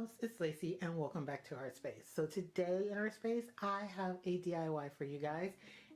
loves, it's Lacey and welcome back to our space. So today in our space I have a DIY for you guys,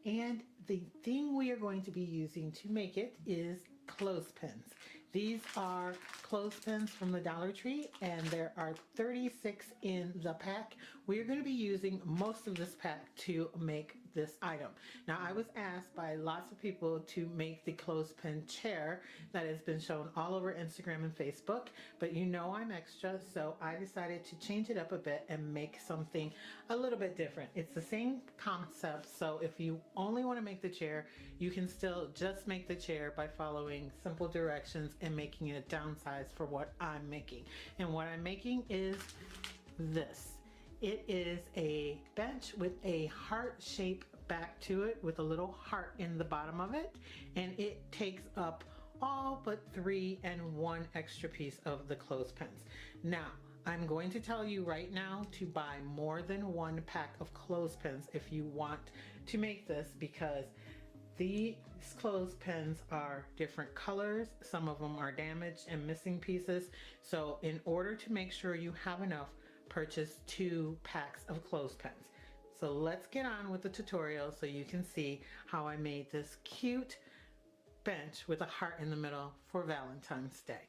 and the thing we are going to be using to make it is clothespins. These are clothespins from the Dollar Tree and there are 36 in the pack. We are going to be using most of this pack to make this item. Now I was asked by lots of people to make the clothespin chair that has been shown all over Instagram and Facebook, but you know I'm extra, so I decided to change it up a bit and make something a little bit different. It's the same concept, so if you only want to make the chair, you can still just make the chair by following simple directions and making it downsize for what I'm making. And what I'm making is this. It is a bench with a heart shape back to it with a little heart in the bottom of it, and it takes up all but 3 and 1 extra piece of the clothespins. Now I'm going to tell you right now to buy more than 1 pack of clothespins if you want to make this, because these clothespins are different colors. Some of them are damaged and missing pieces. So in order to make sure you have enough, purchase 2 packs of clothespins. So let's get on with the tutorial so you can see how I made this cute bench with a heart in the middle for Valentine's Day.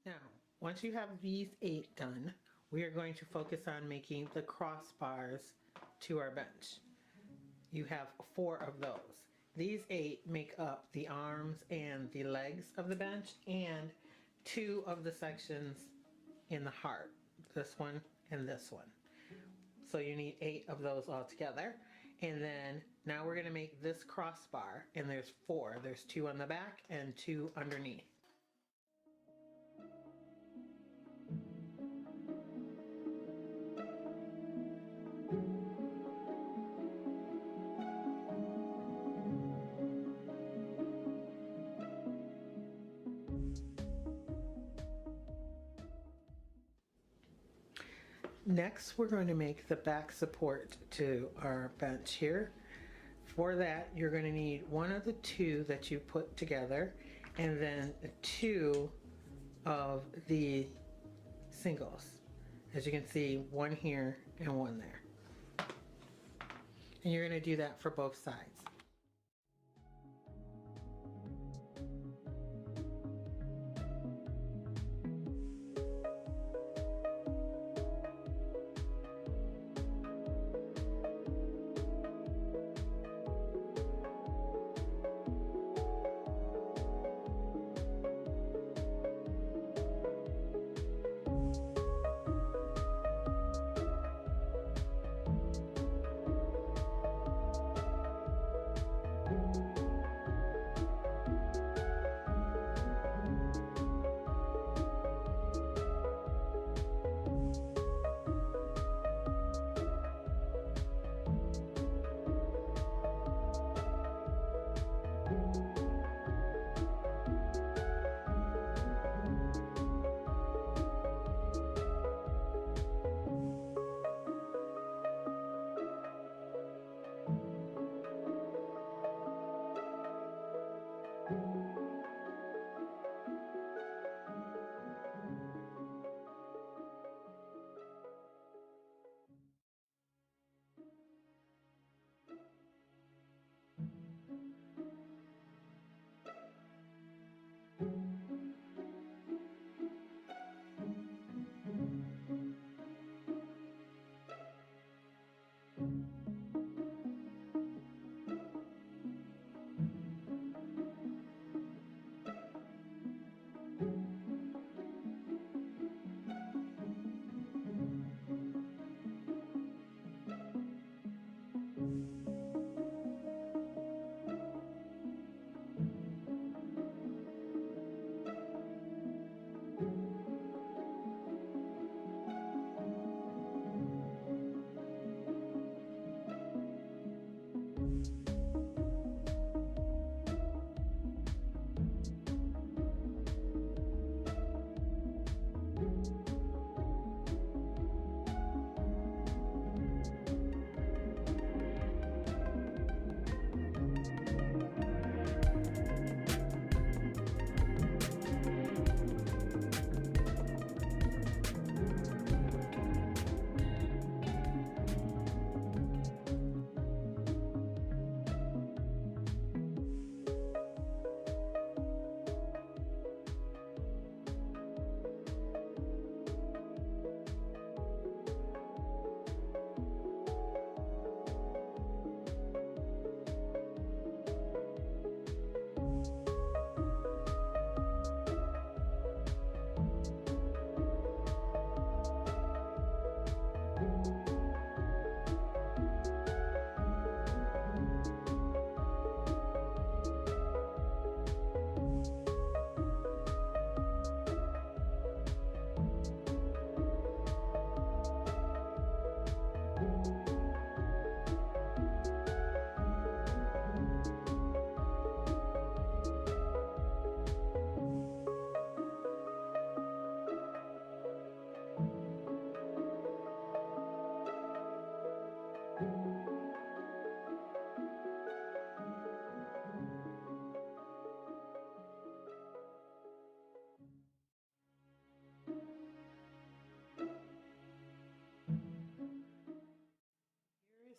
Now, once you have these 8 done, we are going to focus on making the crossbars to our bench. You have 4 of those. These 8 make up the arms and the legs of the bench, and 2 of the sections in the heart. This one and this one. So you need 8 of those all together. And then now we're going to make this crossbar, and there's 4. There's 2 on the back and 2 underneath. Next, we're going to make the back support to our bench here. For that, you're going to need one of the 2 that you put together, and then 2 of the singles. As you can see, 1 here and 1 there. And you're going to do that for both sides.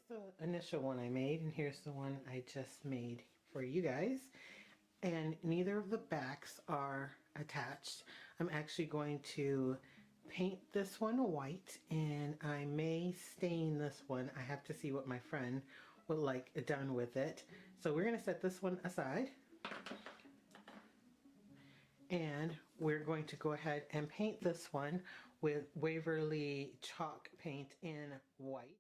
The initial one I made, and here's the one I just made for you guys. And neither of the backs are attached. I'm actually going to paint this one white, and I may stain this one. I have to see what my friend would like done with it. So we're going to set this one aside, and we're going to go ahead and paint this one with Waverly chalk paint in white.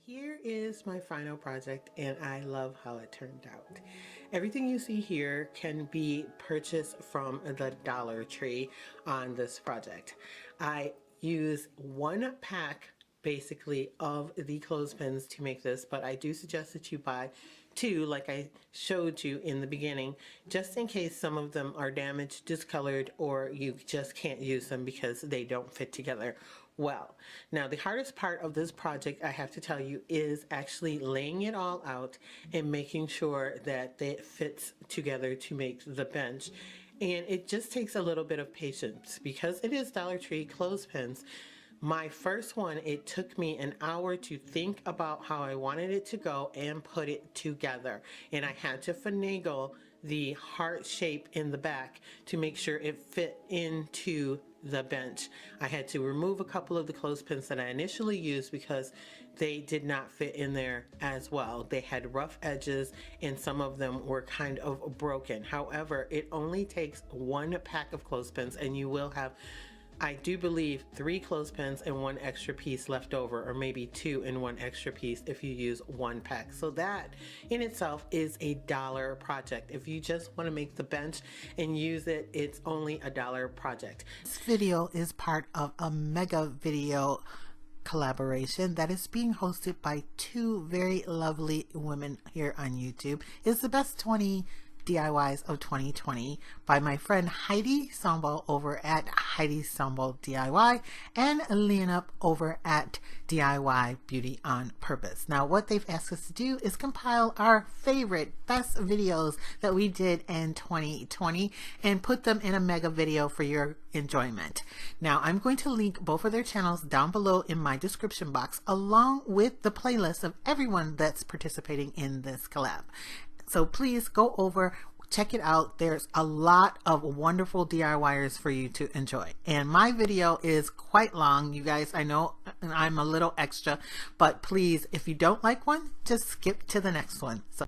Here is my final project, and I love how it turned out. Everything you see here can be purchased from the Dollar Tree on this project. I use one pack basically of the clothespins to make this, but I do suggest that you buy two, like I showed you in the beginning, just in case some of them are damaged, discolored, or you just can't use them because they don't fit together well. Now, the hardest part of this project, I have to tell you, is actually laying it all out and making sure that it fits together to make the bench. And it just takes a little bit of patience because it is Dollar Tree clothespins. My first one, it took me an hour to think about how I wanted it to go and put it together. And I had to finagle the heart shape in the back to make sure it fit into the bench. I had to remove a couple of the clothespins that I initially used because they did not fit in there as well. They had rough edges and some of them were kind of broken. However, it only takes one pack of clothespins and you will have, I do believe, 3 clothespins and 1 extra piece left over, or maybe 2 and 1 extra piece if you use 1 pack. So that in itself is a $1 project. If you just want to make the bench and use it, it's only a $1 project. This video is part of a mega video collaboration that is being hosted by 2 very lovely women here on YouTube. It's the best 20 DIYs of 2020 by my friend Heidi Sonboul over at Heidi Sonboul DIY and Lena over at DIY Beauty on Purpose. Now, what they've asked us to do is compile our favorite best videos that we did in 2020 and put them in a mega video for your enjoyment. Now, I'm going to link both of their channels down below in my description box, along with the playlist of everyone that's participating in this collab. So please go over, check it out. There's a lot of wonderful DIYers for you to enjoy. And my video is quite long, you guys. I know I'm a little extra, but please, if you don't like one, just skip to the next one. So,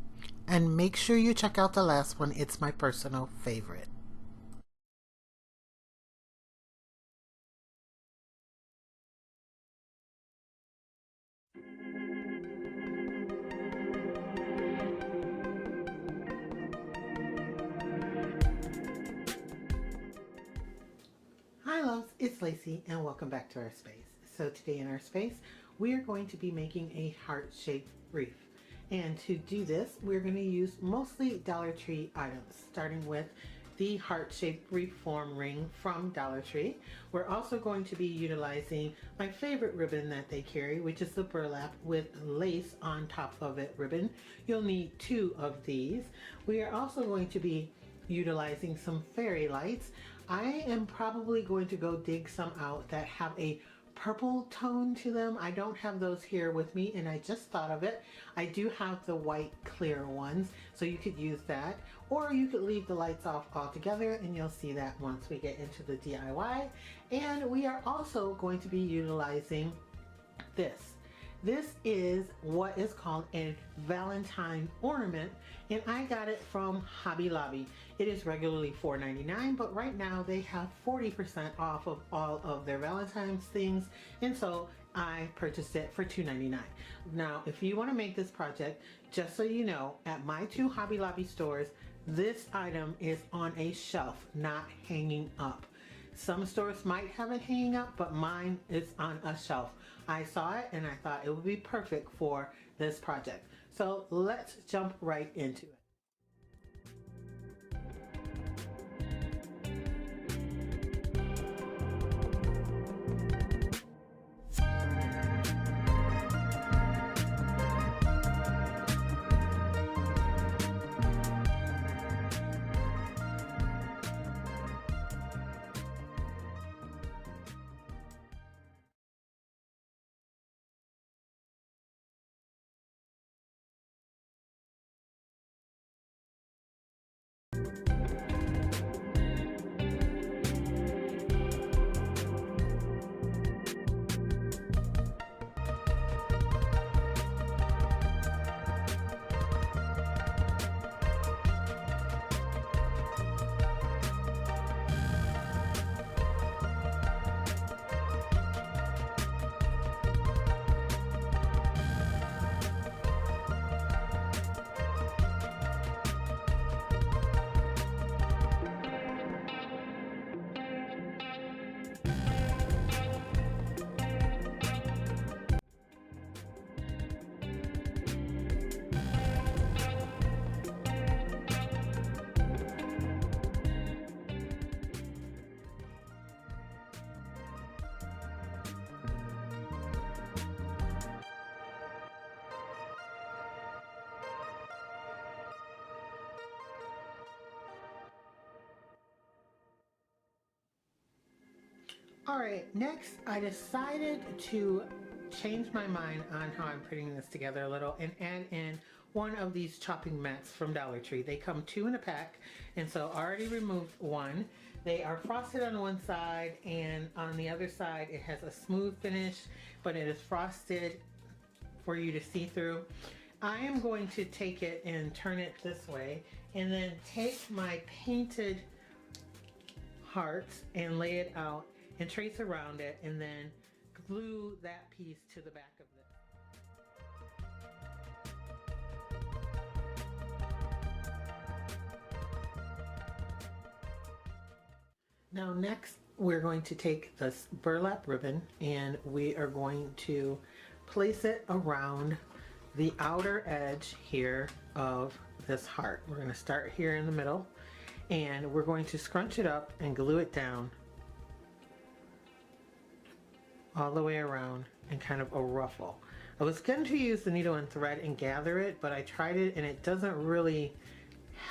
and make sure you check out the last one. It's my personal favorite. Hi loves, it's Lacey and welcome back to our space. So today in our space, we are going to be making a heart-shaped wreath. And to do this, we're going to use mostly Dollar Tree items, starting with the heart-shaped wreath form ring from Dollar Tree. We're also going to be utilizing my favorite ribbon that they carry, which is the burlap with lace on top of it ribbon. You'll need 2 of these. We are also going to be utilizing some fairy lights. I am probably going to go dig some out that have a purple tone to them. I don't have those here with me and I just thought of it. I do have the white clear ones, so you could use that, or you could leave the lights off altogether and you'll see that once we get into the DIY. And we are also going to be utilizing this. This is what is called a Valentine ornament, and I got it from Hobby Lobby. It is regularly $4.99, but right now they have 40% off of all of their Valentine's things, and so I purchased it for $2.99. Now, if you want to make this project, just so you know, at my 2 Hobby Lobby stores, this item is on a shelf, not hanging up. Some stores might have it hanging up, but mine is on a shelf. I saw it and I thought it would be perfect for this project. So let's jump right into it. Alright, next I decided to change my mind on how I'm putting this together a little and add in one of these chopping mats from Dollar Tree. They come 2 in a pack, and so I already removed one. They are frosted on one side, and on the other side it has a smooth finish, but it is frosted for you to see through. I am going to take it and turn it this way and then take my painted hearts and lay it out and trace around it and then glue that piece to the back of this. Now next we're going to take this burlap ribbon and we are going to place it around the outer edge here of this heart. We're going to start here in the middle and we're going to scrunch it up and glue it down all the way around and kind of a ruffle. I was going to use the needle and thread and gather it, but I tried it and it doesn't really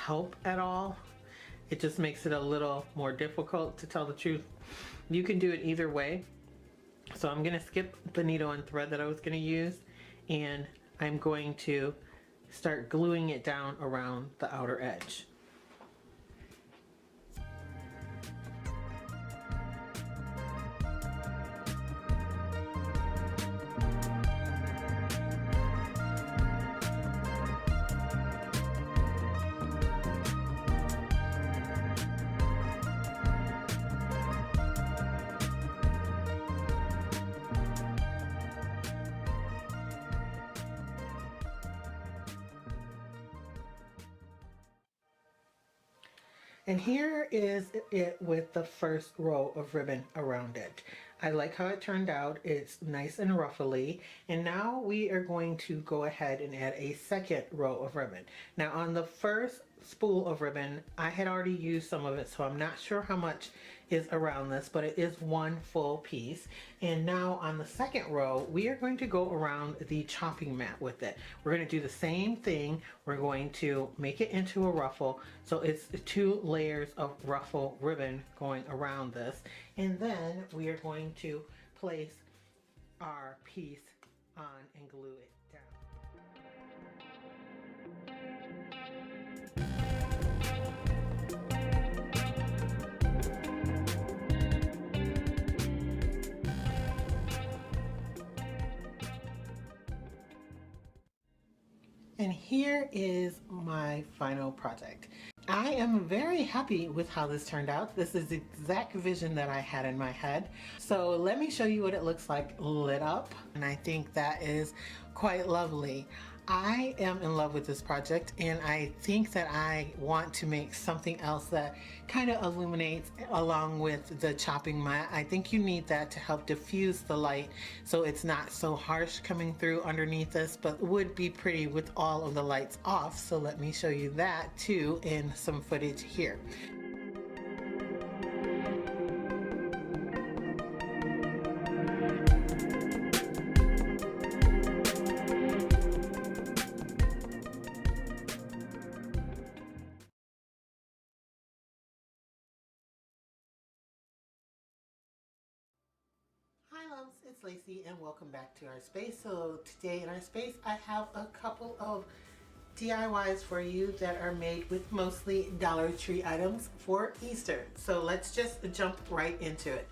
help at all. It just makes it a little more difficult, to tell the truth. You can do it either way. So I'm going to skip the needle and thread that I was going to use, and I'm going to start gluing it down around the outer edge. And here is it with the first row of ribbon around it. I like how it turned out. It's nice and ruffly. And now we are going to go ahead and add a second row of ribbon. Now on the first spool of ribbon, I had already used some of it, so I'm not sure how much is around this, but it is one full piece. And now on the second row, we are going to go around the chopping mat with it. We're going to do the same thing. We're going to make it into a ruffle. So it's 2 layers of ruffle ribbon going around this. And then we are going to place our piece on and glue it down. And here is my final project. I am very happy with how this turned out. This is the exact vision that I had in my head. So let me show you what it looks like lit up. And I think that is quite lovely. I am in love with this project, and I think that I want to make something else that kind of illuminates along with the chopping mat. I think you need that to help diffuse the light so it's not so harsh coming through underneath this, but would be pretty with all of the lights off. So let me show you that too in some footage here. Hi loves, it's Lacey and welcome back to our space. So today in our space I have a couple of DIYs for you that are made with mostly Dollar Tree items for Easter. So let's just jump right into it.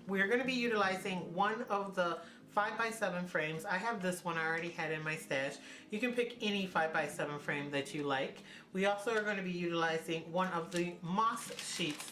we're going to be utilizing one of the 5x7 frames. I have this one I already had in my stash. You can pick any 5x7 frame that you like. We also are going to be utilizing one of the moss sheets.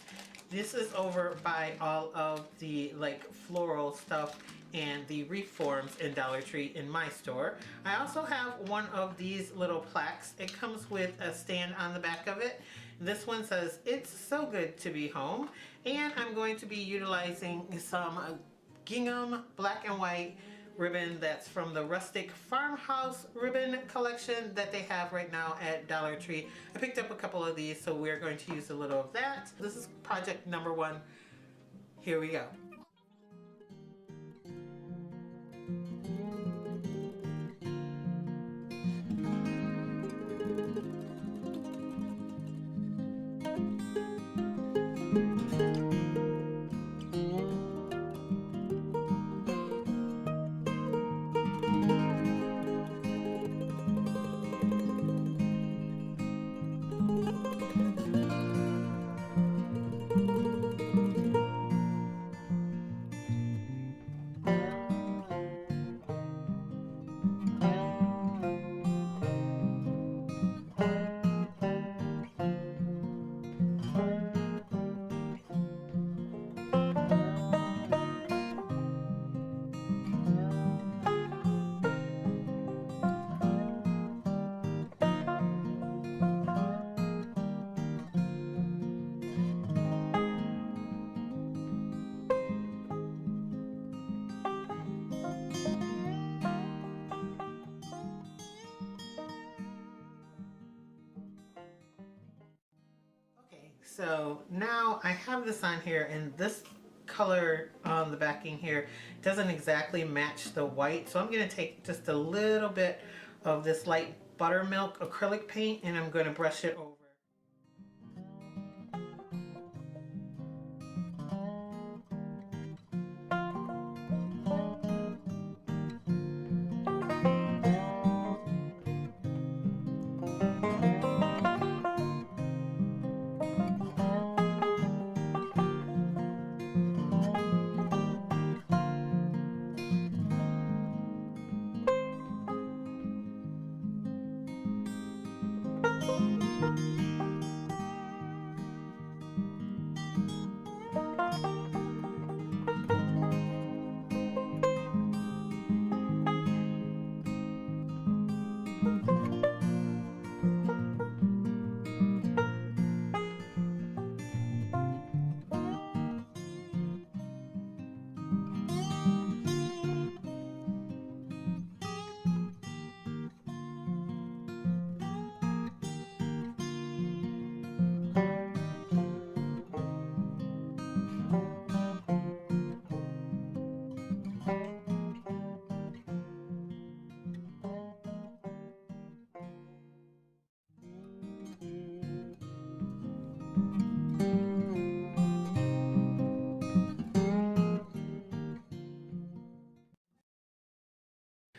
This is over by all of the like floral stuff and the Wreath forms in Dollar Tree in my store. I also have one of these little plaques. It comes with a stand on the back of it. This one says, "It's so good to be home." And I'm going to be utilizing some gingham black and white ribbon that's from the Rustic Farmhouse ribbon collection that they have right now at Dollar Tree. I picked up a couple of these, so we're going to use a little of that. This is project number 1. Here we go. So now I have this on here, and this color on the backing here doesn't exactly match the white, so I'm going to take just a little bit of this light buttermilk acrylic paint and I'm going to brush it over.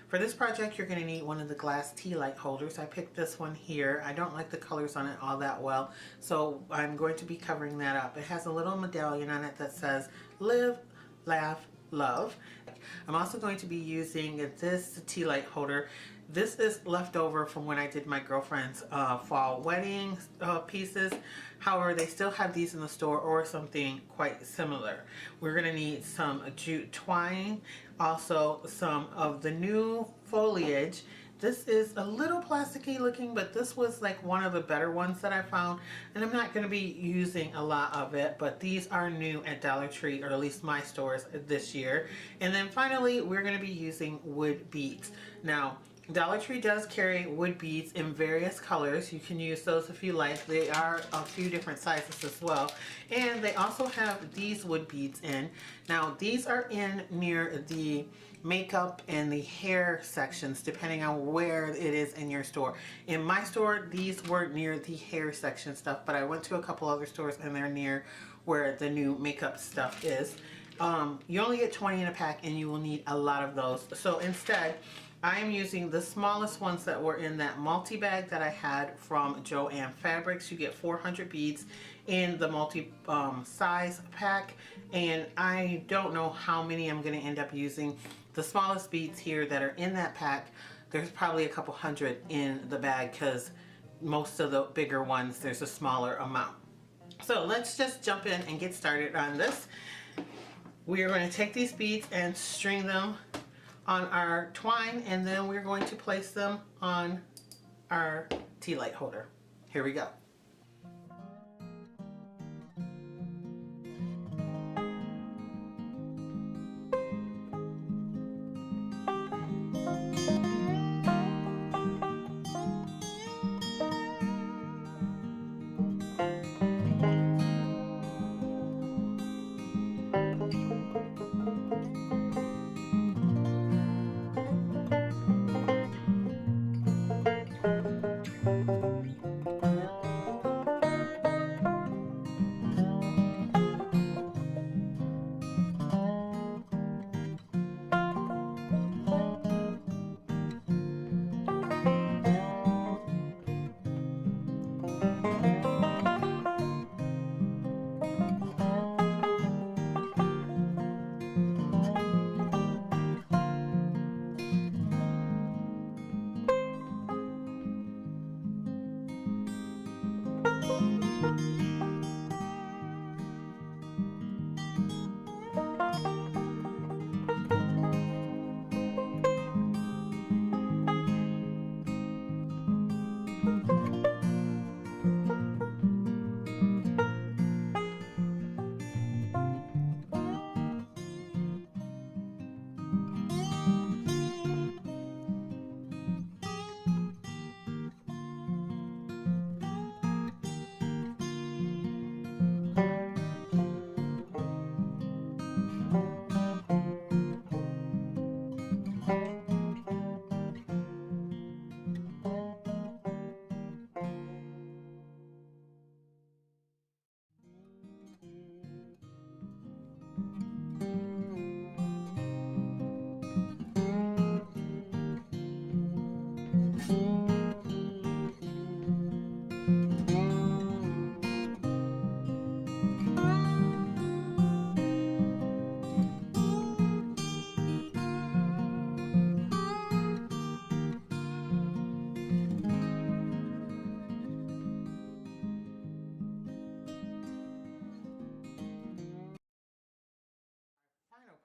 For this project, you're going to need one of the glass tea light holders. I picked this one here. I don't like the colors on it all that well, so I'm going to be covering that up. It has a little medallion on it that says, "Live, Laugh, Love." I'm also going to be using this tea light holder. This is leftover from when I did my girlfriend's fall wedding pieces. However, they still have these in the store or something quite similar. We're going to need some jute twine, also some of the new foliage. This is a little plasticky looking, but this was like one of the better ones that I found, and I'm not going to be using a lot of it, but these are new at Dollar Tree, or at least my stores this year. And then finally, we're going to be using wood beads. Now, Dollar Tree does carry wood beads in various colors. You can use those if you like. They are a few different sizes as well. And they also have these wood beads in. Now, these are in near the makeup and the hair sections, depending on where it is in your store. In my store, these were near the hair section stuff, but I went to a couple other stores and they're near where the new makeup stuff is. You only get 20 in a pack and you will need a lot of those. So instead, I am using the smallest ones that were in that multi-bag that I had from Joann Fabrics. You get 400 beads in the multi size pack, and I don't know how many I'm going to end up using. The smallest beads here that are in that pack, there's probably a couple hundred in the bag because most of the bigger ones there's a smaller amount. So let's just jump in and get started on this. We are going to take these beads and string them on our twine, and then we're going to place them on our tea light holder. Here we go.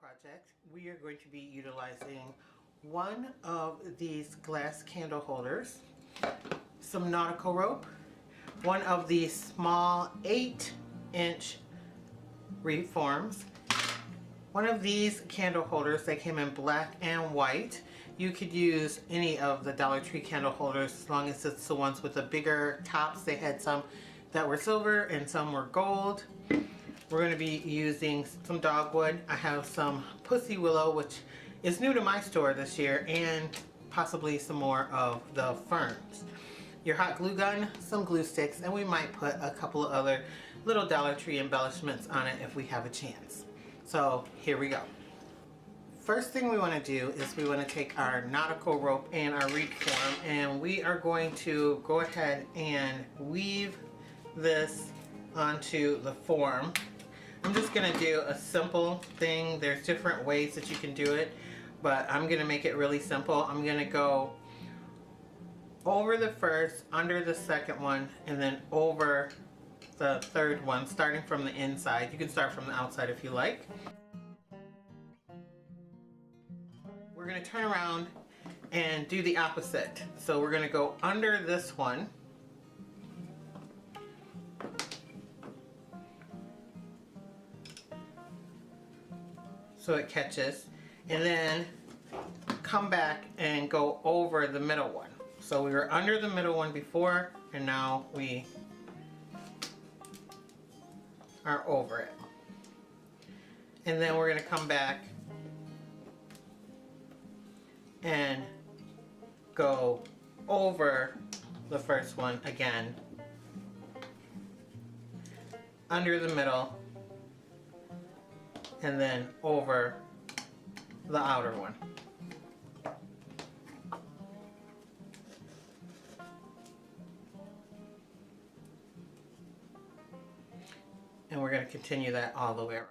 Project, we are going to be utilizing one of these glass candle holders, some nautical rope, one of these small 8-inch Wreath forms, one of these candle holders. They came in black and white. You could use any of the Dollar Tree candle holders as long as it's the ones with the bigger tops. They had some that were silver and some were gold. We're going to be using some dogwood. I have some pussy willow, which is new to my store this year, and possibly some more of the ferns. Your hot glue gun, some glue sticks, and we might put a couple of other little Dollar Tree embellishments on it if we have a chance. So here we go. First thing we want to do is we want to take our nautical rope and our Wreath form, and we are going to go ahead and weave this onto the form. I'm just going to do a simple thing. There's different ways that you can do it, but I'm going to make it really simple. I'm going to go over the first, under the second one, and then over the third one, starting from the inside. You can start from the outside if you like. We're going to turn around and do the opposite. So we're going to go under this one, so it catches, and then come back and go over the middle one. So we were under the middle one before, and now we are over it. And then we're going to come back and go over the first one again, under the middle, and then over the outer one. continue that all the way around.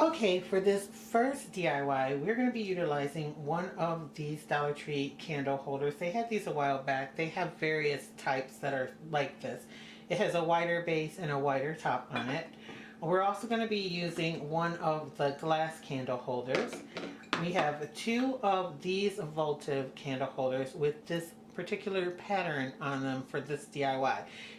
Okay, for this first DIY, we're going to be utilizing one of these Dollar Tree candle holders. They had these a while back. They have various types that are like this. It has a wider base and a wider top on it. We're also going to be using one of the glass candle holders. We have two of these votive candle holders with this particular pattern on them for this DIY.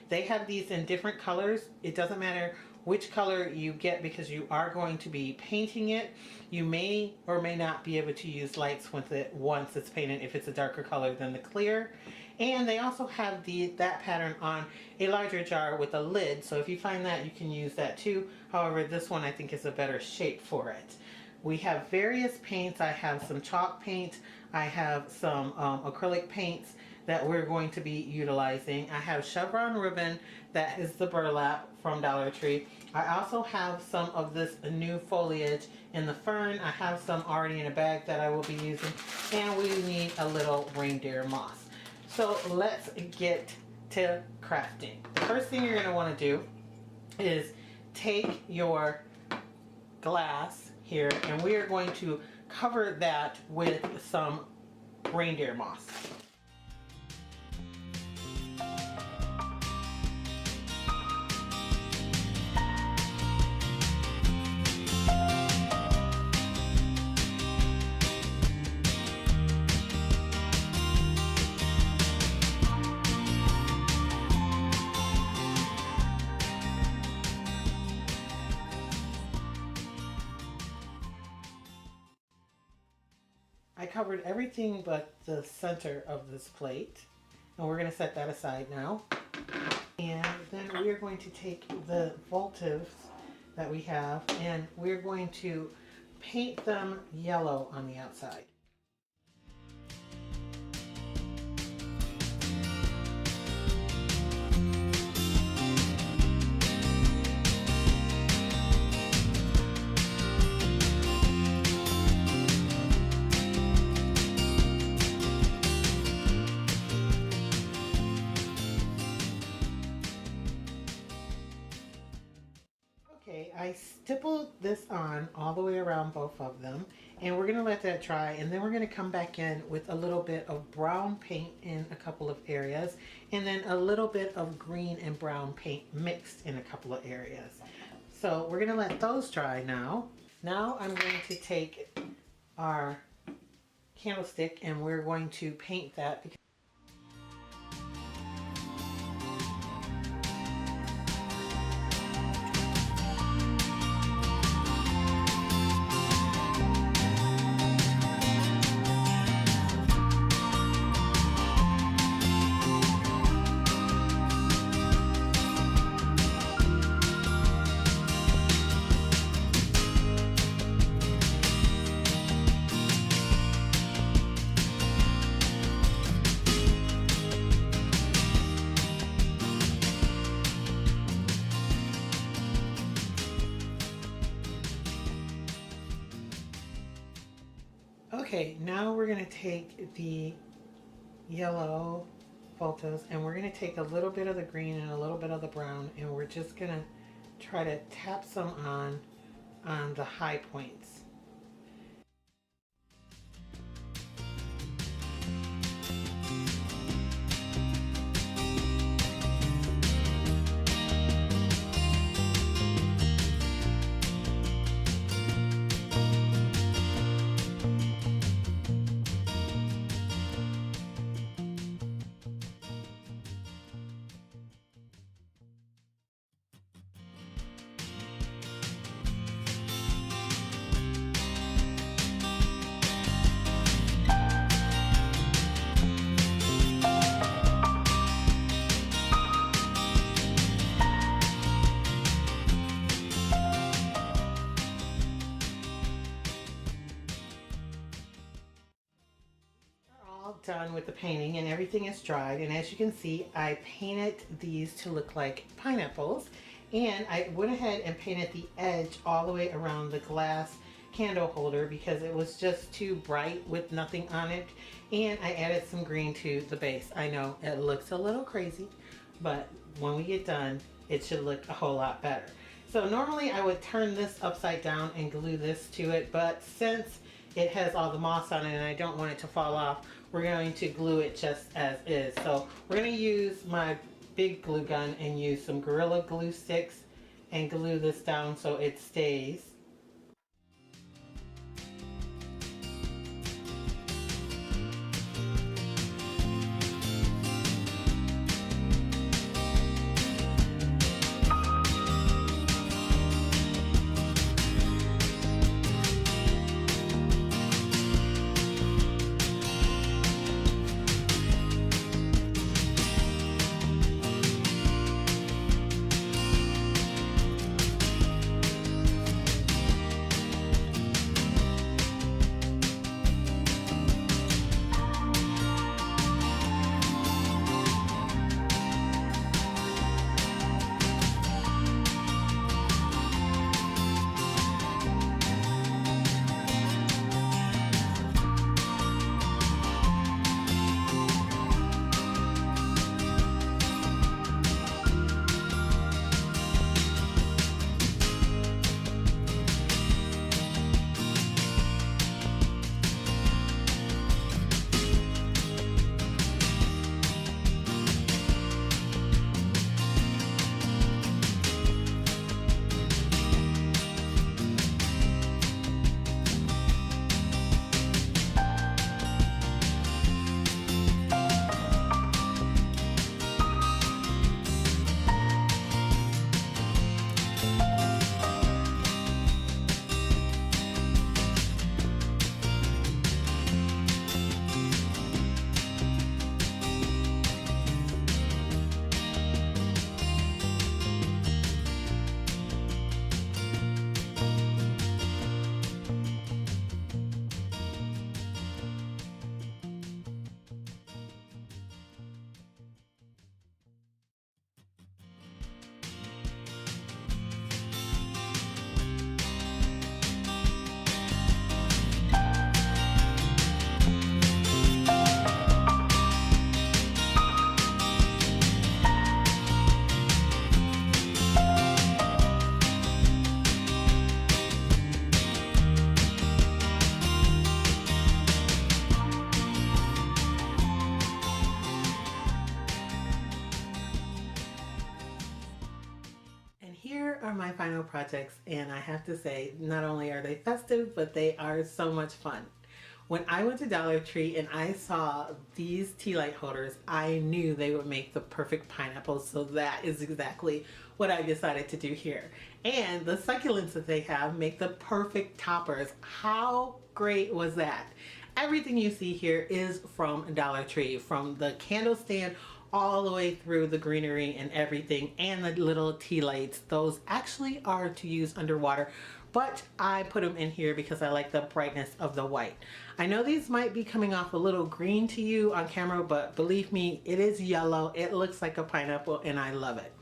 They have these in different colors. It doesn't matter which color you get because you are going to be painting it. You may or may not be able to use lights with it once it's painted if it's a darker color than the clear. And they also have that pattern on a larger jar with a lid, so if you find that, you can use that too. However, this one I think is a better shape for it. We have various paints. I have some chalk paint. I have some acrylic paints that we're going to be utilizing. I have chevron ribbon, that is the burlap from Dollar Tree. I also have some of this new foliage in the fern. I have some already in a bag that I will be using, and we need a little reindeer moss. So let's get to crafting. The first thing you're going to want to do is take your glass here and we are going to cover that with some reindeer moss. I covered everything but the center of this plate, and we're going to set that aside now. And then we are going to take the votives that we have and we're going to paint them yellow on the outside. Okay, I stippled this on all the way around both of them, and we're going to let that dry, and then we're going to come back in with a little bit of brown paint in a couple of areas, and then a little bit of green and brown paint mixed in a couple of areas. So we're going to let those dry now. Now I'm going to take our candlestick and we're going to paint that. Okay, now we're going to take the yellow photos and we're going to take a little bit of the green and a little bit of the brown, and we're just going to try to tap some on the high points. Done with the painting and everything is dried, and as you can see I painted these to look like pineapples, and I went ahead and painted the edge all the way around the glass candle holder because it was just too bright with nothing on it, and I added some green to the base. I know it looks a little crazy, but when we get done it should look a whole lot better. So normally I would turn this upside down and glue this to it, but since it has all the moss on it and I don't want it to fall off, we're going to glue it just as is. So we're going to use my big glue gun and use some Gorilla Glue sticks and glue this down so it stays. are my final projects, and I have to say, not only are they festive, but they are so much fun. When I went to Dollar Tree and I saw these tea light holders, I knew they would make the perfect pineapples, so that is exactly what I decided to do here. And the succulents that they have make the perfect toppers. How great was that? Everything you see here is from Dollar Tree, from the candle stand all the way through the greenery and everything, and the little tea lights. Those actually are to use underwater, but I put them in here because I like the brightness of the white. I know these might be coming off a little green to you on camera, but believe me, it is yellow. It looks like a pineapple and I love it.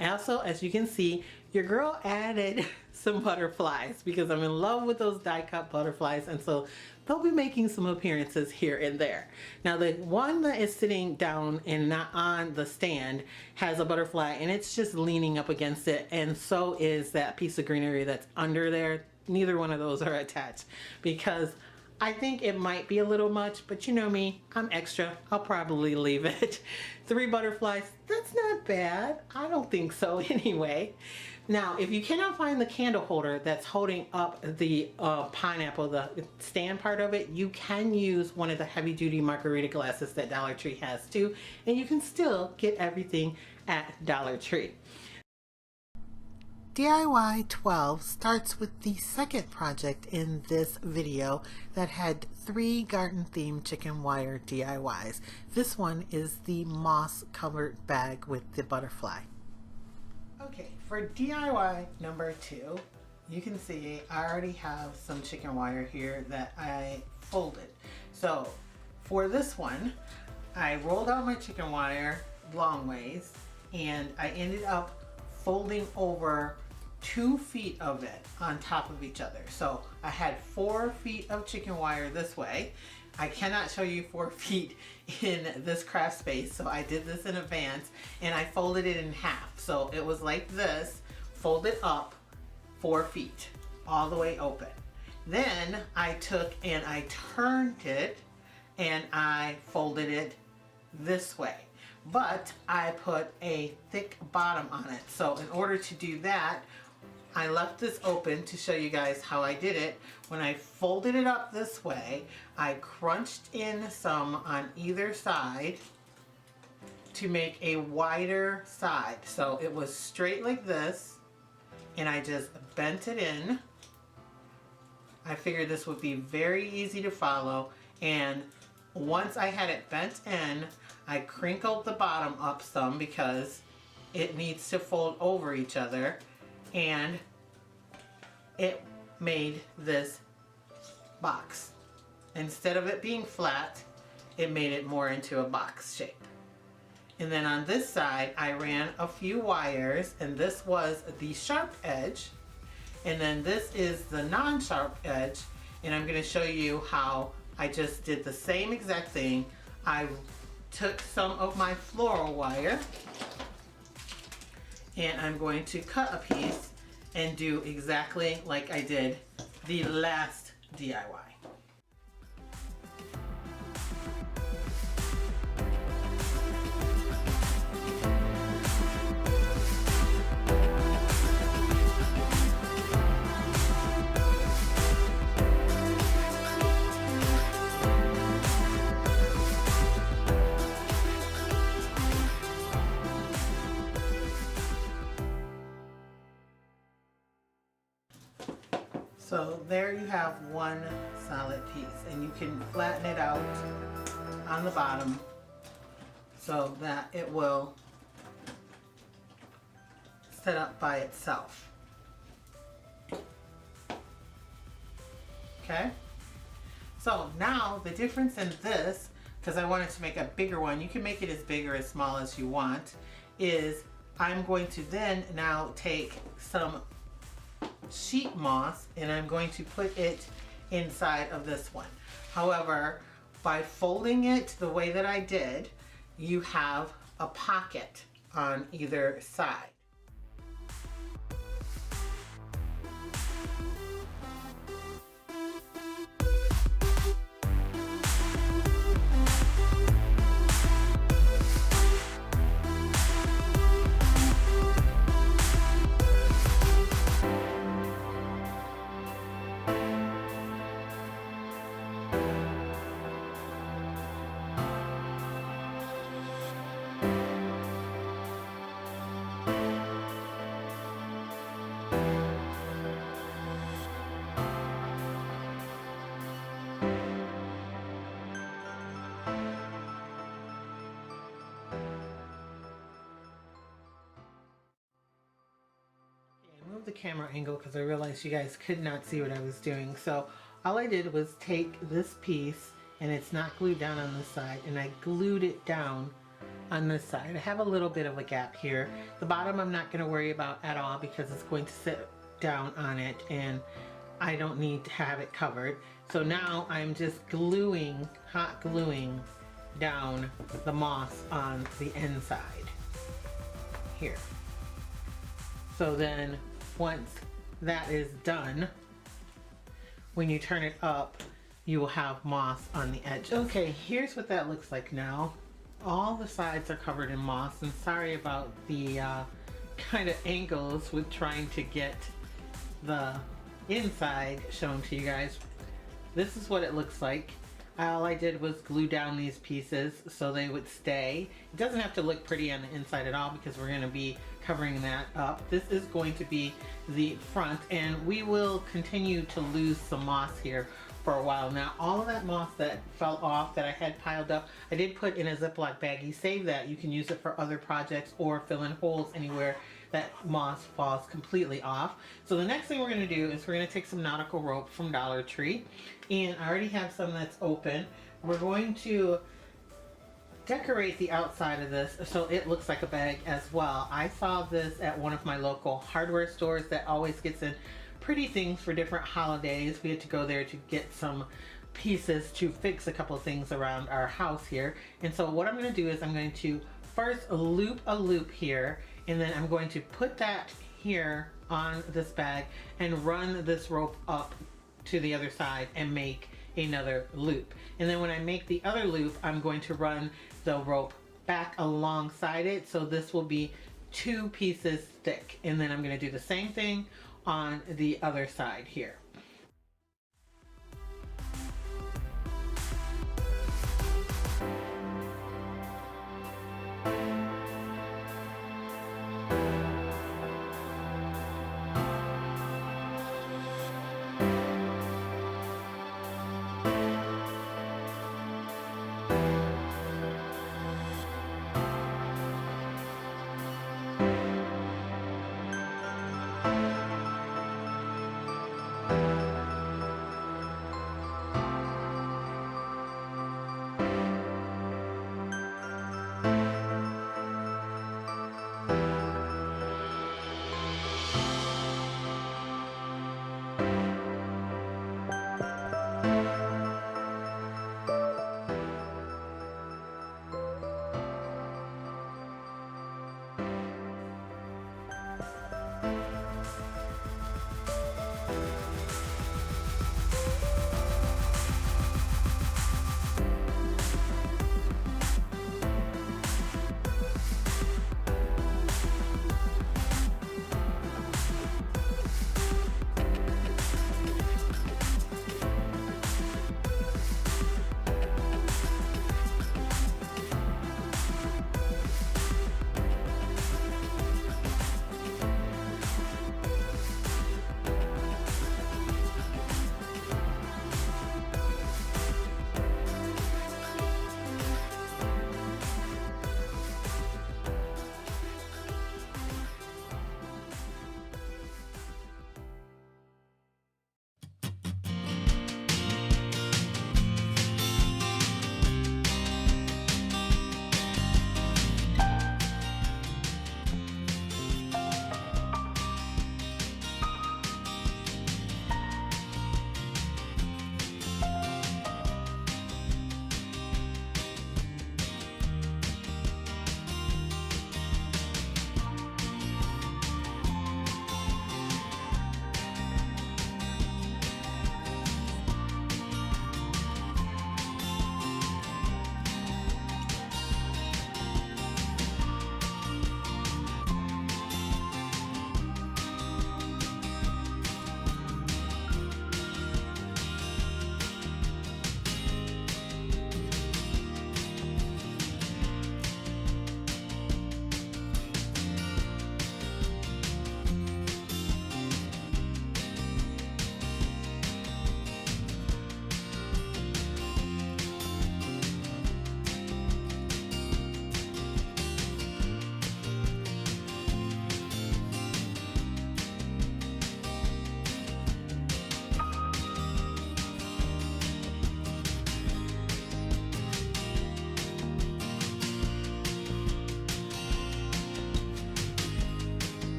Also, as you can see, your girl added some butterflies because I'm in love with those die cut butterflies, and so they'll be making some appearances here and there. Now the one that is sitting down and not on the stand has a butterfly and it's just leaning up against it, and so is that piece of greenery that's under there. Neither one of those are attached because I think it might be a little much, but you know me, I'm extra. I'll probably leave it. 3 butterflies, that's not bad. I don't think so anyway. Now, if you cannot find the candle holder that's holding up the pineapple, the stand part of it, you can use one of the heavy duty margarita glasses that Dollar Tree has too, and you can still get everything at Dollar Tree. DIY 12 starts with the second project in this video that had 3 garden themed chicken wire DIYs. This one is the moss covered bag with the butterfly. Okay, for DIY number 2, you can see I already have some chicken wire here that I folded. So for this one, I rolled out my chicken wire long ways and I ended up folding over 2 feet of it on top of each other. So I had 4 feet of chicken wire this way. I cannot show you 4 feet in this craft space, so I did this in advance and I folded it in half. So it was like this, folded up 4 feet all the way open. Then I took and I turned it and I folded it this way, but I put a thick bottom on it. So in order to do that, I left this open to show you guys how I did it. When I folded it up this way, I crunched in some on either side to make a wider side. So it was straight like this, and I just bent it in. I figured this would be very easy to follow, and once I had it bent in, I crinkled the bottom up some because it needs to fold over each other, and it made this box. Instead of it being flat, it made it more into a box shape. And then on this side, I ran a few wires, and this was the sharp edge, and then this is the non-sharp edge, and I'm going to show you how I just did the same exact thing. I took some of my floral wire and I'm going to cut a piece and do exactly like I did the last DIY. So there you have one solid piece, and you can flatten it out on the bottom so that it will set up by itself. Okay? So now the difference in this, because I wanted to make a bigger one, you can make it as big or as small as you want, is I'm going to then now take some sheet moss and I'm going to put it inside of this one. However, by folding it the way that I did, you have a pocket on either side. the camera angle because I realized you guys could not see what I was doing. So all I did was take this piece, and it's not glued down on this side, and I glued it down on this side. I have a little bit of a gap here. The bottom I'm not going to worry about at all because it's going to sit down on it and I don't need to have it covered. So now I'm just gluing, hot gluing down the moss on the inside here. So then once that is done, when you turn it up, you will have moss on the edge. Okay, here's what that looks like now. All the sides are covered in moss, and sorry about the kind of angles with trying to get the inside shown to you guys. This is what it looks like. All I did was glue down these pieces so they would stay. It doesn't have to look pretty on the inside at all because we're going to be covering that up. This is going to be the front, and we will continue to lose some moss here for a while. Now, all of that moss that fell off that I had piled up, I did put in a Ziploc baggie. Save that. You can use it for other projects or fill in holes anywhere that moss falls completely off. So the next thing we're going to do is we're going to take some nautical rope from Dollar Tree, and I already have some that's open. We're going to decorate the outside of this so it looks like a bag as well. I saw this at one of my local hardware stores that always gets in pretty things for different holidays. We had to go there to get some pieces to fix a couple of things around our house here. And so what I'm going to do is I'm going to first loop a loop here, and then I'm going to put that here on this bag and run this rope up to the other side and make another loop. And then when I make the other loop, I'm going to run the rope back alongside it, so this will be 2 pieces thick. And then I'm going to do the same thing on the other side here.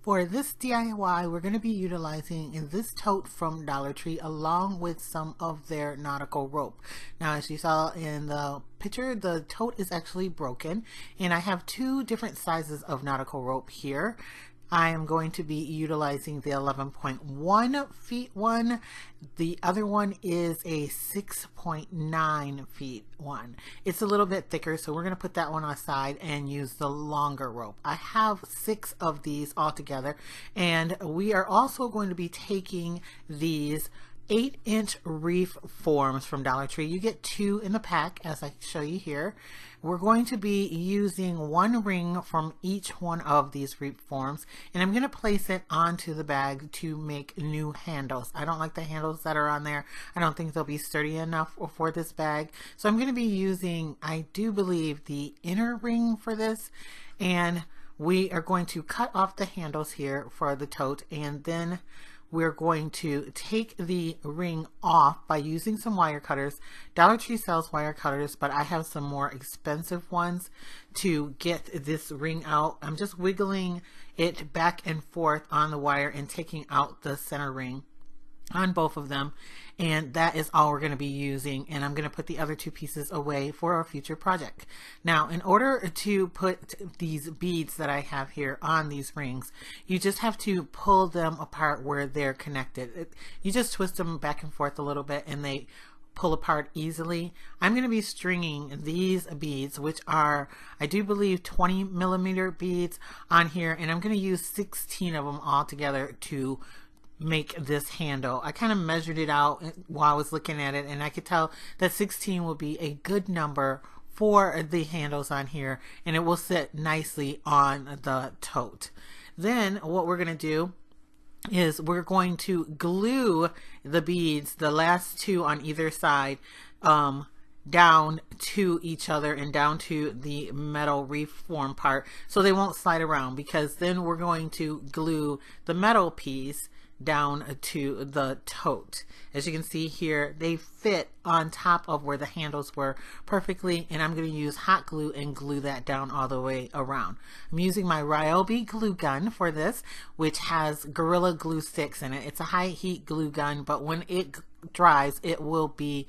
For this DIY, we're going to be utilizing this tote from Dollar Tree along with some of their nautical rope. Now, as you saw in the picture, the tote is actually broken, and I have two different sizes of nautical rope here. I am going to be utilizing the 11.1 feet one. The other one is a 6.9 feet one. It's a little bit thicker, so we're going to put that one aside and use the longer rope. I have 6 of these all together, and we are also going to be taking these 8-inch Wreath forms from Dollar Tree. You get 2 in the pack, as I show you here. We're going to be using 1 ring from each one of these Wreath forms, and I'm going to place it onto the bag to make new handles. I don't like the handles that are on there. I don't think they'll be sturdy enough for this bag. So I'm going to be using, I do believe, the inner ring for this, and we are going to cut off the handles here for the tote, and then we're going to take the ring off by using some wire cutters. Dollar Tree sells wire cutters, but I have some more expensive ones to get this ring out. I'm just wiggling it back and forth on the wire and taking out the center ring on both of them, and that is all we're going to be using, and I'm going to put the other 2 pieces away for a future project. Now, in order to put these beads that I have here on these rings, you just have to pull them apart where they're connected. You just twist them back and forth a little bit and they pull apart easily. I'm going to be stringing these beads, which are, I do believe, 20 millimeter beads on here, and I'm going to use 16 of them all together to make this handle. I kind of measured it out while I was looking at it, and I could tell that 16 will be a good number for the handles on here, and it will sit nicely on the tote. Then what we're going to do is we're going to glue the beads, the last 2 on either side, down to each other and down to the metal Wreath form part, so they won't slide around, because then we're going to glue the metal piece down to the tote. As you can see here, they fit on top of where the handles were perfectly, and I'm going to use hot glue and glue that down all the way around. I'm using my Ryobi glue gun for this, which has Gorilla Glue sticks in it. It's a high heat glue gun, but when it dries, it will be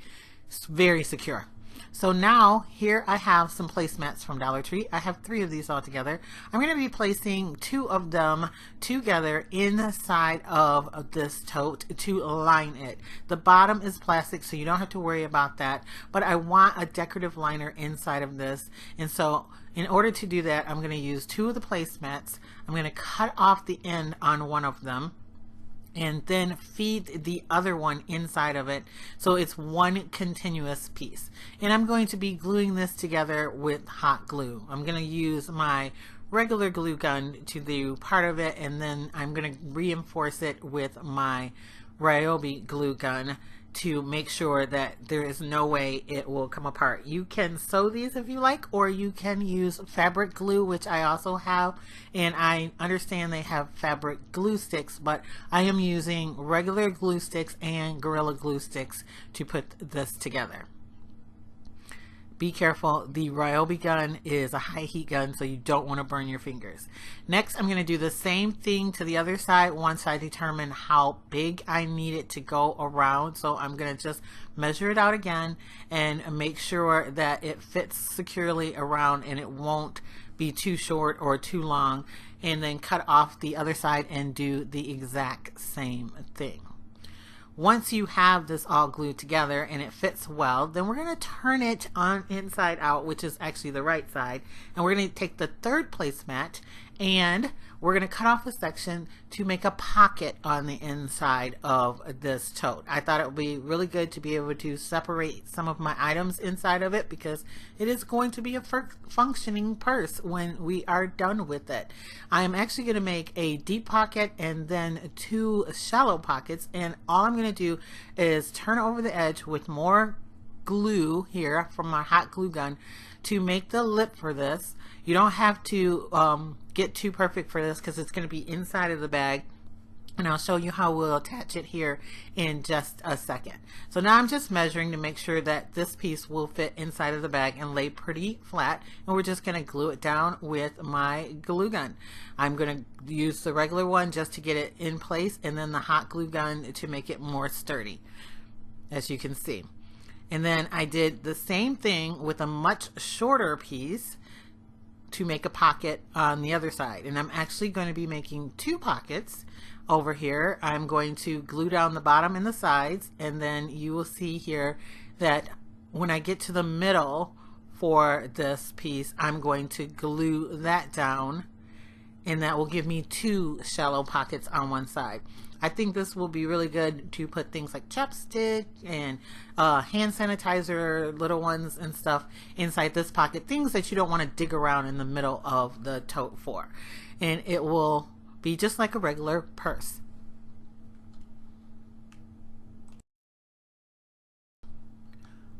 very secure. So now here I have some placemats from Dollar Tree. I have 3 of these all together. I'm going to be placing 2 of them together inside of this tote to line it. The bottom is plastic, so you don't have to worry about that, but I want a decorative liner inside of this, and so in order to do that, I'm going to use 2 of the placemats. I'm going to cut off the end on one of them and then feed the other one inside of it, so it's one continuous piece. And I'm going to be gluing this together with hot glue. I'm going to use my regular glue gun to do part of it, and then I'm going to reinforce it with my Ryobi glue gun to make sure that there is no way it will come apart. You can sew these if you like, or you can use fabric glue, which I also have, and I understand they have fabric glue sticks, but I am using regular glue sticks and Gorilla Glue sticks to put this together. Be careful, the Ryobi gun is a high heat gun, so you don't want to burn your fingers. Next, I'm going to do the same thing to the other side once I determine how big I need it to go around. So I'm going to just measure it out again and make sure that it fits securely around and it won't be too short or too long, and then cut off the other side and do the exact same thing. Once you have this all glued together and it fits well, then we're going to turn it on inside out, which is actually the right side, and we're going to take the 3rd placemat and we're going to cut off a section to make a pocket on the inside of this tote. I thought it would be really good to be able to separate some of my items inside of it, because it is going to be a functioning purse when we are done with it. I am actually going to make a deep pocket and then 2 shallow pockets, and all I'm going to do is turn over the edge with more glue here from my hot glue gun to make the lip for this. You don't have to get too perfect for this, because it's going to be inside of the bag. And I'll show you how we'll attach it here in just a second. So now I'm just measuring to make sure that this piece will fit inside of the bag and lay pretty flat. And we're just going to glue it down with my glue gun. I'm going to use the regular one just to get it in place, and then the hot glue gun to make it more sturdy, as you can see. And then I did the same thing with a much shorter piece to make a pocket on the other side. And I'm actually going to be making 2 pockets. Over here, I'm going to glue down the bottom and the sides, and then you will see here that when I get to the middle for this piece, I'm going to glue that down, and that will give me 2 shallow pockets on one side. I think this will be really good to put things like chapstick and hand sanitizer, little ones and stuff inside this pocket, things that you don't want to dig around in the middle of the tote for. And it will be just like a regular purse.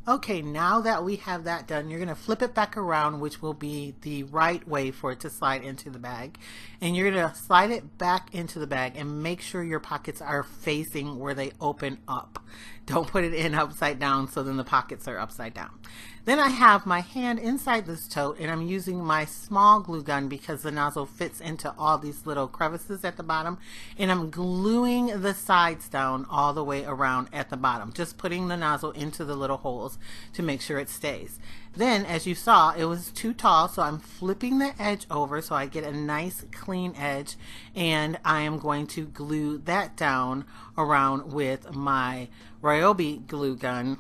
Okay, now that we have that done, you're going to flip it back around, which will be the right way for it to slide into the bag. And you're going to slide it back into the bag and make sure your pockets are facing where they open up. Don't put it in upside down, so then the pockets are upside down. Then I have my hand inside this tote, and I'm using my small glue gun because the nozzle fits into all these little crevices at the bottom, and I'm gluing the sides down all the way around at the bottom, just putting the nozzle into the little holes to make sure it stays. Then, as you saw, it was too tall, so I'm flipping the edge over so I get a nice clean edge, and I am going to glue that down around with my Ryobi glue gun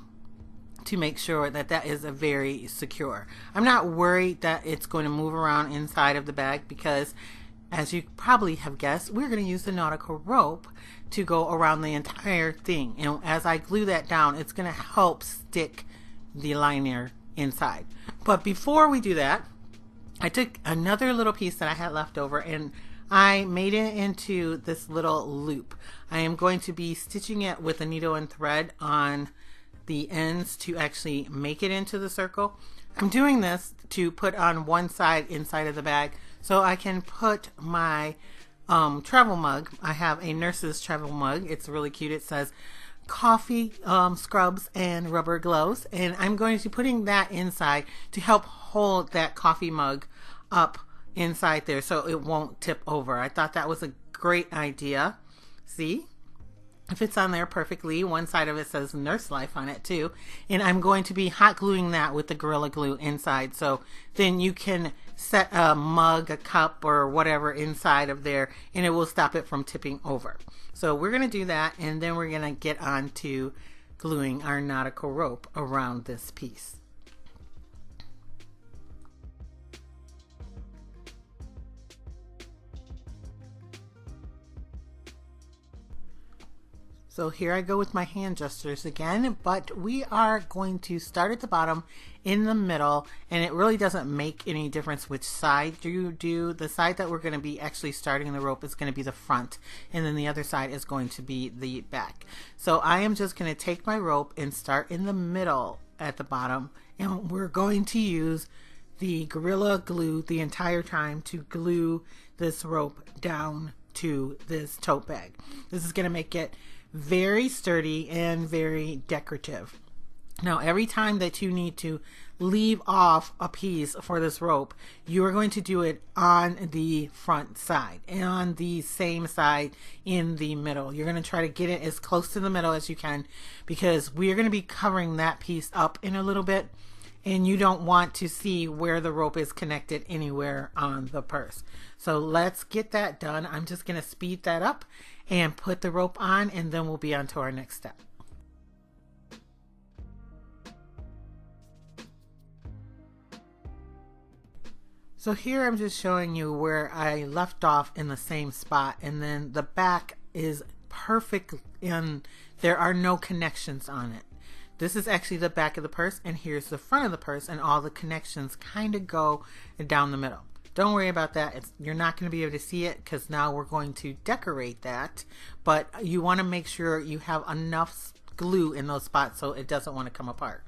to make sure that that is very secure. I'm not worried that it's going to move around inside of the bag because, as you probably have guessed, we're going to use the nautical rope to go around the entire thing. And as I glue that down, it's going to help stick the liner inside. But before we do that, I took another little piece that I had left over and I made it into this little loop. I am going to be stitching it with a needle and thread on the ends to actually make it into the circle. I'm doing this to put on one side inside of the bag so I can put my travel mug. I have a nurse's travel mug. It's really cute. It says coffee, scrubs, and rubber gloves, and I'm going to be putting that inside to help hold that coffee mug up inside there so it won't tip over. I thought that was a great idea. See? It fits on there perfectly. One side of it says Nurse Life on it too. And I'm going to be hot gluing that with the Gorilla Glue inside. So then you can set a mug, a cup, or whatever inside of there, and it will stop it from tipping over. So we're going to do that, and then we're going to get on to gluing our nautical rope around this piece. So here I go with my hand gestures again, but we are going to start at the bottom in the middle, and it really doesn't make any difference which side you do. The side that we're going to be actually starting the rope is going to be the front, and then the other side is going to be the back. So I am just going to take my rope and start in the middle at the bottom, and we're going to use the Gorilla Glue the entire time to glue this rope down to this tote bag. This is going to make it very sturdy and very decorative. Now, every time that you need to leave off a piece for this rope, you are going to do it on the front side and on the same side in the middle. You're going to try to get it as close to the middle as you can because we are going to be covering that piece up in a little bit, and you don't want to see where the rope is connected anywhere on the purse. So let's get that done. I'm just going to speed that up and put the rope on, and then we'll be on to our next step. So here I'm just showing you where I left off in the same spot, and then the back is perfect and there are no connections on it. This is actually the back of the purse, and here's the front of the purse, and all the connections kind of go down the middle. Don't worry about that. You're not going to be able to see it because now we're going to decorate that, but you want to make sure you have enough glue in those spots so it doesn't want to come apart.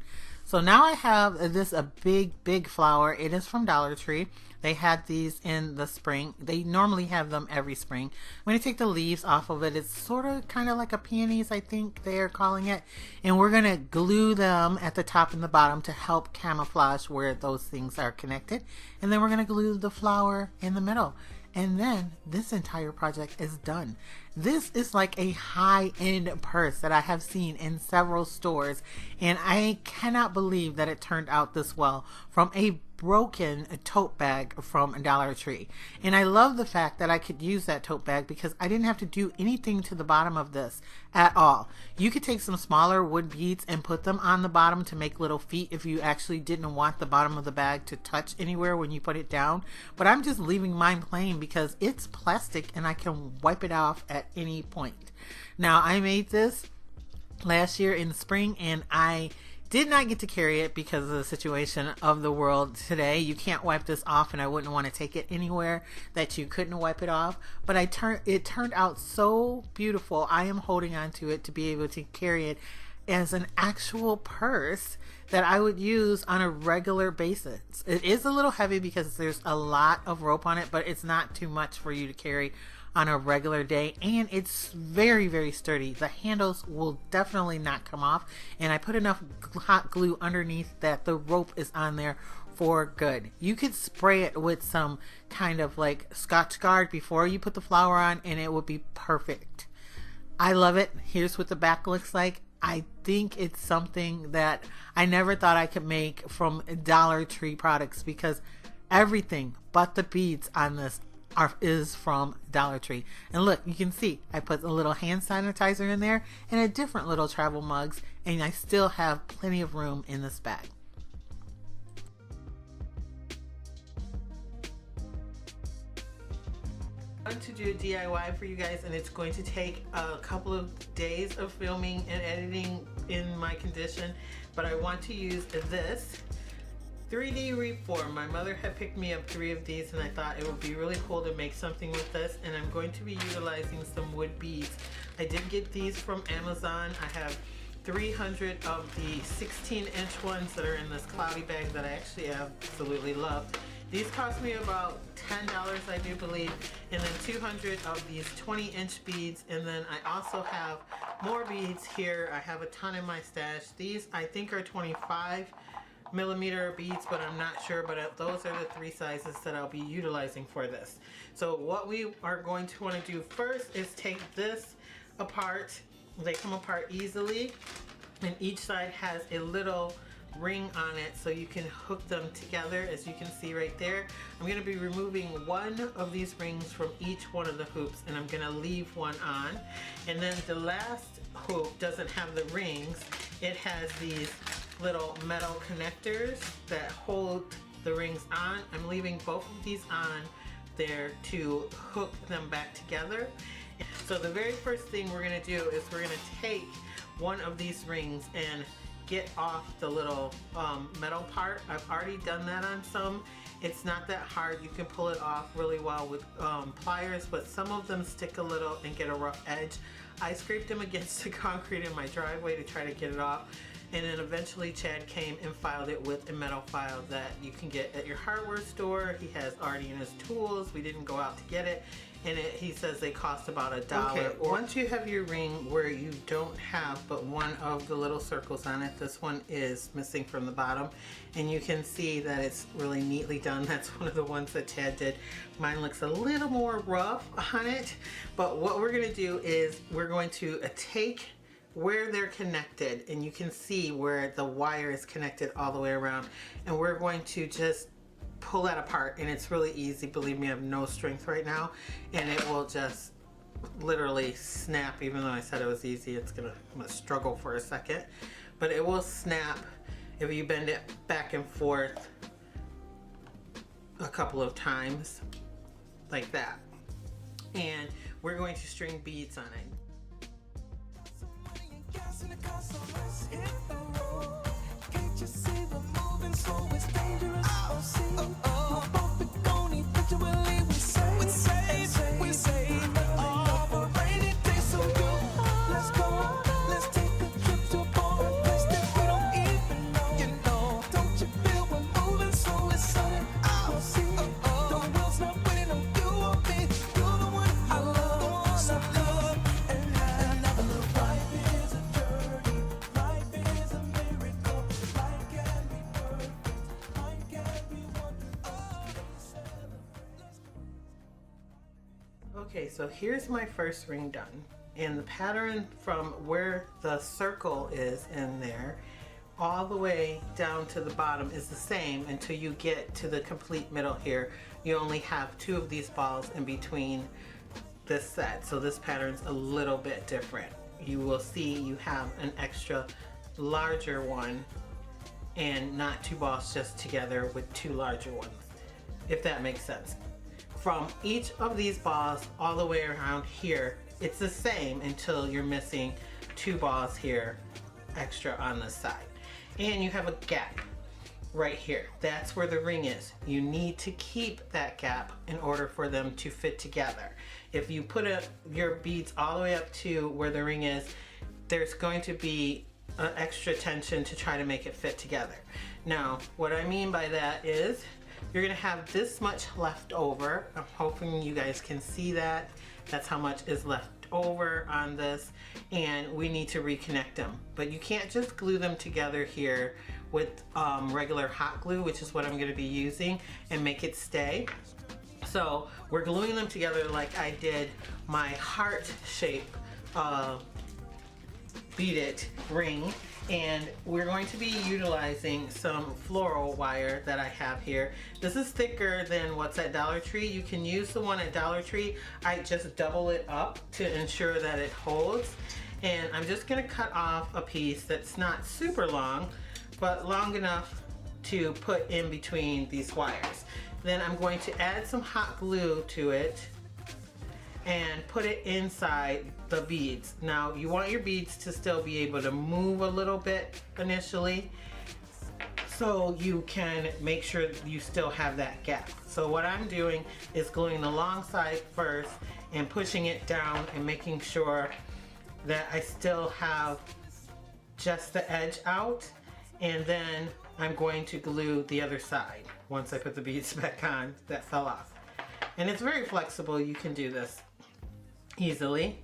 So now I have this a big flower. It is from Dollar Tree. They had these in the spring. They normally have them every spring. I'm going to take the leaves off of it. It's sort of kind of like a peonies, I think they are calling it. And we're going to glue them at the top and the bottom to help camouflage where those things are connected. And then we're going to glue the flower in the middle. And then this entire project is done. This is like a high-end purse that I have seen in several stores, and I cannot believe that it turned out this well from a broken tote bag from Dollar Tree. And I love the fact that I could use that tote bag because I didn't have to do anything to the bottom of this at all. You could take some smaller wood beads and put them on the bottom to make little feet if you actually didn't want the bottom of the bag to touch anywhere when you put it down. But I'm just leaving mine plain because it's plastic and I can wipe it off at any point. Now, I made this last year in the spring and I did not get to carry it because of the situation of the world today. You can't wipe this off, and I wouldn't want to take it anywhere that you couldn't wipe it off. But it turned out so beautiful. I am holding on to it to be able to carry it as an actual purse that I would use on a regular basis. It is a little heavy because there's a lot of rope on it, but it's not too much for you to carry on a regular day, and it's very sturdy. The handles will definitely not come off, and I put enough hot glue underneath that the rope is on there for good. You could spray it with some kind of like Scotch Guard before you put the flower on and it would be perfect. I love it. Here's what the back looks like. I think it's something that I never thought I could make from Dollar Tree products because everything but the beads on this is from Dollar Tree. And look, you can see I put a little hand sanitizer in there and a different little travel mugs, and I still have plenty of room in this bag. I'm going to do a DIY for you guys, and it's going to take a couple of days of filming and editing in my condition, but I want to use this 3D reform. My mother had picked me up 3 of these and I thought it would be really cool to make something with this, and I'm going to be utilizing some wood beads. I did get these from Amazon. I have 300 of the 16-inch ones that are in this cloudy bag that I actually absolutely love. These cost me about $10, I do believe, and then 200 of these 20-inch beads, and then I also have more beads here. I have a ton in my stash. These I think are 25mm beads, but I'm not sure, but those are the 3 sizes that I'll be utilizing for this. So what we are going to want to do first is take this apart. They come apart easily, and each side has a little ring on it so you can hook them together, as you can see right there. I'm going to be removing one of these rings from each one of the hoops, and I'm going to leave one on. And then the last hoop doesn't have the rings. It has these little metal connectors that hold the rings on. I'm leaving both of these on there to hook them back together. So the very first thing we're going to do is we're going to take one of these rings and get off the little metal part. I've already done that on some. It's not that hard. You can pull it off really well with pliers, but some of them stick a little and get a rough edge. I scraped them against the concrete in my driveway to try to get it off, and then eventually Chad came and filed it with a metal file that you can get at your hardware store. He has already in his tools. We didn't go out to get it, and he says they cost about $1. Okay, once you have your ring where you don't have but one of the little circles on it, this one is missing from the bottom, and you can see that it's really neatly done. That's one of the ones that Chad did. Mine looks a little more rough on it, but what we're going to do is we're going to take where they're connected, and you can see where the wire is connected all the way around, and we're going to just pull that apart, and it's really easy. Believe me, I have no strength right now, and it will just literally snap. Even though I said it was easy, I'm gonna struggle for a second, but it will snap if you bend it back and forth a couple of times like that. And we're going to string beads on it. Okay, so here's my first ring done, and the pattern from where the circle is in there all the way down to the bottom is the same until you get to the complete middle here. You only have 2 of these balls in between this set, so this pattern's a little bit different. You will see you have an extra larger one and not 2 balls just together with 2 larger ones, if that makes sense. From each of these balls all the way around here, it's the same until you're missing 2 balls here extra on the side. And you have a gap right here. That's where the ring is. You need to keep that gap in order for them to fit together. If you put your beads all the way up to where the ring is, there's going to be an extra tension to try to make it fit together. Now, what I mean by that is you're gonna have this much left over. I'm hoping you guys can see that. That's how much is left over on this, and we need to reconnect them. But you can't just glue them together here with regular hot glue, which is what I'm gonna be using, and make it stay. So we're gluing them together like I did my heart shape beaded ring, and we're going to be utilizing some floral wire that I have here. This is thicker than what's at Dollar Tree. You can use the one at Dollar Tree. I just double it up to ensure that it holds, and I'm just gonna cut off a piece that's not super long, but long enough to put in between these wires. Then I'm going to add some hot glue to it and put it inside the beads. Now you want your beads to still be able to move a little bit initially, so you can make sure you still have that gap. So what I'm doing is gluing the long side first and pushing it down and making sure that I still have just the edge out, and then I'm going to glue the other side once I put the beads back on that fell off. And it's very flexible. You can do this easily.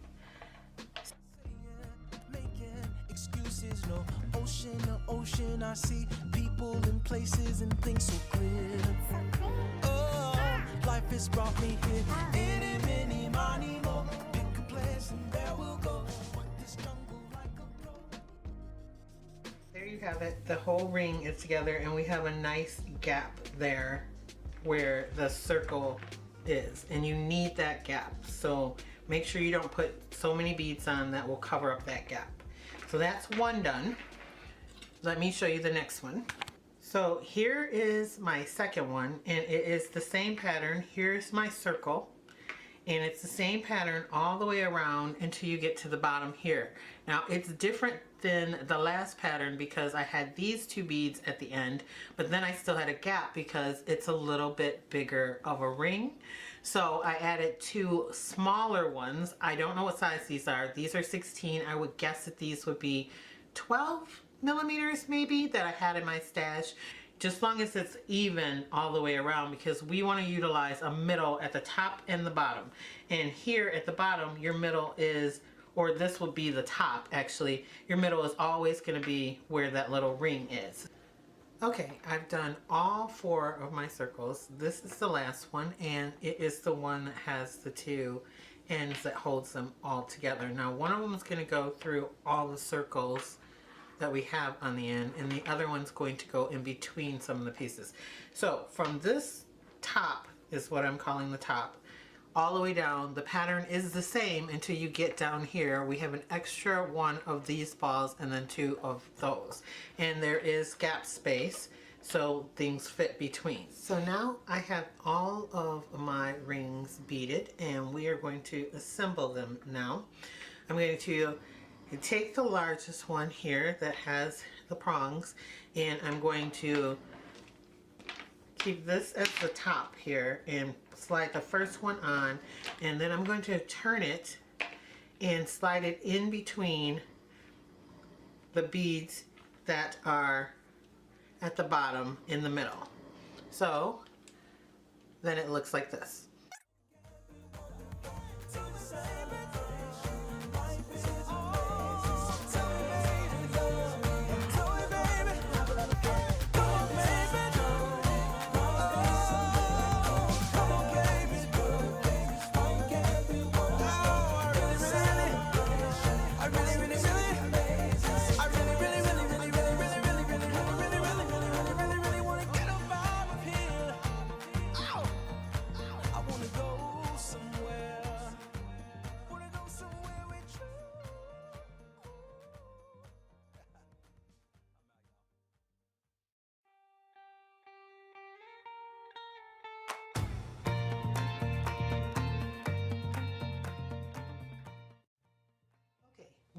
No ocean, I see people in places and things so clear. Oh, life has brought me here. Any, many, money, more. Pick a place and there we'll go. This jungle like a pro. There you have it. The whole ring is together, and we have a nice gap there where the circle is, and you need that gap. So make sure you don't put so many beads on that will cover up that gap. So that's one done. Let me show you the next one. So here is my second one, and it is the same pattern. Here's my circle, and it's the same pattern all the way around until you get to the bottom here. Now it's different than the last pattern because I had these 2 beads at the end, but then I still had a gap because it's a little bit bigger of a ring. So I added 2 smaller ones. I don't know what size these are. These are 16. I would guess that these would be 12 millimeters maybe that I had in my stash. Just long as it's even all the way around, because we want to utilize a middle at the top and the bottom. And here at the bottom, your middle is, or this will be the top actually, your middle is always going to be where that little ring is. Okay, I've done all 4 of my circles. This is the last one, and it is the one that has the 2 ends that holds them all together. Now one of them is going to go through all the circles that we have on the end, and the other one's going to go in between some of the pieces. So from this top is what I'm calling the top, all the way down, the pattern is the same until you get down here. We have an extra 1 of these balls and then 2 of those. And there is gap space, so things fit between. So now I have all of my rings beaded, and we are going to assemble them now. I'm going to take the largest one here that has the prongs, and I'm going to keep this as the top here and slide the first one on, and then I'm going to turn it and slide it in between the beads that are at the bottom in the middle. So then it looks like this.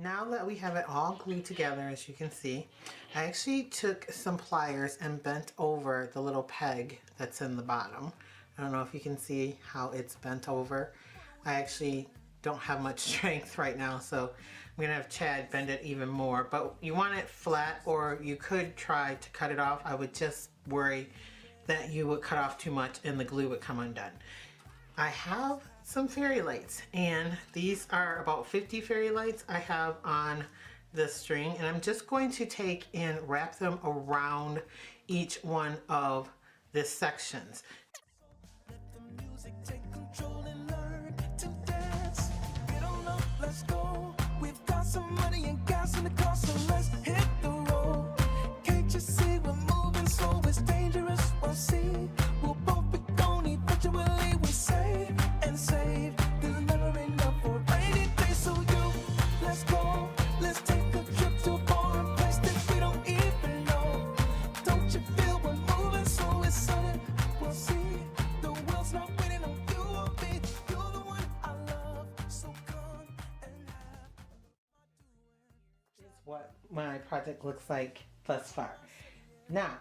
now that we have it all glued together, as you can see, I actually took some pliers and bent over the little peg that's in the bottom. I don't know if you can see how it's bent over. I actually don't have much strength right now, so I'm gonna have Chad bend it even more. But you want it flat, or you could try to cut it off. I would just worry that you would cut off too much and the glue would come undone. I have some fairy lights, and these are about 50 fairy lights I have on this string, and I'm just going to take and wrap them around each one of the sections. Let the music take control and learn to dance. Get on up, let's go. We've got some money and gas in the car, so let's hit the road. Can't you see we're moving slow? It's dangerous. We'll see. We'll both be gone eventually. We save and save. There's never enough for rainy days, so let's go. Let's take a trip to a foreign place that we don't even know. Don't you feel we're moving slow? It's sudden. We'll see. The world's not waiting on you or me. You're the one I love, so come and have. This is what my project looks like thus far. Now,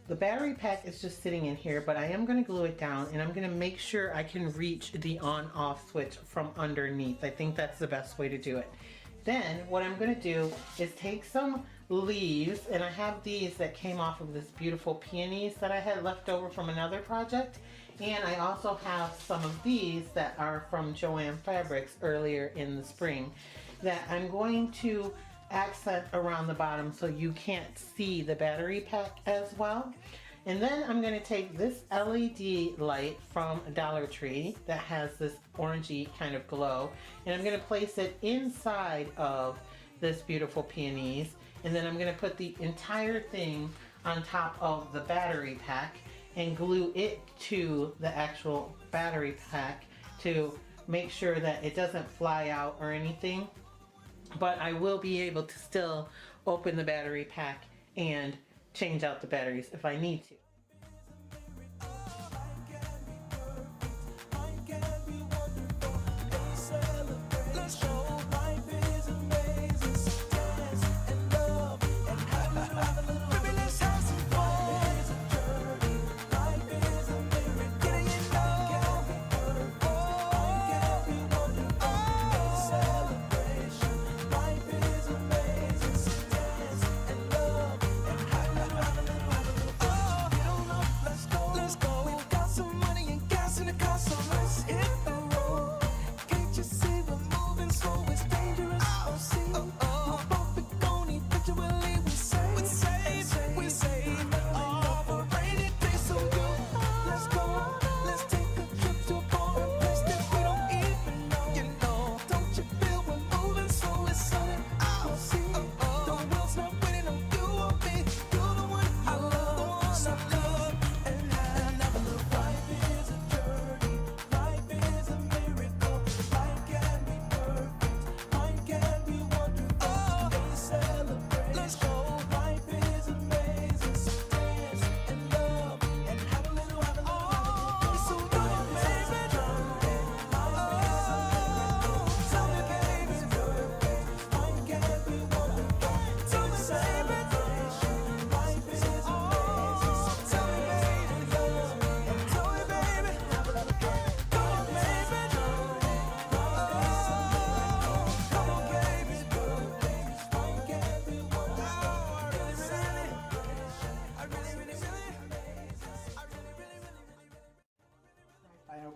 the battery pack is just sitting in here, but I am going to glue it down, and I'm going to make sure I can reach the on-off switch from underneath. I think that's the best way to do it. Then what I'm going to do is take some leaves, and I have these that came off of this beautiful peonies that I had left over from another project, and I also have some of these that are from Joann Fabrics earlier in the spring that I'm going to accent around the bottom so you can't see the battery pack as well. And then I'm going to take this LED light from Dollar Tree that has this orangey kind of glow, and I'm going to place it inside of this beautiful peonies, and then I'm going to put the entire thing on top of the battery pack and glue it to the actual battery pack to make sure that it doesn't fly out or anything. But I will be able to still open the battery pack and change out the batteries if I need to.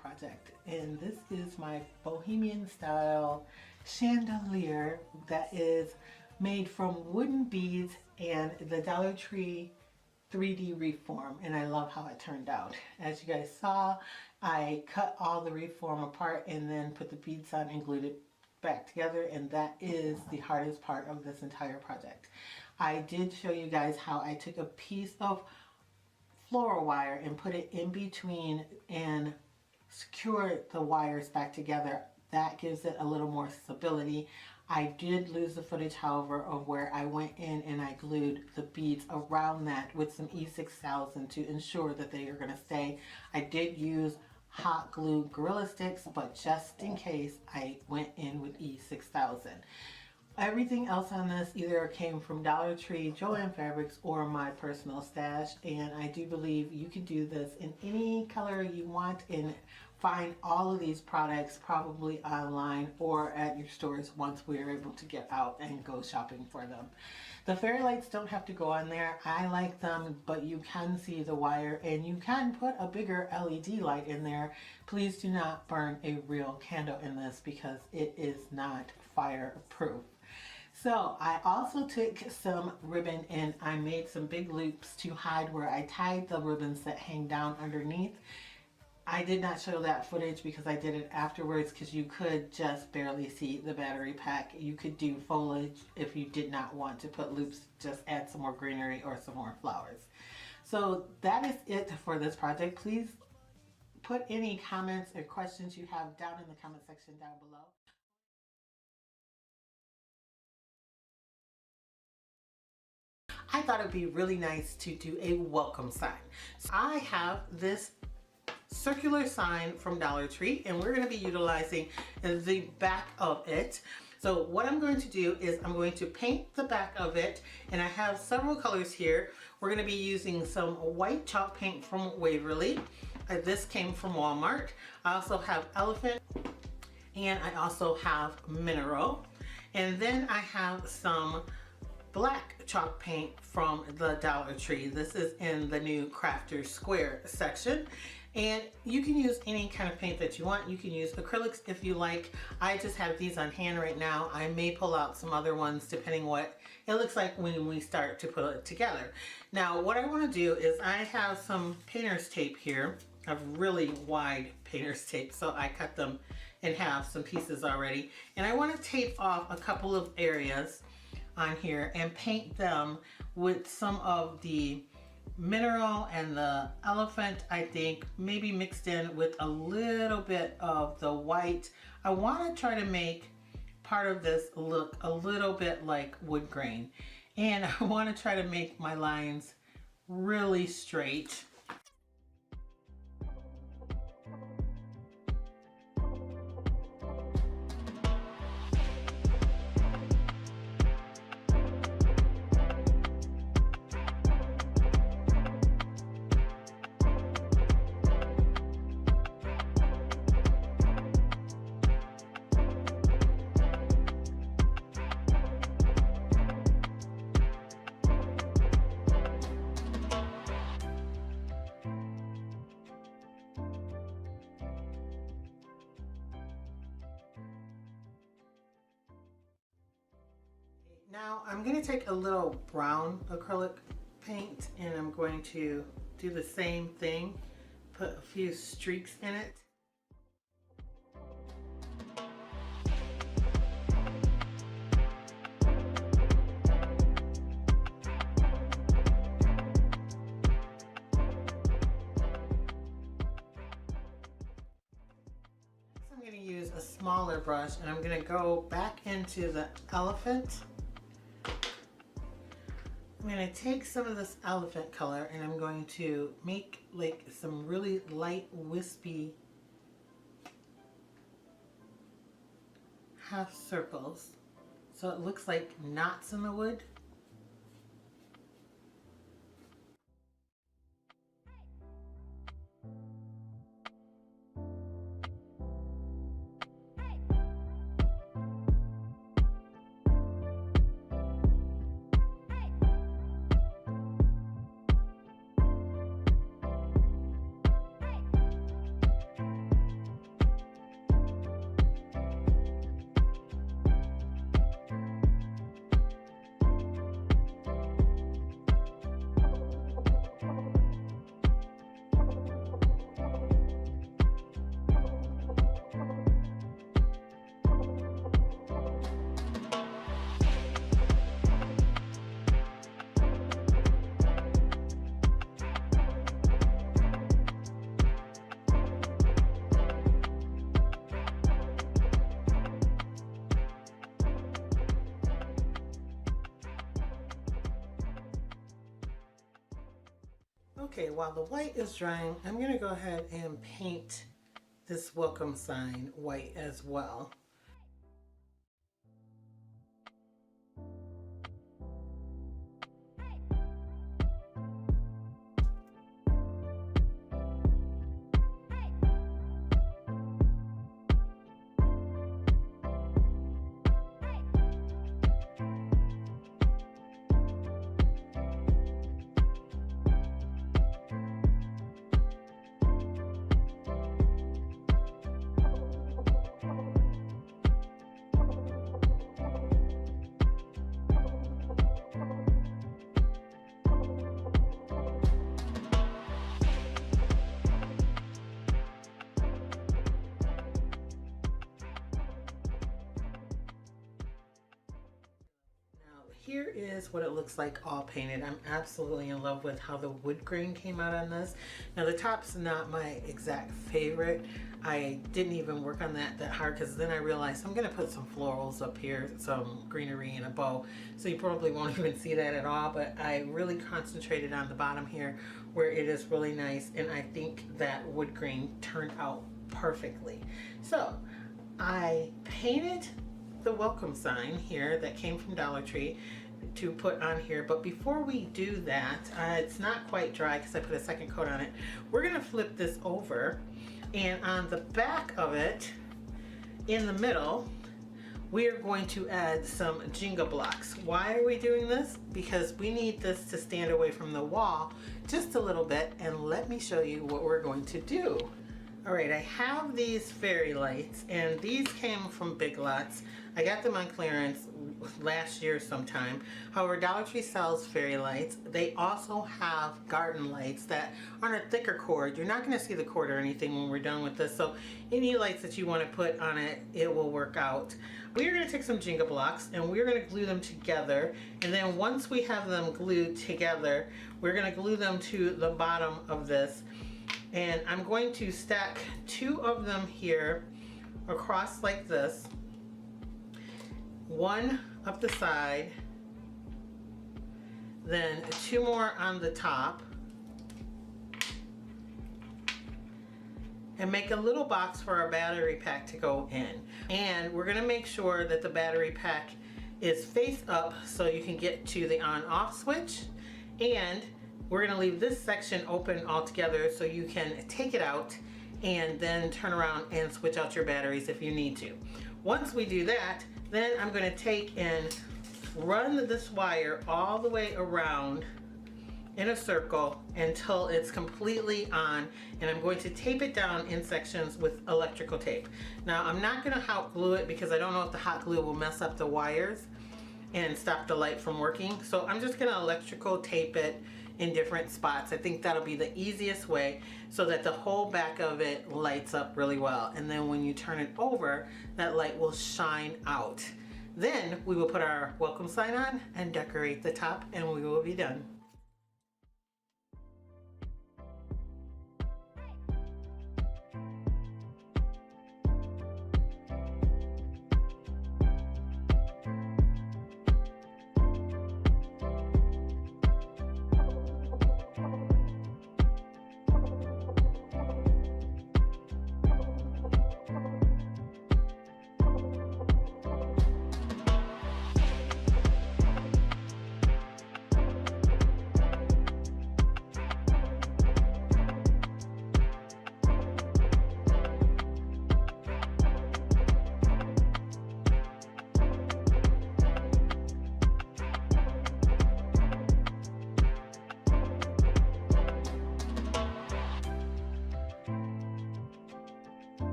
Project, and this is my bohemian style chandelier that is made from wooden beads and the Dollar Tree 3D reform, and I love how it turned out. As you guys saw, I cut all the reform apart and then put the beads on and glued it back together, and that is the hardest part of this entire project. I did show you guys how I took a piece of floral wire and put it in between and secure the wires back together. That gives it a little more stability. I did lose the footage, however, of where I went in and I glued the beads around that with some E6000 to ensure that they are going to stay. I did use hot glue Gorilla Sticks, but just in case, I went in with E6000. Everything else on this either came from Dollar Tree, Joann Fabrics, or my personal stash. And I do believe you can do this in any color you want and find all of these products probably online or at your stores once we're able to get out and go shopping for them. The fairy lights don't have to go on there. I like them, but you can see the wire and you can put a bigger LED light in there. Please do not burn a real candle in this because it is not fireproof. So I also took some ribbon and I made some big loops to hide where I tied the ribbons that hang down underneath. I did not show that footage because I did it afterwards because you could just barely see the battery pack. You could do foliage if you did not want to put loops, just add some more greenery or some more flowers. So that is it for this project. Please put any comments or questions you have down in the comment section down below. I thought it'd be really nice to do a welcome sign. So I have this circular sign from Dollar Tree and we're going to be utilizing the back of it. So what I'm going to do is I'm going to paint the back of it, and I have several colors here. We're going to be using some white chalk paint from Waverly. This came from Walmart. I also have elephant and I also have mineral, and then I have some black chalk paint from the Dollar Tree. This is in the new Crafter Square section. And you can use any kind of paint that you want. You can use acrylics if you like. I just have these on hand right now. I may pull out some other ones depending what it looks like when we start to put it together. Now what I want to do is I have some painter's tape here. I have really wide painter's tape, so I cut them in half, some pieces already. And I want to tape off a couple of areas on here and paint them with some of the mineral and the elephant, I think, maybe mixed in with a little bit of the white. I want to try to make part of this look a little bit like wood grain, and I want to try to make my lines really straight. Now I'm going to take a little brown acrylic paint and I'm going to do the same thing, put a few streaks in it. I'm going to use a smaller brush and I'm going to go back into the elephant. I'm going to take some of this elephant color and I'm going to make like some really light wispy half circles so it looks like knots in the wood. Okay, while the white is drying, I'm going to go ahead and paint this welcome sign white as well. here is what it looks like all painted. I'm absolutely in love with how the wood grain came out on this. Now the top's not my exact favorite. I didn't even work on that hard because then I realized I'm gonna put some florals up here, some greenery and a bow. So you probably won't even see that at all, but I really concentrated on the bottom here where it is really nice, and I think that wood grain turned out perfectly. So I painted the welcome sign here that came from Dollar Tree to put on here, but before we do that, it's not quite dry because I put a second coat on it. We're gonna flip this over, and on the back of it, in the middle, we are going to add some Jenga blocks. Why are we doing this? Because we need this to stand away from the wall just a little bit, and let me show you what we're going to do. All right, I have these fairy lights, and these came from Big Lots. I got them on clearance last year sometime. However, Dollar Tree sells fairy lights. They also have garden lights that are on a thicker cord. You're not gonna see the cord or anything when we're done with this, so any lights that you wanna put on it, it will work out. We're gonna take some Jenga blocks and we're gonna glue them together, and then once we have them glued together, we're gonna glue them to the bottom of this. And I'm going to stack 2 of them here across like this, 1 up the side, then 2 more on the top, and make a little box for our battery pack to go in. And we're gonna make sure that the battery pack is face up so you can get to the on-off switch, and we're gonna leave this section open altogether so you can take it out and then turn around and switch out your batteries if you need to. Once we do that, then I'm gonna take and run this wire all the way around in a circle until it's completely on, and I'm going to tape it down in sections with electrical tape. Now I'm not gonna hot glue it because I don't know if the hot glue will mess up the wires and stop the light from working. So I'm just gonna electrical tape it in different spots. I think that'll be the easiest way so that the whole back of it lights up really well. And then when you turn it over, that light will shine out. Then we will put our welcome sign on and decorate the top, and we will be done.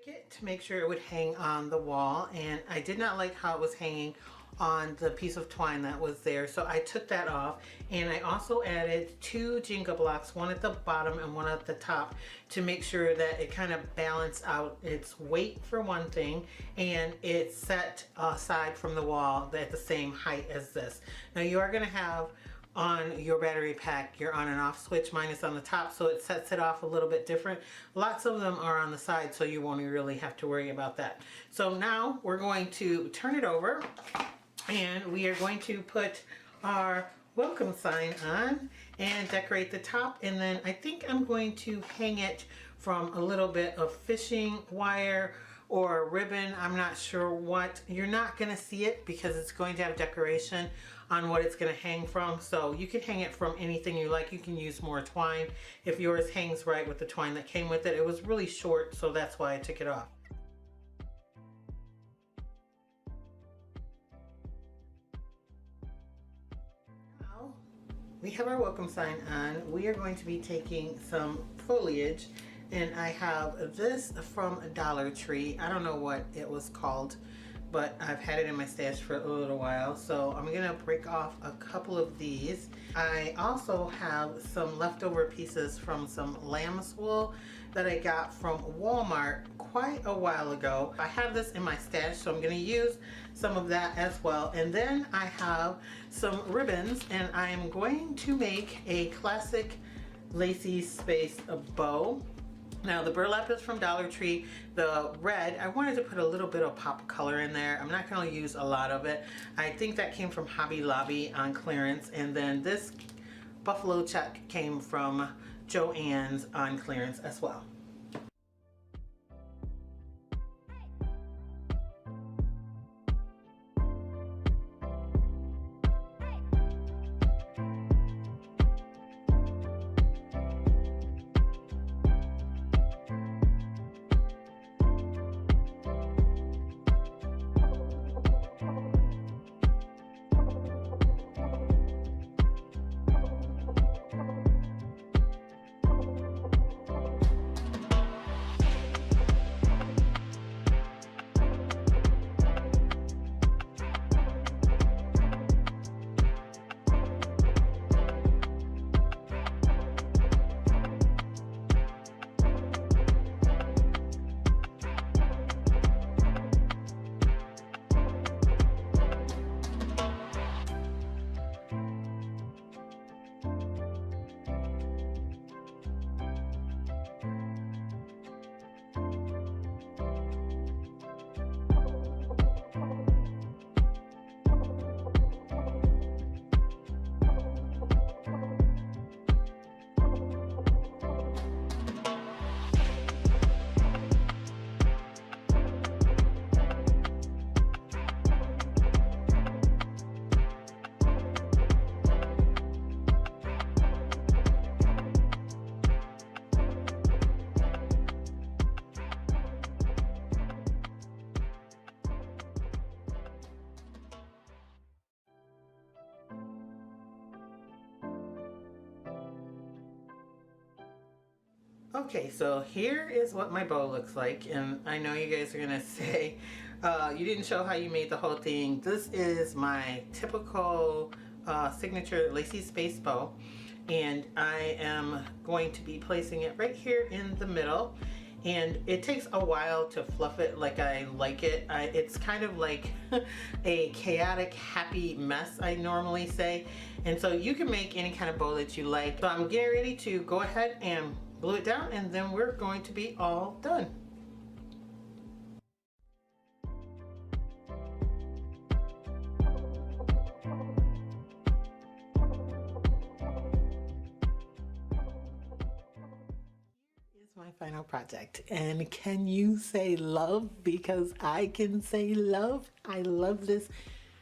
It to make sure it would hang on the wall, and I did not like how it was hanging on the piece of twine that was there, so I took that off. And I also added 2 Jenga blocks, one at the bottom and one at the top, to make sure that it kind of balanced out its weight for one thing, and it's set aside from the wall at the same height as this. Now you are going to have on your battery pack your on and off switch. Mine is on the top, so it sets it off a little bit different. Lots of them are on the side, so you won't really have to worry about that. So now we're going to turn it over, and we are going to put our welcome sign on and decorate the top. And then I think I'm going to hang it from a little bit of fishing wire or ribbon. I'm not sure what. You're not going to see it because it's going to have decoration on what it's going to hang from. So you can hang it from anything you like. You can use more twine if yours hangs right with the twine that came with it. It was really short, so that's why I took it off. Now we have our welcome sign on. We are going to be taking some foliage, and I have this from Dollar Tree. I don't know what it was called, but I've had it in my stash for a little while, so I'm gonna break off a couple of these. I also have some leftover pieces from some lamb's wool that I got from Walmart quite a while ago. I have this in my stash, so I'm gonna use some of that as well. And then I have some ribbons, and I'm going to make a classic Lacee space bow. Now the burlap is from Dollar Tree. The red, I wanted to put a little bit of pop color in there. I'm not going to use a lot of it. I think that came from Hobby Lobby on clearance, and then this buffalo check came from Joann's on clearance as well. Okay, so here is what my bow looks like, and I know you guys are gonna say, you didn't show how you made the whole thing. This is my typical signature Lacee space bow, and I am going to be placing it right here in the middle. And it takes a while to fluff it like I like it. It's kind of like a chaotic, happy mess, I normally say. And so you can make any kind of bow that you like. So I'm getting ready to go ahead and glue it down, and then we're going to be all done. My final project, and can you say love? Because I can say love. I love this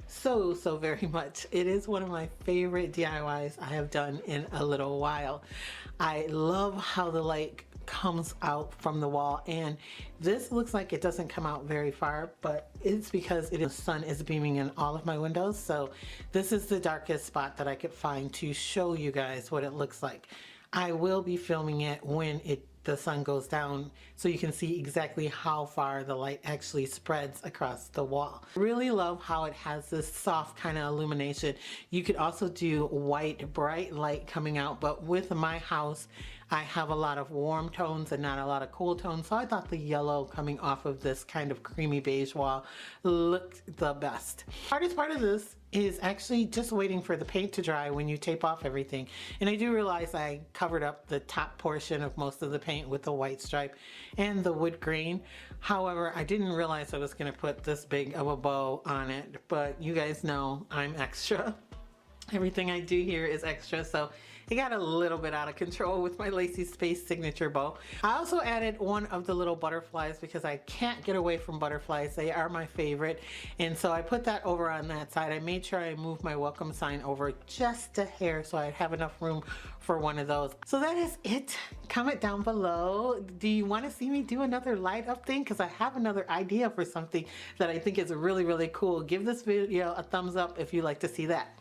so very much. It is one of my favorite DIYs I have done in a little while. I love how the light comes out from the wall, and this looks like it doesn't come out very far, but it's because the sun is beaming in all of my windows. So this is the darkest spot that I could find to show you guys what it looks like. I will be filming it when the sun goes down, so you can see exactly how far the light actually spreads across the wall. Really love how it has this soft kind of illumination. You could also do white bright light coming out, but with my house I have a lot of warm tones and not a lot of cool tones, so I thought the yellow coming off of this kind of creamy beige wall looked the best. Hardest part of this is actually just waiting for the paint to dry when you tape off everything. And I do realize I covered up the top portion of most of the paint with the white stripe and the wood grain. However, I didn't realize I was going to put this big of a bow on it, but you guys know I'm extra. Everything I do here is extra, so it got a little bit out of control with my Lacee Space signature bow. I also added one of the little butterflies because I can't get away from butterflies. They are my favorite. And so I put that over on that side. I made sure I moved my welcome sign over just a hair so I'd have enough room for one of those. So that is it. Comment down below. Do you want to see me do another light up thing? Because I have another idea for something that I think is really cool. Give this video a thumbs up if you like to see that.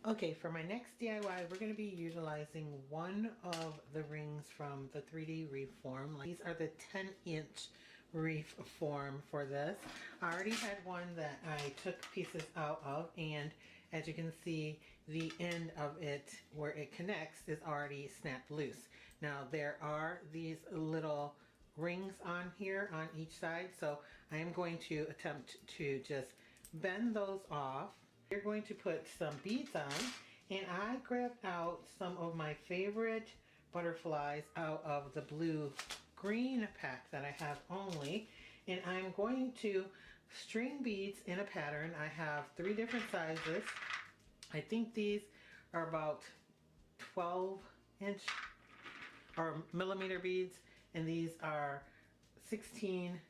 Okay, for my next DIY, we're going to be utilizing one of the rings from the 3D Wreath form. These are the 10-inch Wreath form for this. I already had one that I took pieces out of, and as you can see, the end of it where it connects is already snapped loose. Now there are these little rings on here on each side, so I am going to attempt to just bend those off. You're going to put some beads on, and I grabbed out some of my favorite butterflies out of the blue green pack that I have only, and I'm going to string beads in a pattern. I have 3 different sizes. I think these are about 12-inch or millimeter beads, and these are 16,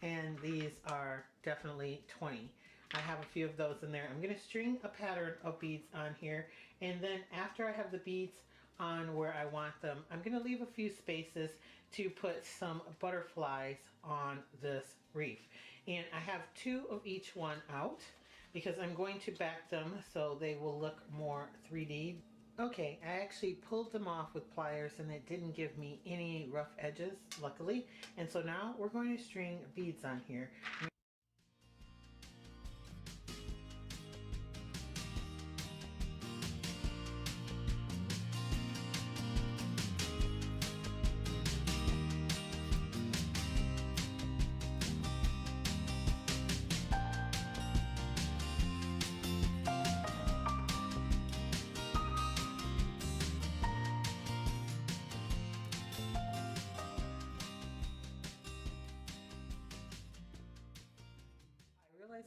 and these are definitely 20. I have a few of those in there. I'm going to string a pattern of beads on here, and then after I have the beads on where I want them, I'm going to leave a few spaces to put some butterflies on this wreath. And I have 2 of each one out because I'm going to back them so they will look more 3D. Okay, I actually pulled them off with pliers and it didn't give me any rough edges, luckily. And so now we're going to string beads on here.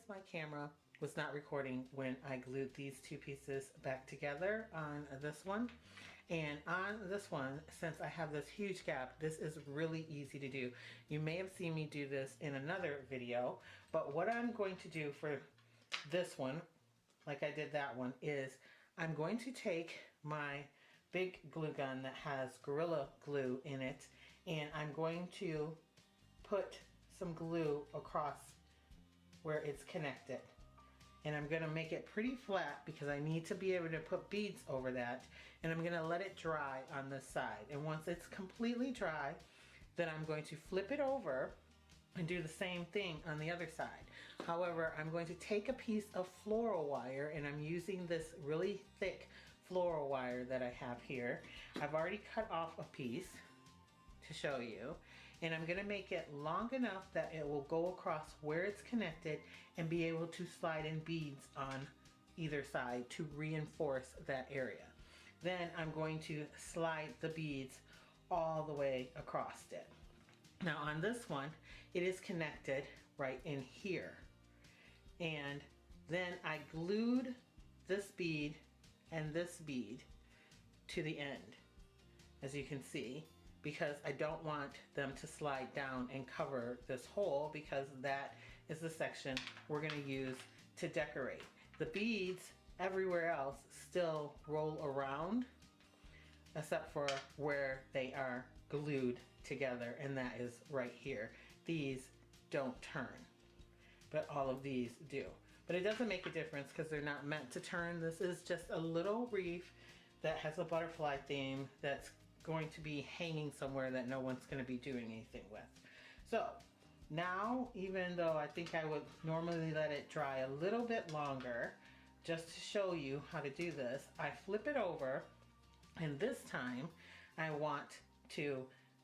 My camera was not recording when I glued these 2 pieces back together on this one, and on this one, since I have this huge gap, this is really easy to do. You may have seen me do this in another video, but what I'm going to do for this one, like I did that one, is I'm going to take my big glue gun that has Gorilla Glue in it, and I'm going to put some glue across where it's connected, and I'm going to make it pretty flat because I need to be able to put beads over that, and I'm going to let it dry on this side. And once it's completely dry, then I'm going to flip it over and do the same thing on the other side. However, I'm going to take a piece of floral wire, and I'm using this really thick floral wire that I have here. I've already cut off a piece to show you, and I'm going to make it long enough that it will go across where it's connected and be able to slide in beads on either side to reinforce that area. Then I'm going to slide the beads all the way across it. Now on this one, it is connected right in here, and then I glued this bead and this bead to the end, as you can see, because I don't want them to slide down and cover this hole, because that is the section we're going to use to decorate. The beads everywhere else still roll around except for where they are glued together, and that is right here. These don't turn, but all of these do. But it doesn't make a difference because they're not meant to turn. This is just a little wreath that has a butterfly theme that's going to be hanging somewhere that no one's going to be doing anything with. So now, even though I think I would normally let it dry a little bit longer, just to show you how to do this, I flip it over, and this time I want to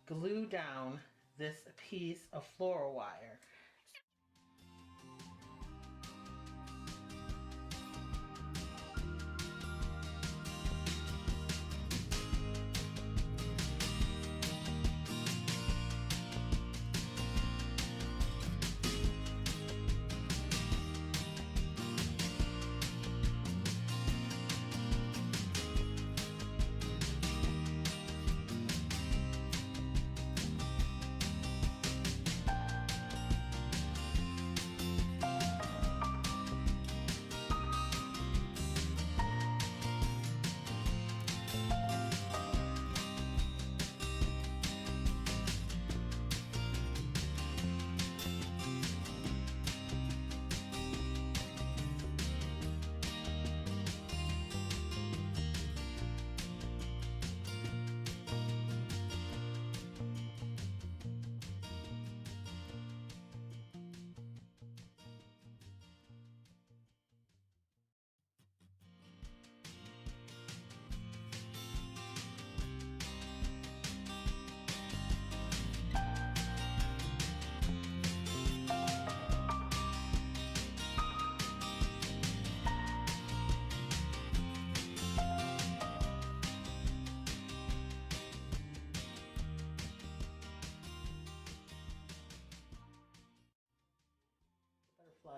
glue down this piece of floral wire.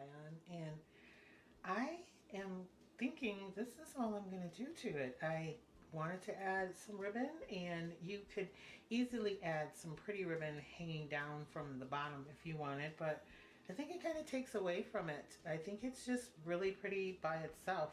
on, and I am thinking this is all I'm going to do to it. I wanted to add some ribbon, and you could easily add some pretty ribbon hanging down from the bottom if you wanted, but I think it kind of takes away from it. I think it's just really pretty by itself.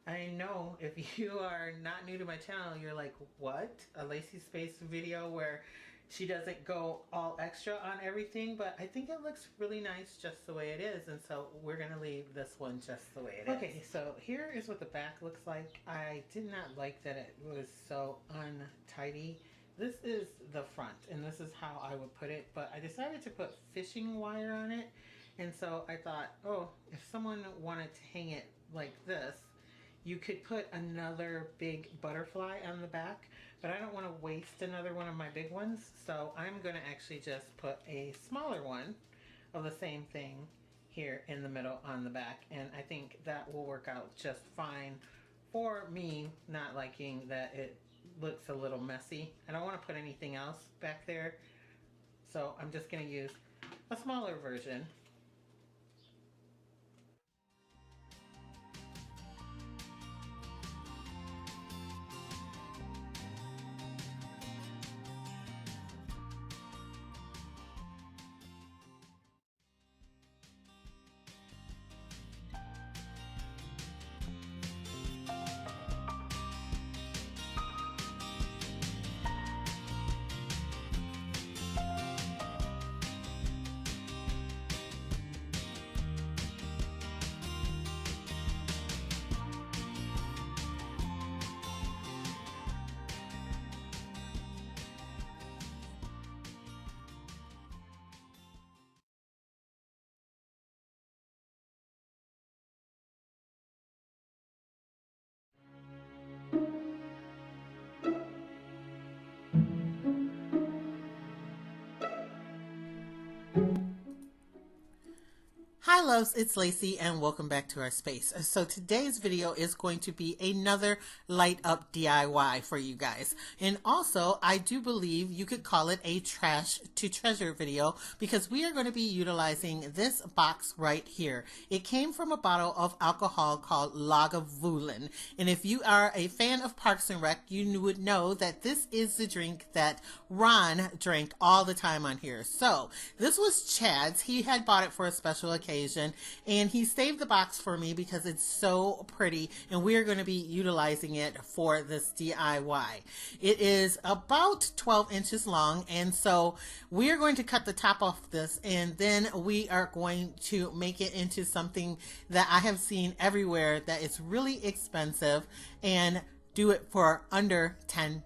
I know if you are not new to my channel, you're like, what? A Lacee Space video where she doesn't go all extra on everything, but I think it looks really nice just the way it is, and so we're going to leave this one just the way it is. Okay, so here is what the back looks like. I did not like that it was so untidy. This is the front, and this is how I would put it, but I decided to put fishing wire on it, and so I thought, oh, if someone wanted to hang it like this, you could put another big butterfly on the back, but I don't want to waste another one of my big ones, so I'm going to actually just put a smaller one of the same thing here in the middle on the back, and I think that will work out just fine for me, not liking that it looks a little messy. I don't want to put anything else back there, so I'm just going to use a smaller version. Hi loves, it's Lacee and welcome back to our space. So today's video is going to be another light up DIY for you guys. And also, I do believe you could call it a trash to treasure video because we are going to be utilizing this box right here. It came from a bottle of alcohol called Lagavulin. And if you are a fan of Parks and Rec, you would know that this is the drink that Ron drank all the time on here. So this was Chad's. He had bought it for a special occasion, and he saved the box for me because it's so pretty, and we are going to be utilizing it for this DIY. It is about 12 inches long, and so we are going to cut the top off this, and then we are going to make it into something that I have seen everywhere that is really expensive, and do it for under $10.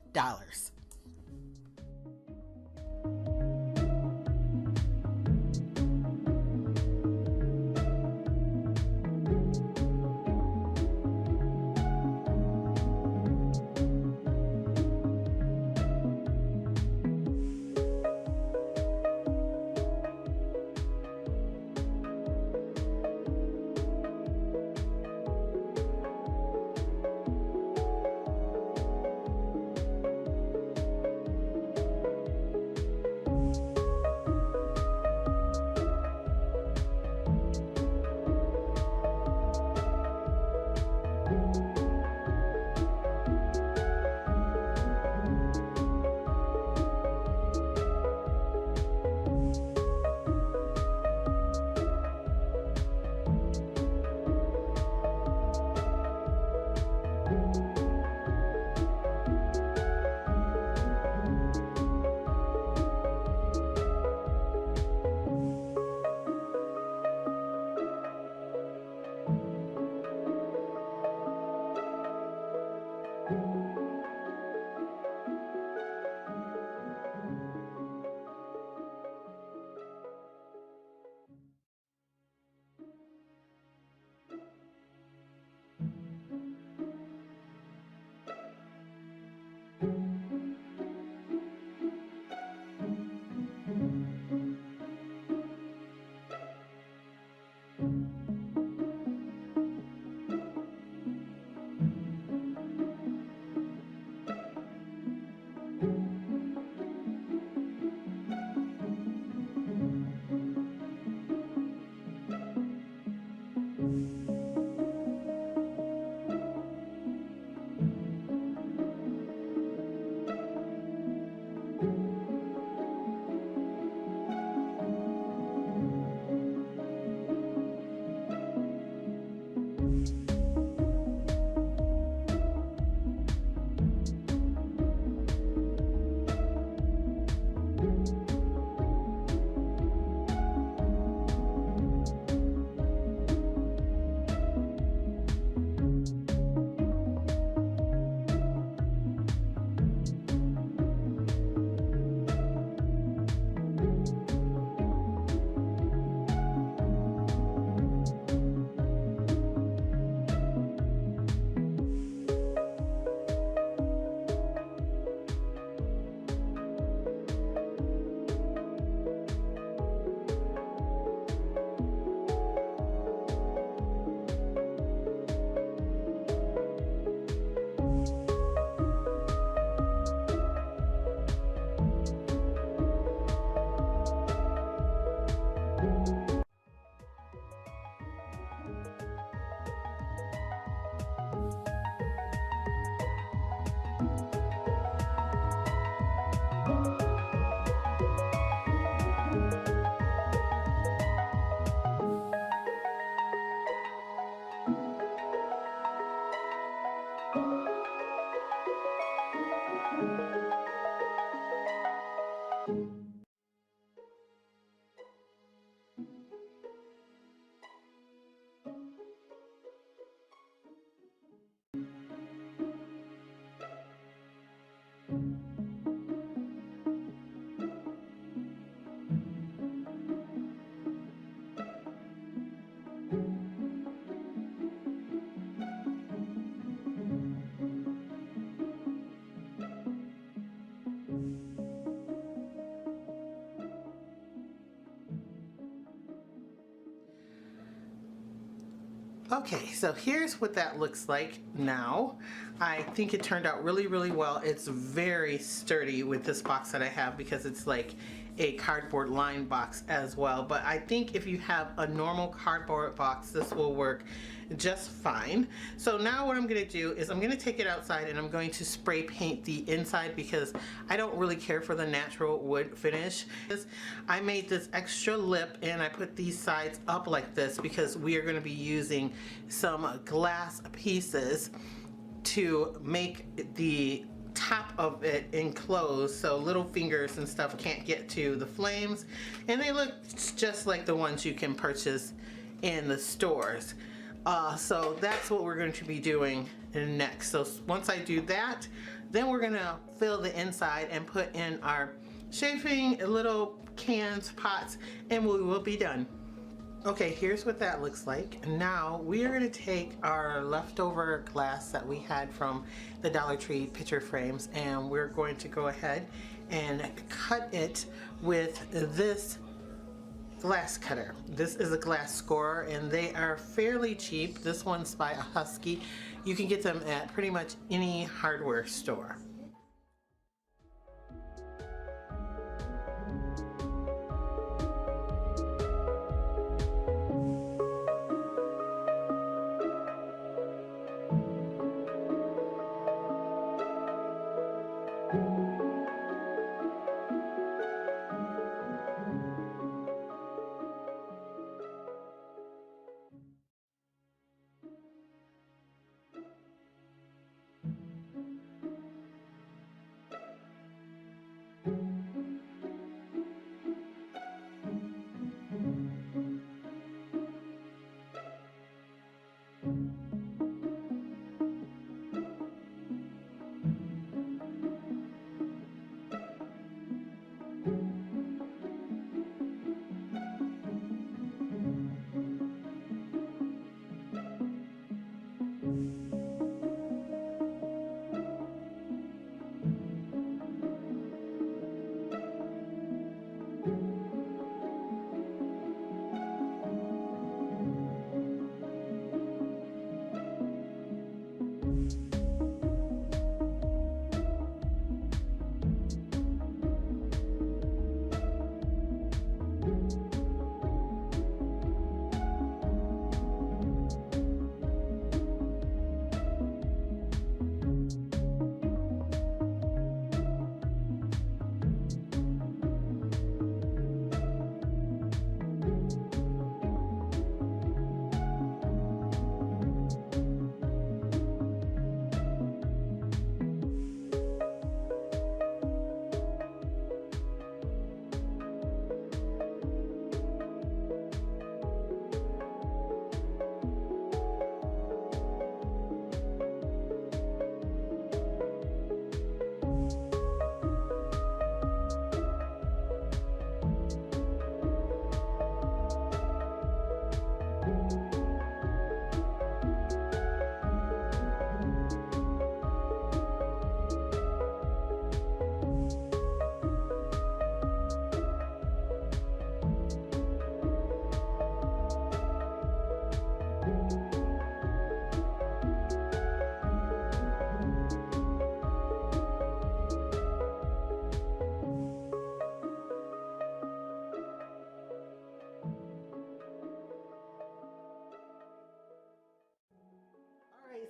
Okay, so here's what that looks like now. I think it turned out really, really well. It's very sturdy with this box that I have because it's like a cardboard lined box as well. But I think if you have a normal cardboard box, this will work just fine. So now what I'm gonna do is I'm gonna take it outside and I'm going to spray paint the inside because I don't really care for the natural wood finish. I made this extra lip and I put these sides up like this because we are gonna be using some glass pieces to make the top of it enclosed so little fingers and stuff can't get to the flames, and they look just like the ones you can purchase in the stores. So that's what we're going to be doing next. So once I do that, then we're gonna fill the inside and put in our chafing little cans, pots, and we will be done. Okay, here's what that looks like. Now we are gonna take our leftover glass that we had from the Dollar Tree picture frames, and we're going to go ahead and cut it with this glass cutter. This is a glass scorer and they are fairly cheap. This one's by a Husky. You can get them at pretty much any hardware store.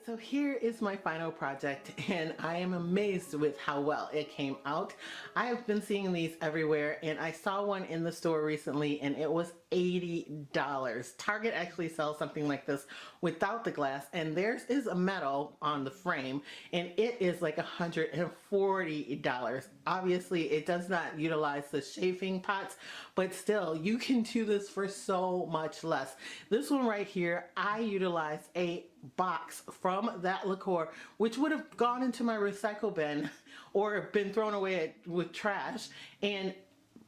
So here is my final project and I am amazed with how well it came out. I have been seeing these everywhere and I saw one in the store recently and it was $80. Target actually sells something like this without the glass, and theirs is a metal on the frame and it is like $140. Obviously it does not utilize the chafing pots, but still you can do this for so much less. This one right here, I utilized a box from that liqueur, which would have gone into my recycle bin or been thrown away with trash, and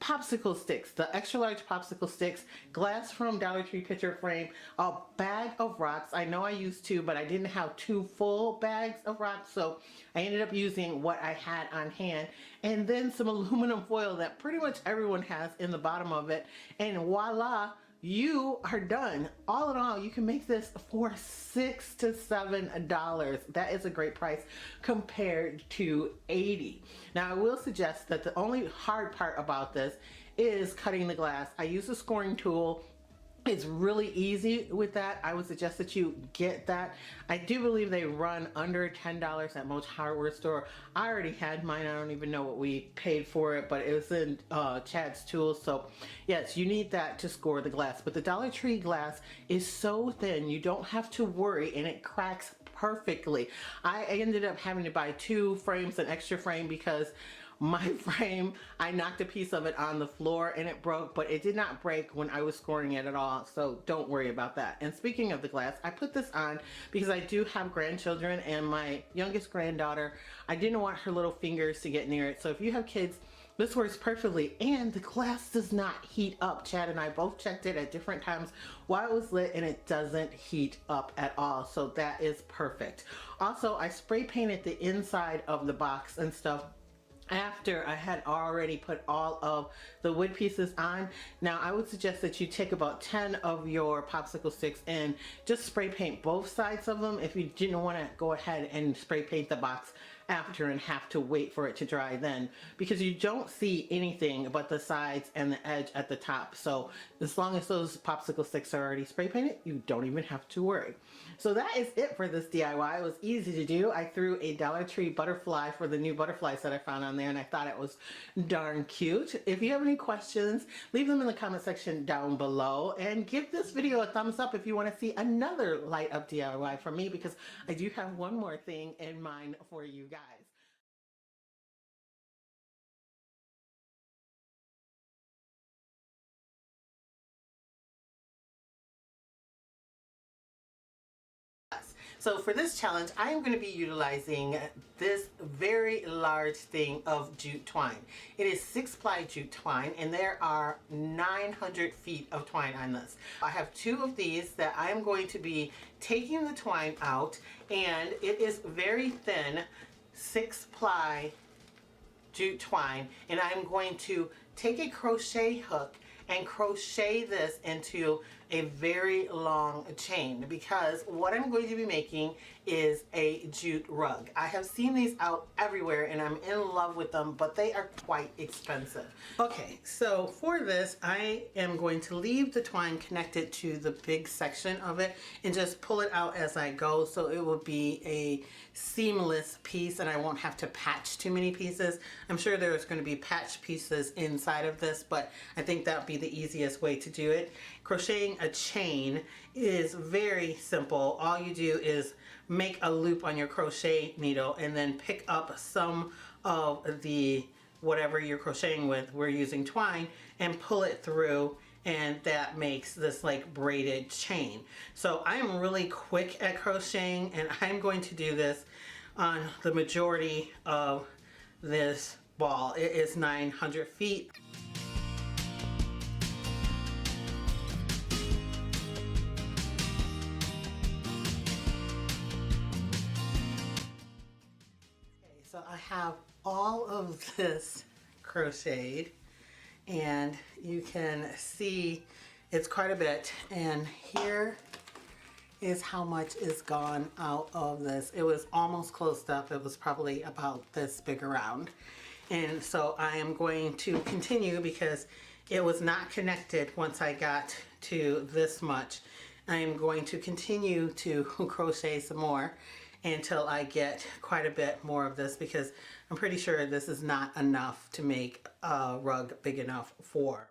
popsicle sticks, the extra large popsicle sticks, glass from Dollar Tree picture frame, a bag of rocks. I know I used two, but I didn't have two full bags of rocks, so I ended up using what I had on hand, and then some aluminum foil that pretty much everyone has in the bottom of it, and voila, you are done. All in all, you can make this for $6 to $7. That is a great price compared to $80. Now I will suggest that the only hard part about this is cutting the glass. I use a scoring tool. It's really easy with that. I would suggest that you get that. I do believe they run under $10 at most hardware store. I already had mine. I don't even know what we paid for it, but it was in Chad's tools. So yes, you need that to score the glass. But the Dollar Tree glass is so thin, you don't have to worry, and it cracks perfectly. I ended up having to buy 2 frames, an extra frame, because my frame, I knocked a piece of it on the floor and it broke, but it did not break when I was scoring it at all, so don't worry about that. And speaking of the glass, I put this on because I do have grandchildren, and my youngest granddaughter, I didn't want her little fingers to get near it. So if you have kids, this works perfectly, and the glass does not heat up. Chad and I both checked it at different times while it was lit, and it doesn't heat up at all, so that is perfect. Also, I spray painted the inside of the box and stuff after I had already put all of the wood pieces on. Now I would suggest that you take about 10 of your popsicle sticks and just spray paint both sides of them if you didn't want to go ahead and spray paint the box after and have to wait for it to dry then, because you don't see anything but the sides and the edge at the top. So as long as those popsicle sticks are already spray painted, you don't even have to worry. So that is it for this DIY. It was easy to do. I threw a Dollar Tree butterfly for the new butterflies that I found on there, and I thought it was darn cute. If you have any questions, leave them in the comment section down below, and give this video a thumbs up if you want to see another light up DIY from me, because I do have one more thing in mind for you guys. So for this challenge, I am going to be utilizing this very large thing of jute twine. It is 6-ply jute twine, and there are 900 feet of twine on this. I have 2 of these that I am going to be taking the twine out, and it is very thin 6-ply jute twine, and I'm going to take a crochet hook and crochet this into a very long chain, because what I'm going to be making is a jute rug. I have seen these out everywhere and I'm in love with them, but they are quite expensive. Okay, so for this, I am going to leave the twine connected to the big section of it and just pull it out as I go, so it will be a seamless piece and I won't have to patch too many pieces. I'm sure there's going to be patch pieces inside of this, but I think that would be the easiest way to do it. Crocheting a chain is very simple. All you do is make a loop on your crochet needle and then pick up some of the whatever you're crocheting with, we're using twine, and pull it through, and that makes this like braided chain. So I am really quick at crocheting, and I'm going to do this on the majority of this ball. It is 900 feet. So I have all of this crocheted, and you can see it's quite a bit, and here is how much is gone out of this. It was almost closed up. It was probably about this big around, and so I am going to continue because it was not connected once I got to this much. I am going to continue to crochet some more until I get quite a bit more of this, because I'm pretty sure this is not enough to make a rug big enough for.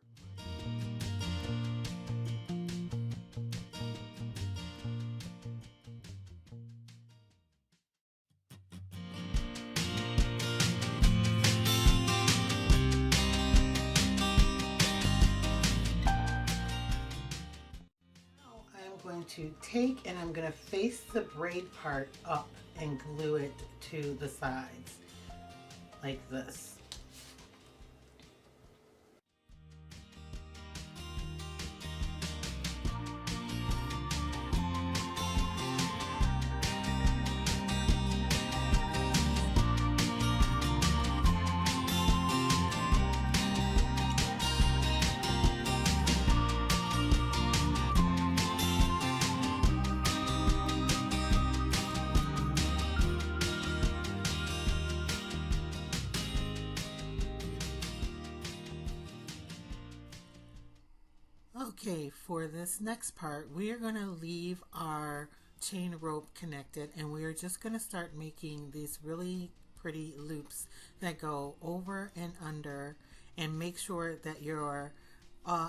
To take, and I'm going to face the braid part up and glue it to the sides like this. Okay, for this next part, we are going to leave our chain rope connected, and we are just going to start making these really pretty loops that go over and under, and make sure that your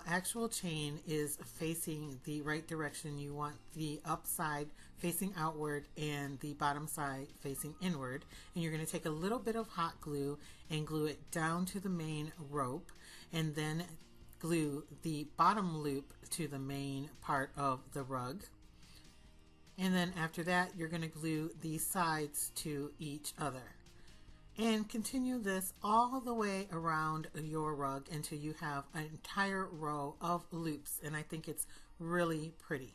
actual chain is facing the right direction. You want the up side facing outward and the bottom side facing inward. And you're going to take a little bit of hot glue and glue it down to the main rope, and then glue the bottom loop to the main part of the rug. And then after that, you're going to glue the sides to each other. And continue this all the way around your rug until you have an entire row of loops. And I think it's really pretty.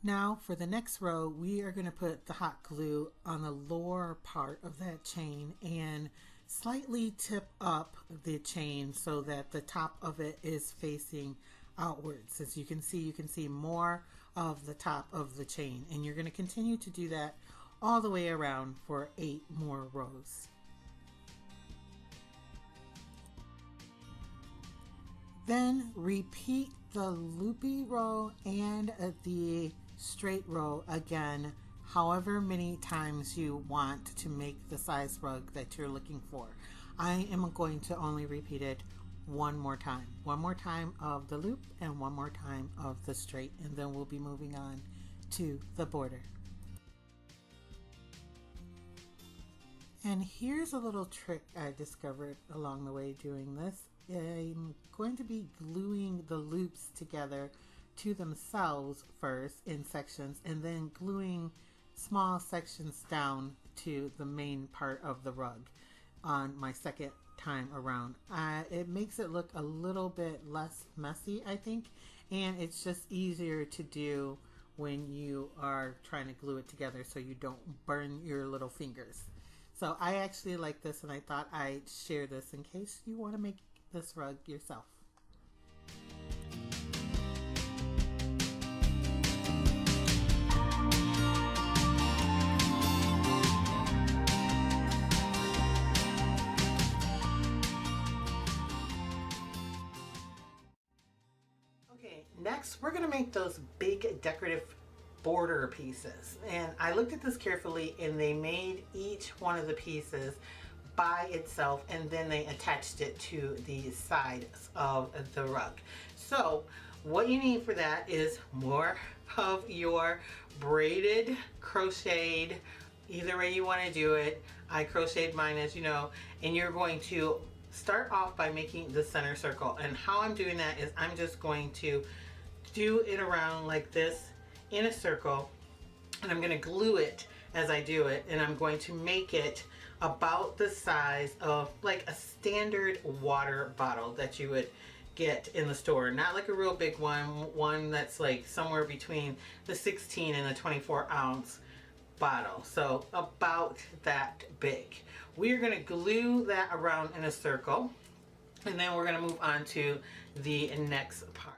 Now for the next row, we are going to put the hot glue on the lower part of that chain and slightly tip up the chain so that the top of it is facing outwards. As you can see more of the top of the chain, and you're going to continue to do that all the way around for 8 more rows. Then repeat the loopy row and the straight row again, however many times you want to make the size rug that you're looking for. I am going to only repeat it one more time. One more time of the loop and one more time of the straight, and then we'll be moving on to the border. And here's a little trick I discovered along the way doing this. I'm going to be gluing the loops together to themselves first in sections, and then gluing small sections down to the main part of the rug on my second time around. It makes it look a little bit less messy, I think, and it's just easier to do when you are trying to glue it together so you don't burn your little fingers. So I actually like this, and I thought I'd share this in case you want to make this rug yourself. Okay, next we're going to make those big decorative border pieces, and I looked at this carefully, and they made each one of the pieces by itself, and then they attached it to the sides of the rug. So what you need for that is more of your braided, crocheted, either way you want to do it. I crocheted mine, as you know, and you're going to start off by making the center circle. And how I'm doing that is I'm just going to do it around like this in a circle, and I'm going to glue it as I do it, and I'm going to make it about the size of like a standard water bottle that you would get in the store. Not like a real big one that's like somewhere between the 16 and the 24 ounce bottle. So about that big. We are going to glue that around in a circle, and then we're going to move on to the next part.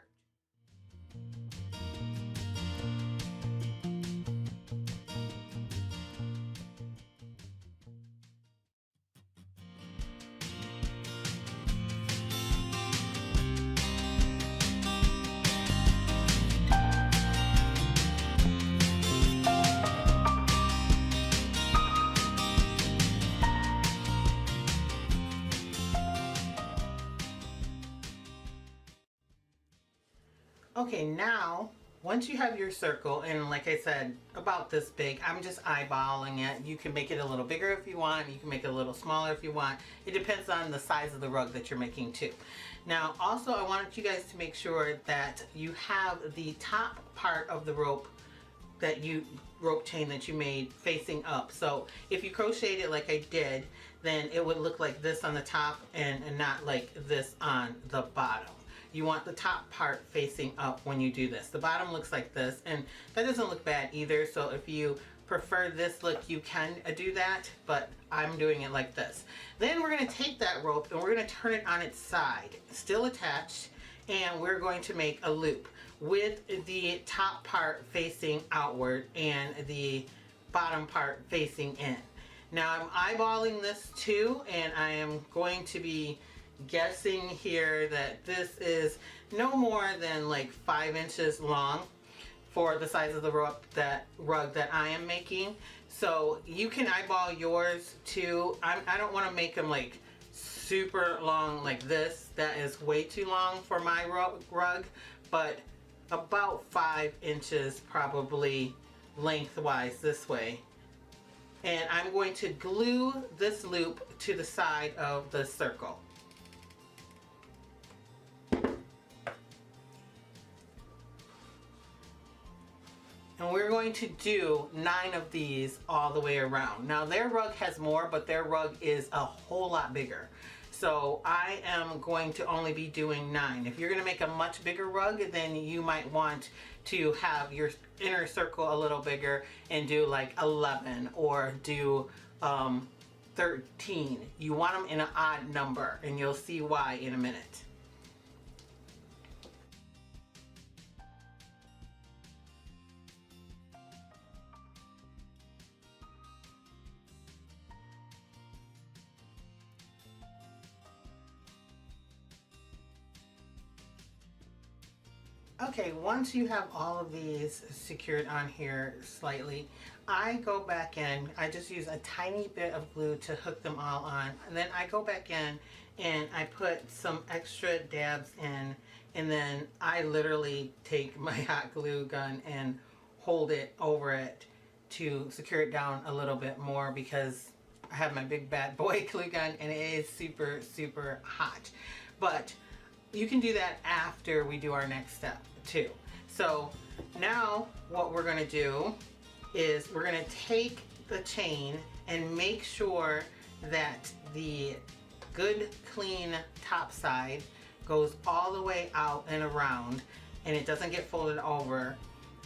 Okay, now once you have your circle, and like I said, about this big, I'm just eyeballing it. You can make it a little bigger if you want. You can make it a little smaller if you want. It depends on the size of the rug that you're making too. Now, also, I wanted you guys to make sure that you have the top part of the rope chain that you made facing up. So if you crocheted it like I did, then it would look like this on the top and not like this on the bottom. You want the top part facing up when you do this. The bottom looks like this, and that doesn't look bad either. So if you prefer this look, you can do that, but I'm doing it like this. Then we're going to take that rope and we're going to turn it on its side, still attached, and we're going to make a loop with the top part facing outward and the bottom part facing in. Now I'm eyeballing this too, and I am going to be guessing here that this is no more than like 5 inches long for the size of the rug that I am making. So you can eyeball yours too. I don't want to make them like super long like this. That is way too long for my rug, but about 5 inches probably lengthwise this way. And I'm going to glue this loop to the side of the circle. And we're going to do 9 of these all the way around. Now their rug has more, but their rug is a whole lot bigger. So I am going to only be doing 9. If you're going to make a much bigger rug, then you might want to have your inner circle a little bigger and do like 11 or do 13. You want them in an odd number, and you'll see why in a minute. Okay, once you have all of these secured on here slightly, I go back in, I just use a tiny bit of glue to hook them all on, and then I go back in and I put some extra dabs in, and then I literally take my hot glue gun and hold it over it to secure it down a little bit more, because I have my big bad boy glue gun and it is super, super hot. But you can do that after we do our next step too. So now what we're going to do is we're going to take the chain and make sure that the good clean top side goes all the way out and around, and it doesn't get folded over.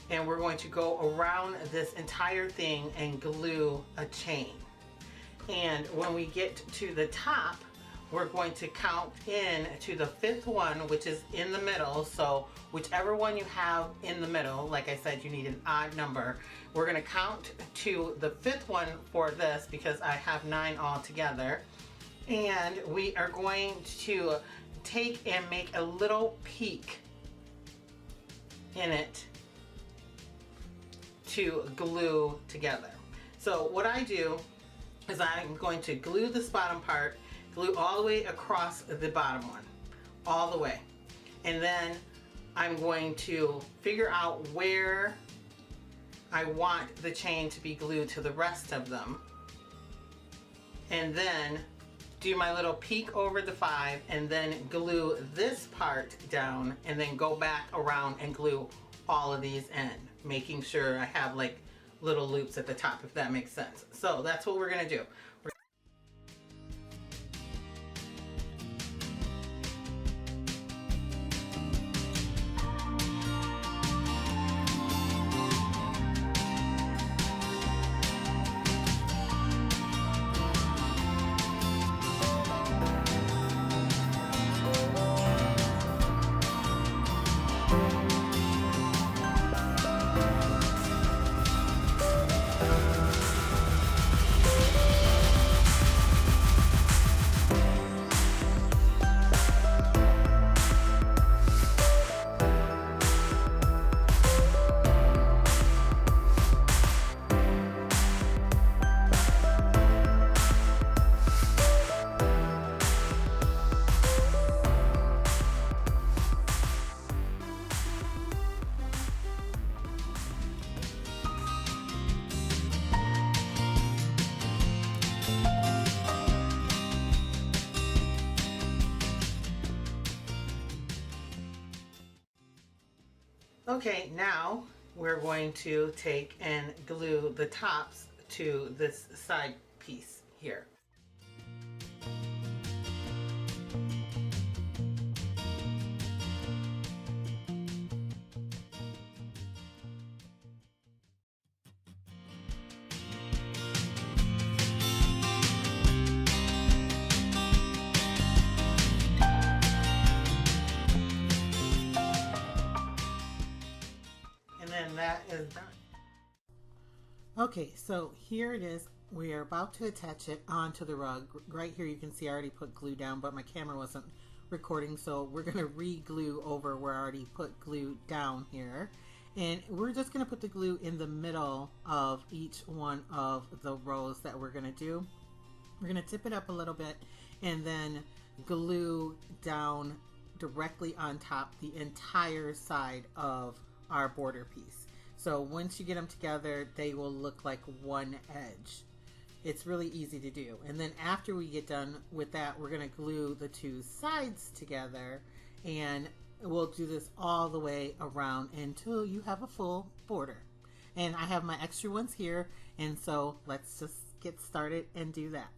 And we're going to go around this entire thing and glue a chain. And when we get to the top, we're going to count in to the 5th one, which is in the middle. So whichever one you have in the middle, like I said, you need an odd number. We're going to count to the 5th one for this because I have 9 all together. And we are going to take and make a little peak in it to glue together. So what I do is I'm going to glue this bottom part, glue all the way across the bottom one, all the way. And then I'm going to figure out where I want the chain to be glued to the rest of them. And then do my little peek over the 5 and then glue this part down, and then go back around and glue all of these in, making sure I have like little loops at the top, if that makes sense. So that's what we're gonna do. Okay, now we're going to take and glue the tops to this side piece here. And then that is done. Okay, so here it is. We are about to attach it onto the rug. Right here you can see I already put glue down, but my camera wasn't recording, so we're going to re-glue over where I already put glue down here. And we're just going to put the glue in the middle of each one of the rows that we're going to do. We're going to tip it up a little bit and then glue down directly on top the entire side of our border piece. So once you get them together, they will look like one edge. It's really easy to do. And then after we get done with that, we're going to glue the two sides together, and we'll do this all the way around until you have a full border. And I have my extra ones here, and so let's just get started and do that.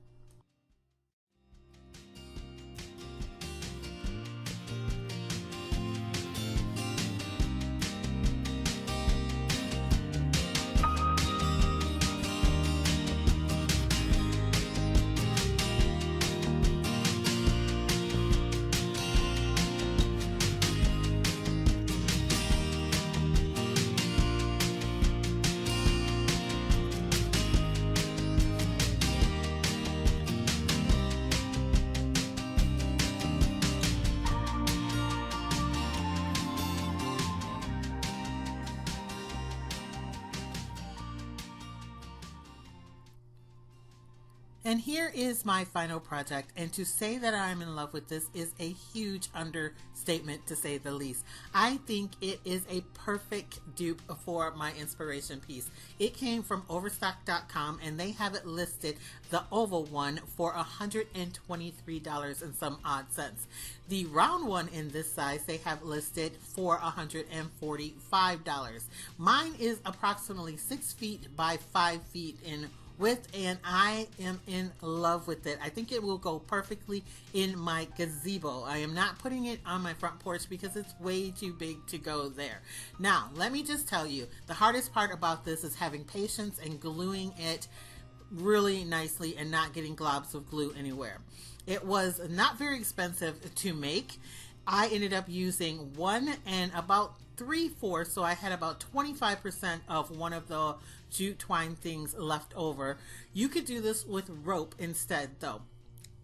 And here is my final project, and to say that I'm in love with this is a huge understatement, to say the least. I think it is a perfect dupe for my inspiration piece. It came from Overstock.com, and they have it listed, the oval one, for $123 and some odd cents. The round one in this size they have listed for $145. Mine is approximately 6 feet by 5 feet in width, and I am in love with it. I think it will go perfectly in my gazebo. I am not putting it on my front porch because it's way too big to go there. Now, let me just tell you, the hardest part about this is having patience and gluing it really nicely and not getting globs of glue anywhere. It was not very expensive to make. I ended up using 1 and about 3/4, so I had about 25% of one of the jute twine things left over. You could do this with rope instead though,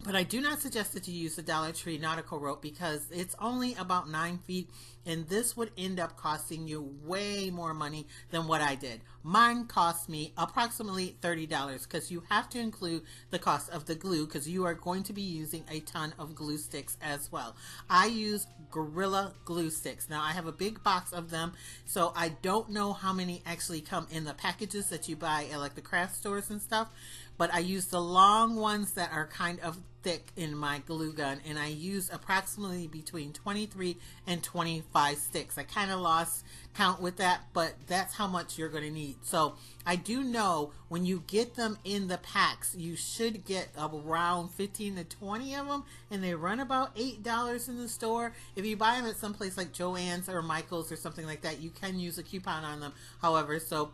but I do not suggest that you use the Dollar Tree nautical rope because it's only about 9 feet, and this would end up costing you way more money than what I did. Mine cost me approximately $30 because you have to include the cost of the glue because you are going to be using a ton of glue sticks as well. I use Gorilla glue sticks. Now I have a big box of them, so I don't know how many actually come in the packages that you buy at like the craft stores and stuff, but I use the long ones that are kind of thick in my glue gun, and I use approximately between 23 and 25 sticks. I kind of lost count with that, but that's how much you're going to need. So I do know when you get them in the packs, you should get around 15 to 20 of them, and they run about $8 in the store. If you buy them at some place like Joann's or Michael's or something like that, you can use a coupon on them, however, so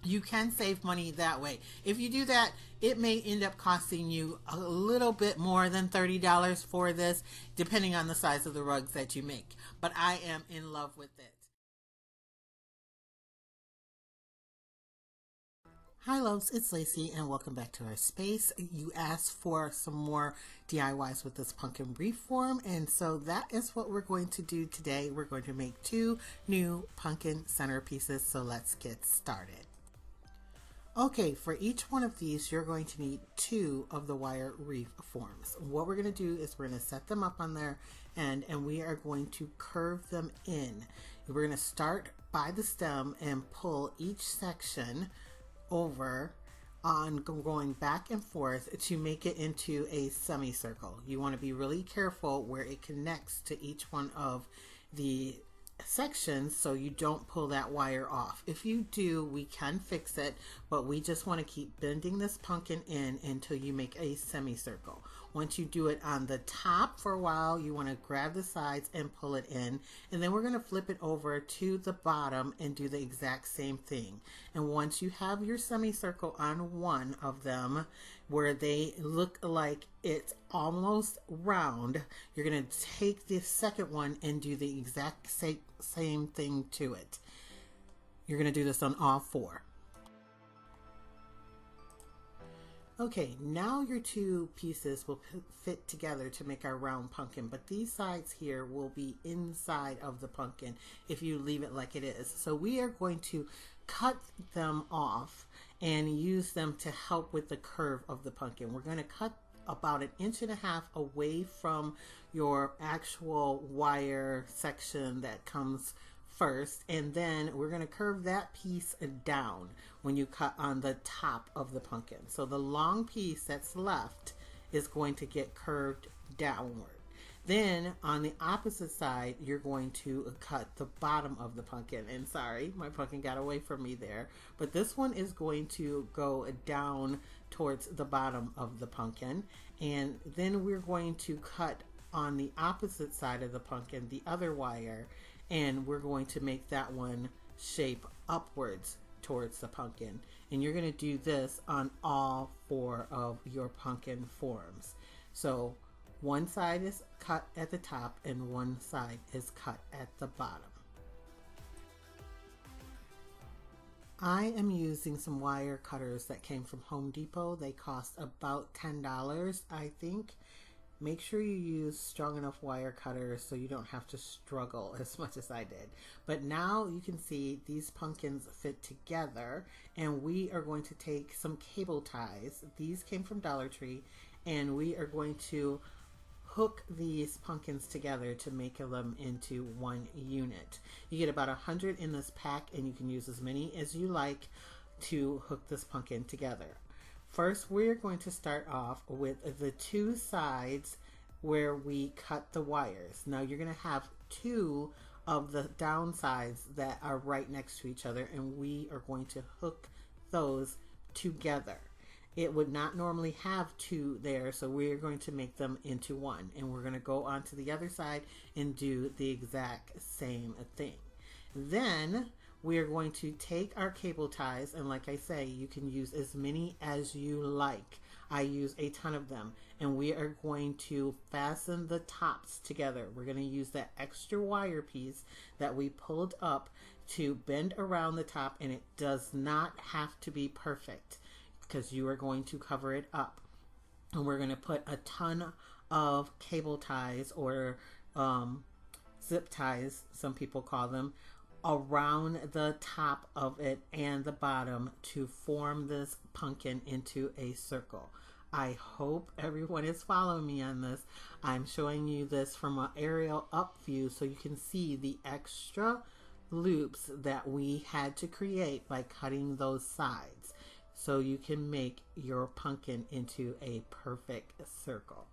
you can save money that way. If you do that, it may end up costing you a little bit more than $30 for this, depending on the size of the rugs that you make. But I am in love with it. Hi loves, it's Lacey and welcome back to our space. You asked for some more DIYs with this pumpkin wreath form, and so that is what we're going to do today. We're going to make 2 new pumpkin centerpieces, so let's get started. Okay, for each one of these, you're going to need 2 of the wire wreath forms. What we're going to do is we're going to set them up on there, and we are going to curve them in. We're going to start by the stem and pull each section over on going back and forth to make it into a semicircle. You want to be really careful where it connects to each one of the sections so you don't pull that wire off. If you do, we can fix it, but we just want to keep bending this pumpkin in until you make a semicircle. Once you do it on the top for a while, you want to grab the sides and pull it in, and then we're going to flip it over to the bottom and do the exact same thing. And once you have your semicircle on one of them where they look like it's almost round, you're going to take the second one and do the exact same thing to it. You're going to do this on all four. Okay, now your two pieces will fit together to make our round pumpkin, but these sides here will be inside of the pumpkin if you leave it like it is. So we are going to cut them off and use them to help with the curve of the pumpkin. We're going to cut about 1.5 inches away from your actual wire section that comes first, and then we're going to curve that piece down when you cut on the top of the pumpkin. So the long piece that's left is going to get curved downward. Then on the opposite side, you're going to cut the bottom of the pumpkin. And sorry, my pumpkin got away from me there, but this one is going to go down towards the bottom of the pumpkin. And then we're going to cut on the opposite side of the pumpkin, the other wire, and we're going to make that one shape upwards towards the pumpkin. And you're going to do this on all four of your pumpkin forms. So one side is cut at the top and one side is cut at the bottom. I am using some wire cutters that came from Home Depot. They cost about $10, I think. Make sure you use strong enough wire cutters so you don't have to struggle as much as I did. But now you can see these pumpkins fit together, and we are going to take some cable ties. These came from Dollar Tree, and we are going to hook these pumpkins together to make them into one unit. You get about 100 in this pack, and you can use as many as you like to hook this pumpkin together. First, we're going to start off with the two sides where we cut the wires. Now you're going to have two of the down sides that are right next to each other, and we are going to hook those together. It would not normally have two there, so we're going to make them into one, and we're going to go on to the other side and do the exact same thing. Then we are going to take our cable ties, and like I say, you can use as many as you like. I use a ton of them, and we are going to fasten the tops together. We're going to use that extra wire piece that we pulled up to bend around the top, and it does not have to be perfect because you are going to cover it up. And we're going to put a ton of cable ties, or zip ties, some people call them, around the top of it and the bottom to form this pumpkin into a circle. I hope everyone is following me on this. I'm showing you this from an aerial up view so you can see the extra loops that we had to create by cutting those sides, so you can make your pumpkin into a perfect circle.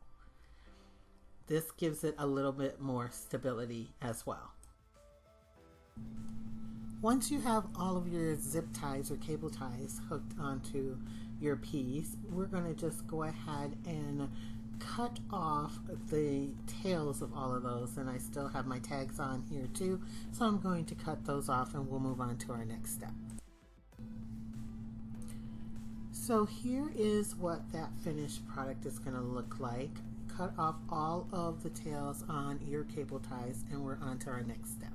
This gives it a little bit more stability as well. Once you have all of your zip ties or cable ties hooked onto your piece, we're going to just go ahead and cut off the tails of all of those, and I still have my tags on here too, so I'm going to cut those off and we'll move on to our next step. So here is what that finished product is going to look like. Cut off all of the tails on your cable ties, and we're on to our next step.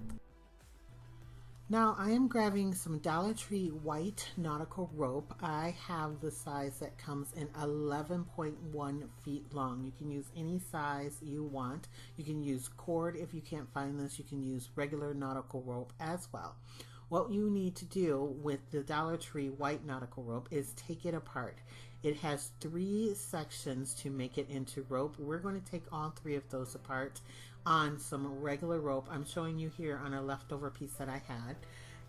Now I am grabbing some Dollar Tree white nautical rope. I have the size that comes in 11.1 feet long. You can use any size you want. You can use cord if you can't find this. You can use regular nautical rope as well. What you need to do with the Dollar Tree white nautical rope is take it apart. It has 3 sections to make it into rope. We're going to take all 3 of those apart on some regular rope. I'm showing you here on a leftover piece that I had,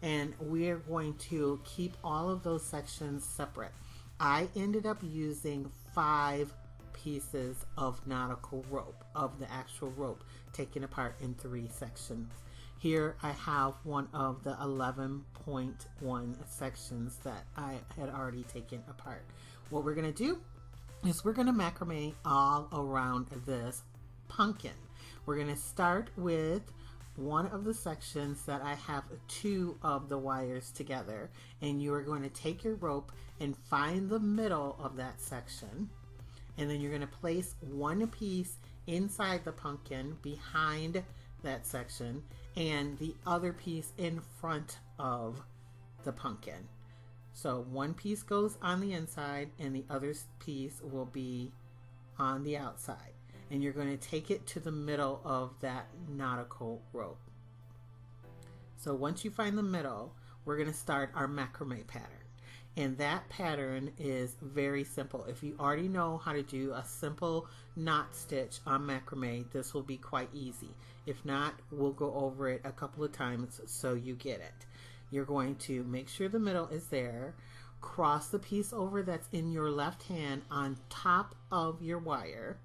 and we're going to keep all of those sections separate. I ended up using 5 pieces of nautical rope, of the actual rope, taken apart in 3 sections. Here I have one of the 11.1 sections that I had already taken apart. What we're going to do is we're going to macrame all around this pumpkin. We're going to start with one of the sections that I have two of the wires together, and you are going to take your rope and find the middle of that section, and then you're going to place one piece inside the pumpkin behind that section and the other piece in front of the pumpkin. So one piece goes on the inside and the other piece will be on the outside, and you're going to take it to the middle of that nautical rope. So once you find the middle, we're going to start our macrame pattern. And that pattern is very simple. If you already know how to do a simple knot stitch on macrame, this will be quite easy. If not, we'll go over it a couple of times so you get it. You're going to make sure the middle is there, cross the piece over that's in your left hand on top of your wire,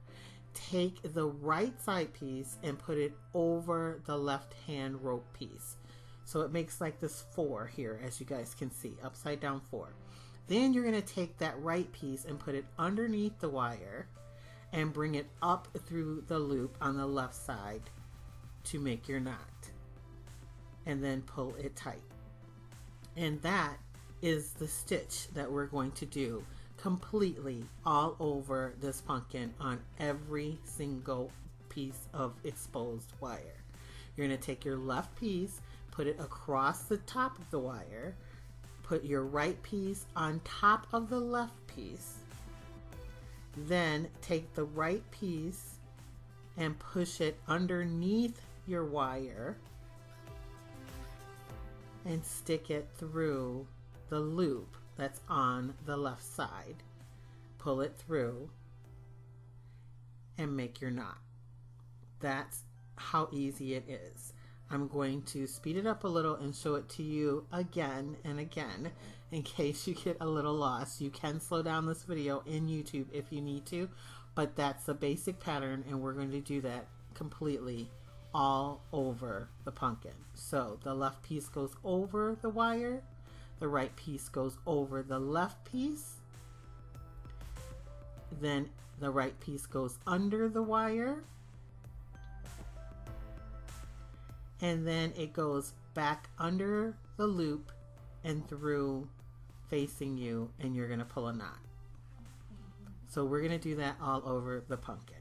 take the right side piece and put it over the left hand rope piece. So it makes like this 4 here, as you guys can see, upside down 4. Then you're going to take that right piece and put it underneath the wire and bring it up through the loop on the left side to make your knot. And then pull it tight. And that is the stitch that we're going to do completely all over this pumpkin on every single piece of exposed wire. You're going to take your left piece, put it across the top of the wire, put your right piece on top of the left piece, then take the right piece and push it underneath your wire and stick it through the loop that's on the left side. Pull it through and make your knot. That's how easy it is. I'm going to speed it up a little and show it to you again and again in case you get a little lost. You can slow down this video in YouTube if you need to, but that's the basic pattern, and we're going to do that completely all over the pumpkin. So the left piece goes over the wire, the right piece goes over the left piece, then the right piece goes under the wire, and then it goes back under the loop and through facing you, and you're going to pull a knot. So we're going to do that all over the pumpkin.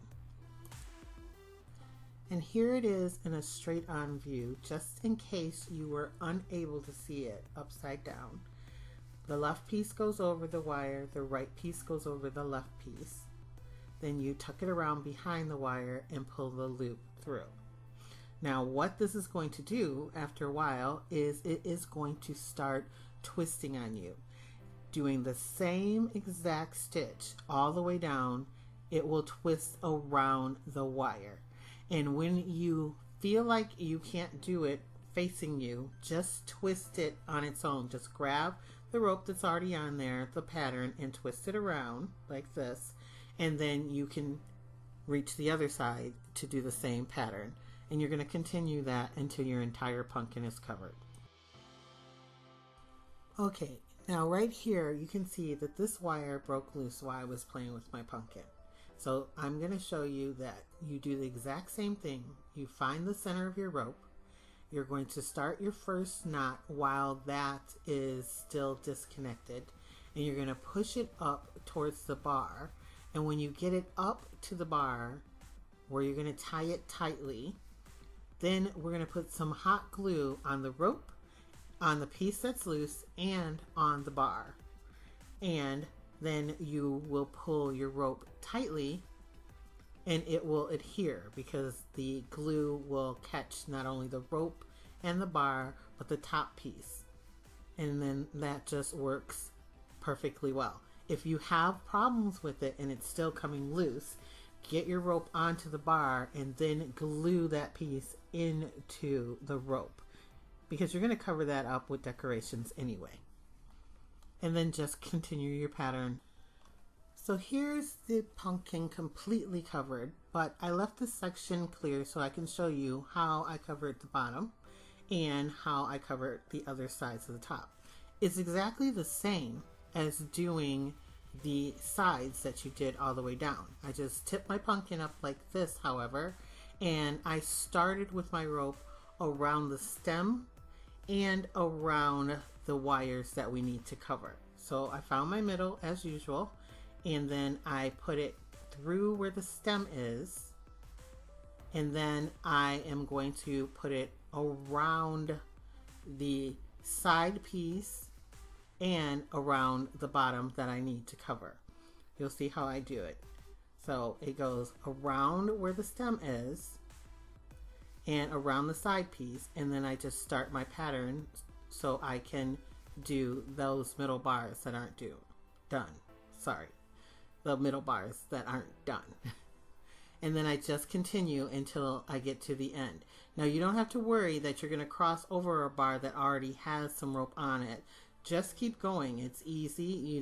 And here it is in a straight on view, just in case you were unable to see it upside down. The left piece goes over the wire, the right piece goes over the left piece. Then you tuck it around behind the wire and pull the loop through. Now what this is going to do after a while is it is going to start twisting on you. Doing the same exact stitch all the way down, it will twist around the wire. And when you feel like you can't do it facing you, just twist it on its own. Just grab the rope that's already on there, the pattern, and twist it around like this. And then you can reach the other side to do the same pattern. And you're going to continue that until your entire pumpkin is covered. Okay, now right here you can see that this wire broke loose while I was playing with my pumpkin. So I'm going to show you that you do the exact same thing. You find the center of your rope. You're going to start your first knot while that is still disconnected. And you're going to push it up towards the bar. And when you get it up to the bar, where you're going to tie it tightly, then we're going to put some hot glue on the rope, on the piece that's loose, and on the bar. And then you will pull your rope tightly and it will adhere because the glue will catch not only the rope and the bar, but the top piece. And then that just works perfectly well. If you have problems with it and it's still coming loose, get your rope onto the bar and then glue that piece into the rope, because you're going to cover that up with decorations anyway. And then just continue your pattern. So here's the pumpkin completely covered, but I left this section clear so I can show you how I covered the bottom. and how I covered the other sides of the top. It's exactly the same as doing the sides that you did all the way down. I just tipped my pumpkin up like this, however, and I started with my rope around the stem and around the wires that we need to cover. So I found my middle as usual, and then I put it through where the stem is, and then I am going to put it around the side piece and around the bottom that I need to cover. You'll see how I do it. So it goes around where the stem is and around the side piece, and then I just start my pattern so I can do those middle bars that aren't done. Sorry, the middle bars that aren't done. And then I just continue until I get to the end. Now you don't have to worry that you're going to cross over a bar that already has some rope on it. Just keep going. It's easy.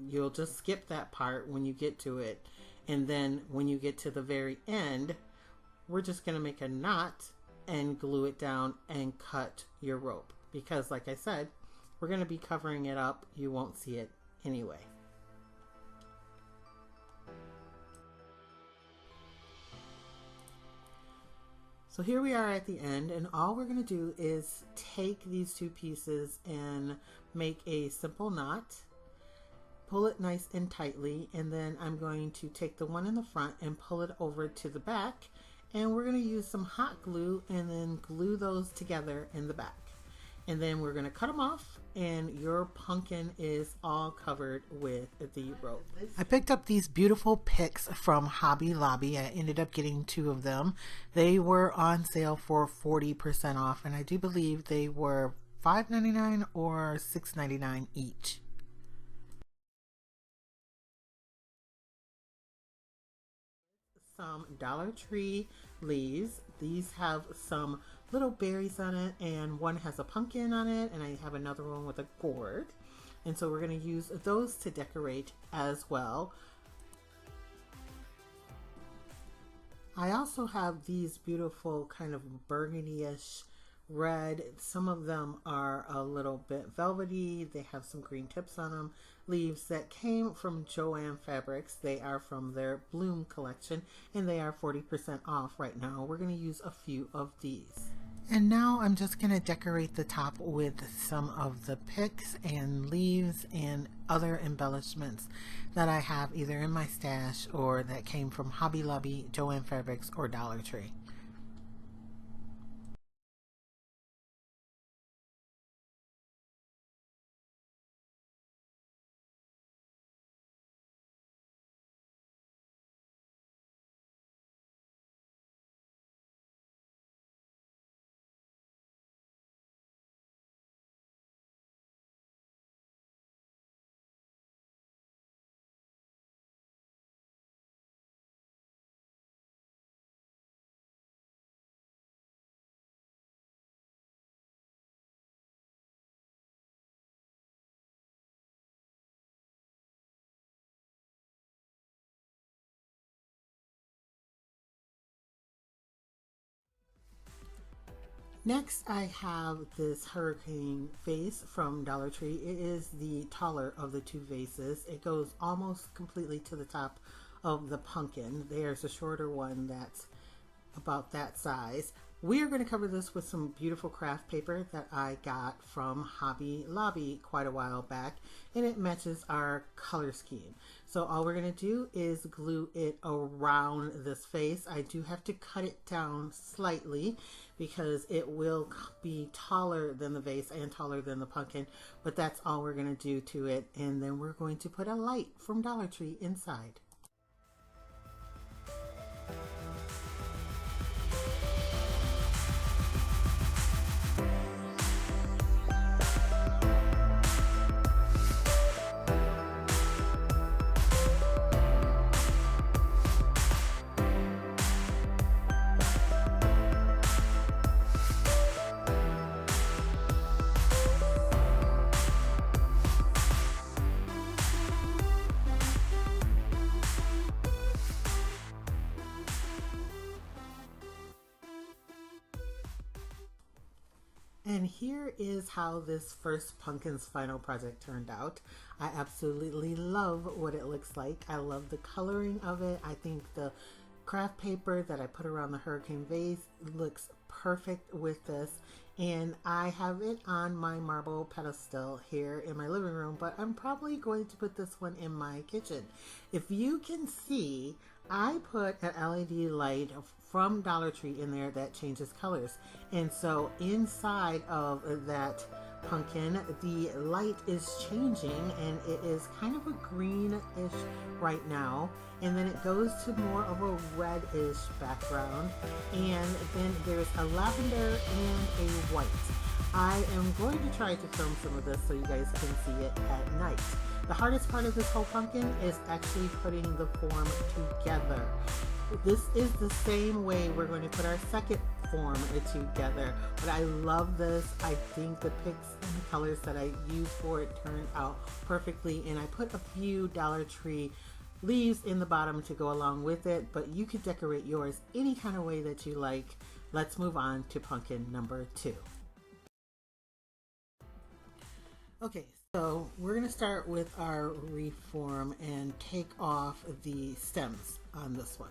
You'll just skip that part when you get to it. And then when you get to the very end, we're just going to make a knot and glue it down and cut your rope. Because like I said, we're going to be covering it up. You won't see it anyway. So here we are at the end, and all we're going to do is take these two pieces and make a simple knot, pull it nice and tightly, and then I'm going to take the one in the front and pull it over to the back, and we're going to use some hot glue and then glue those together in the back. And then we're going to cut them off, and your pumpkin is all covered with the rope. I picked up these beautiful picks from Hobby Lobby. I ended up getting 2 of them. They were on sale for 40% off, and I do believe they were $5.99 or $6.99 each. Some Dollar Tree leaves. These have some little berries on it, and one has a pumpkin on it, and I have another one with a gourd, and so we're going to use those to decorate as well. I also have these beautiful kind of burgundy-ish red. Some of them are a little bit velvety. They have some green tips on them. Leaves that came from Joann Fabrics. They are from their Bloom collection, and they are 40% off right now. We're going to use a few of these. And now I'm just going to decorate the top with some of the picks and leaves and other embellishments that I have either in my stash or that came from Hobby Lobby, Joann Fabrics, or Dollar Tree. Next, I have this hurricane vase from Dollar Tree. It is the taller of the 2 vases. It goes almost completely to the top of the pumpkin. There's a shorter one that's about that size. We are going to cover this with some beautiful craft paper that I got from Hobby Lobby quite a while back, and it matches our color scheme. So all we're going to do is glue it around this face. I do have to cut it down slightly because it will be taller than the vase and taller than the pumpkin, but that's all we're going to do to it. And then we're going to put a light from Dollar Tree inside. And here is how this first pumpkin's final project turned out. I absolutely love what it looks like. I love the coloring of it. I think the craft paper that I put around the hurricane vase looks perfect with this. And I have it on my marble pedestal here in my living room, but I'm probably going to put this one in my kitchen. If you can see, I put an LED light from Dollar Tree in there that changes colors. And so inside of that pumpkin, the light is changing and it is kind of a greenish right now. And then it goes to more of a reddish background. And then there's a lavender and a white. I am going to try to film some of this so you guys can see it at night. The hardest part of this whole pumpkin is actually putting the form together. This is the same way we're going to put our second form together, but I love this. I think the picks and the colors that I used for it turned out perfectly, and I put a few Dollar Tree leaves in the bottom to go along with it, but you could decorate yours any kind of way that you like. Let's move on to pumpkin number 2. Okay, so we're going to start with our wreath form and take off the stems on this one.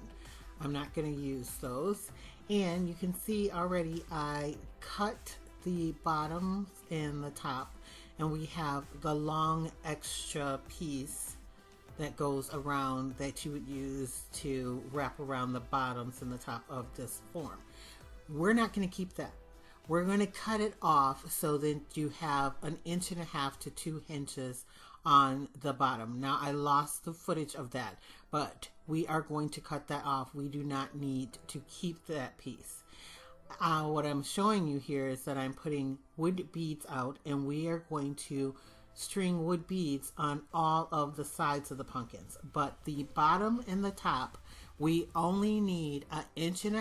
I'm not going to use those. And you can see already I cut the bottoms and the top, and we have the long extra piece that goes around that you would use to wrap around the bottoms and the top of this form. We're not going to keep that. We're going to cut it off so that you have 1.5 inches to 2 inches on the bottom. Now I lost the footage of that, but we are going to cut that off. We do not need to keep that piece. What I'm showing you here is that I'm putting wood beads out, and we are going to string wood beads on all of the sides of the pumpkins, but the bottom and the top, we only need 1.5 inches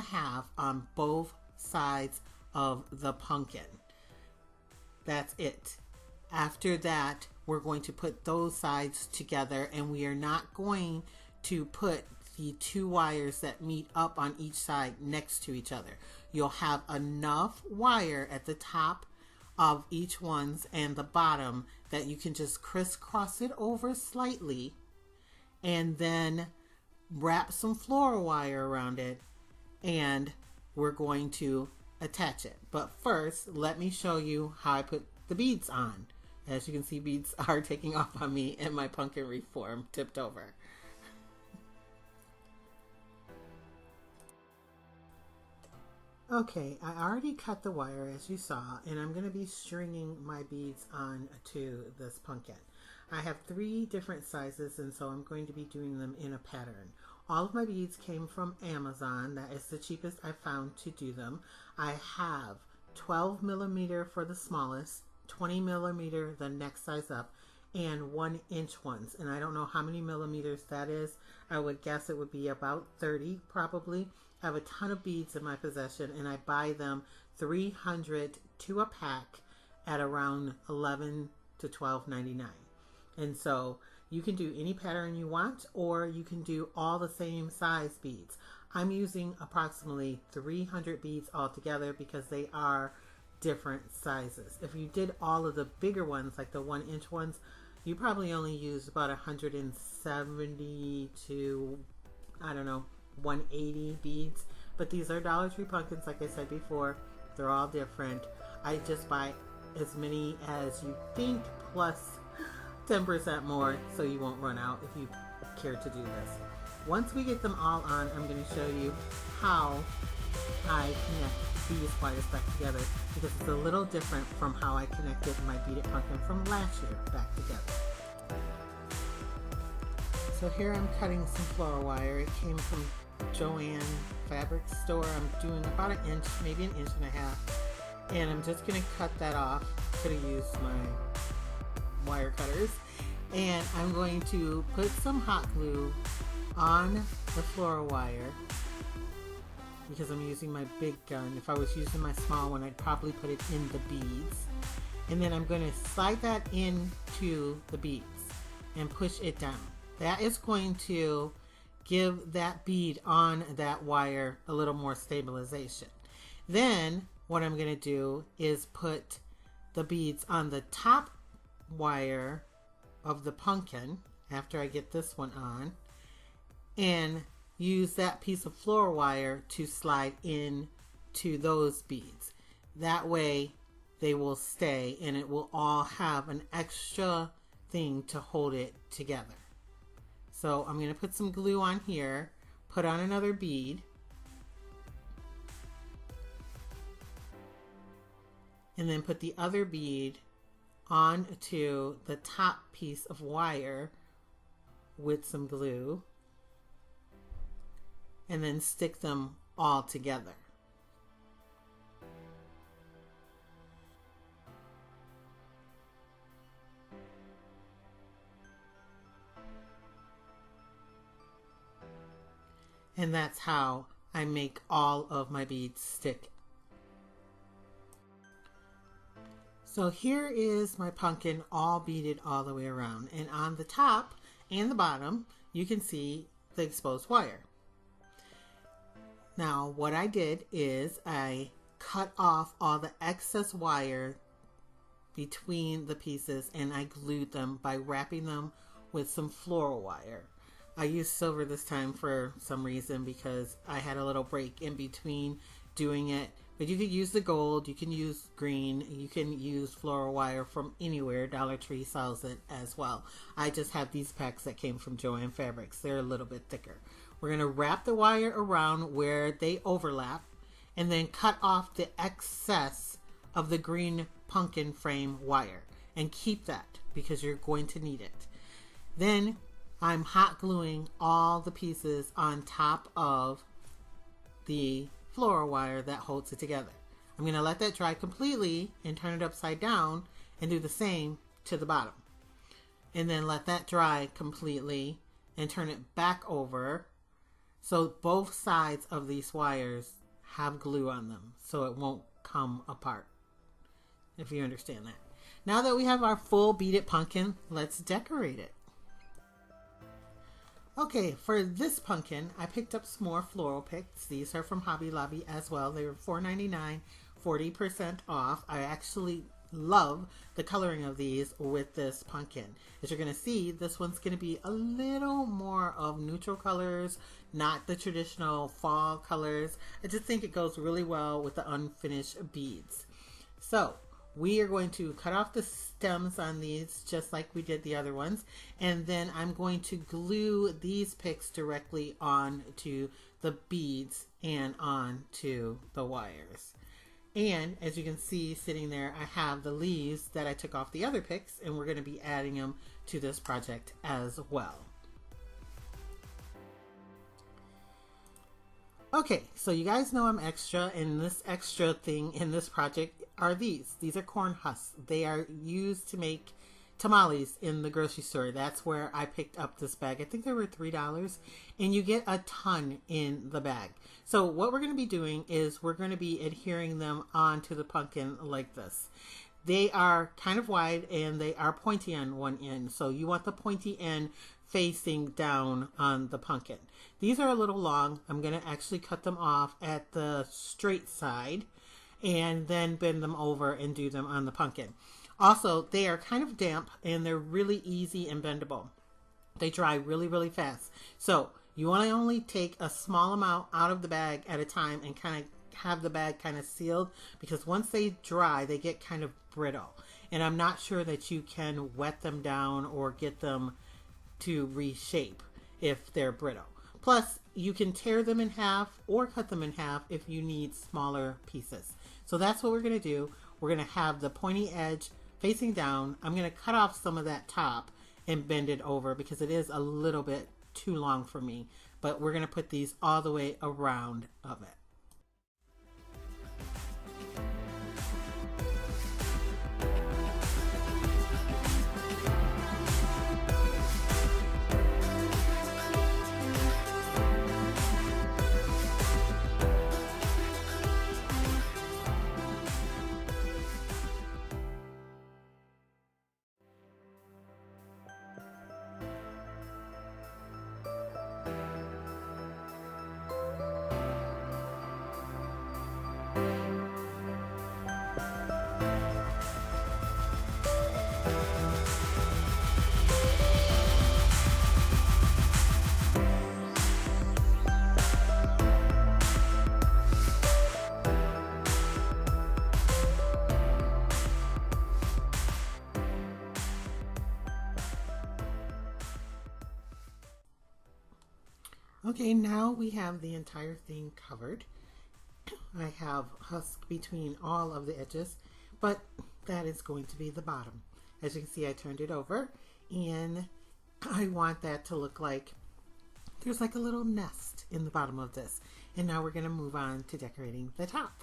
on both sides of the pumpkin. That's it. After that, we're going to put those sides together, and we are not going to put the 2 wires that meet up on each side next to each other. You'll have enough wire at the top of each one's and the bottom that you can just crisscross it over slightly and then wrap some floral wire around it, and we're going to attach it. But first, let me show you how I put the beads on. As you can see, beads are taking off on me and my pumpkin wreath form tipped over. Okay, I already cut the wire as you saw, and I'm going to be stringing my beads on to this pumpkin. I have 3 different sizes, and so I'm going to be doing them in a pattern. All of my beads came from Amazon. That is the cheapest I found to do them. I have 12 millimeter for the smallest, 20 millimeter the next size up, and 1 inch ones. And I don't know how many millimeters that is. I would guess it would be about 30 probably. I have a ton of beads in my possession, and I buy them 300 to a pack at around $11 to $12.99. And so you can do any pattern you want, or you can do all the same size beads. I'm using approximately 300 beads altogether because they are different sizes. If you did all of the bigger ones, like the 1 inch ones, you probably only use about 170 to, I don't know, 180 beads. But these are Dollar Tree pumpkins, like I said before. They're all different. I just buy as many as you think, plus 10% more, so you won't run out if you care to do this. Once we get them all on, I'm going to show you how I connect these wires back together, because it's a little different from how I connected my beaded pumpkin from last year back together. So here I'm cutting some floral wire. It came from Joann fabric store. I'm doing about 1 inch, maybe 1.5 inches, and I'm just going to cut that off. Could have used my wire cutters, and I'm going to put some hot glue on the floral wire because I'm using my big gun. If I was using my small one, I'd probably put it in the beads, and then I'm going to slide that into the beads and push it down. That is going to give that bead on that wire a little more stabilization. Then what I'm going to do is put the beads on the top wire of the pumpkin after I get this one on, and use that piece of floral wire to slide in to those beads. That way they will stay and it will all have an extra thing to hold it together. So I'm going to put some glue on here, put on another bead, and then put the other bead onto the top piece of wire with some glue, and then stick them all together. And that's how I make all of my beads stick. So here is my pumpkin all beaded all the way around, and on the top and the bottom you can see the exposed wire. Now what I did is I cut off all the excess wire between the pieces and I glued them by wrapping them with some floral wire. I used silver this time for some reason because I had a little break in between doing it. But you could use the gold, you can use green, you can use floral wire from anywhere. Dollar Tree sells it as well. I just have these packs that came from Joann Fabrics. They're a little bit thicker. We're going to wrap the wire around where they overlap and then cut off the excess of the green pumpkin frame wire and keep that because you're going to need it. Then I'm hot gluing all the pieces on top of the floral wire that holds it together. I'm going to let that dry completely and turn it upside down and do the same to the bottom. And then let that dry completely and turn it back over so both sides of these wires have glue on them so it won't come apart, if you understand that. Now that we have our full beaded pumpkin, let's decorate it. Okay, for this pumpkin, I picked up some more floral picks. These are from Hobby Lobby as well. They were $4.99, 40% off. I actually love the coloring of these with this pumpkin. As you're going to see, this one's going to be a little more of neutral colors, not the traditional fall colors. I just think it goes really well with the unfinished beads. So we are going to cut off the stems on these just like we did the other ones, and then I'm going to glue these picks directly onto the beads and onto the wires. And as you can see sitting there, I have the leaves that I took off the other picks, and we're going to be adding them to this project as well. Okay, so you guys know I'm extra, and this extra thing in this project are these. These are corn husks. They are used to make tamales in the grocery store. That's where I picked up this bag. I think they were $3, and you get a ton in the bag. So what we're going to be doing is we're going to be adhering them onto the pumpkin like this. They are kind of wide and they are pointy on one end. So you want the pointy end facing down on the pumpkin. These are a little long. I'm going to actually cut them off at the straight side and then bend them over and do them on the pumpkin. Also, they are kind of damp and they're really easy and bendable. They dry really, really fast. So you want to only take a small amount out of the bag at a time and kind of have the bag kind of sealed, because once they dry, they get kind of brittle. And I'm not sure that you can wet them down or get them to reshape if they're brittle. Plus, you can tear them in half or cut them in half if you need smaller pieces. So that's what we're going to do. We're going to have the pointy edge facing down. I'm going to cut off some of that top and bend it over because it is a little bit too long for me. But we're going to put these all the way around of it. Okay, now we have the entire thing covered. I have husk between all of the edges, but that is going to be the bottom. As you can see, I turned it over, and I want that to look like there's like a little nest in the bottom of this. And now we're going to move on to decorating the top.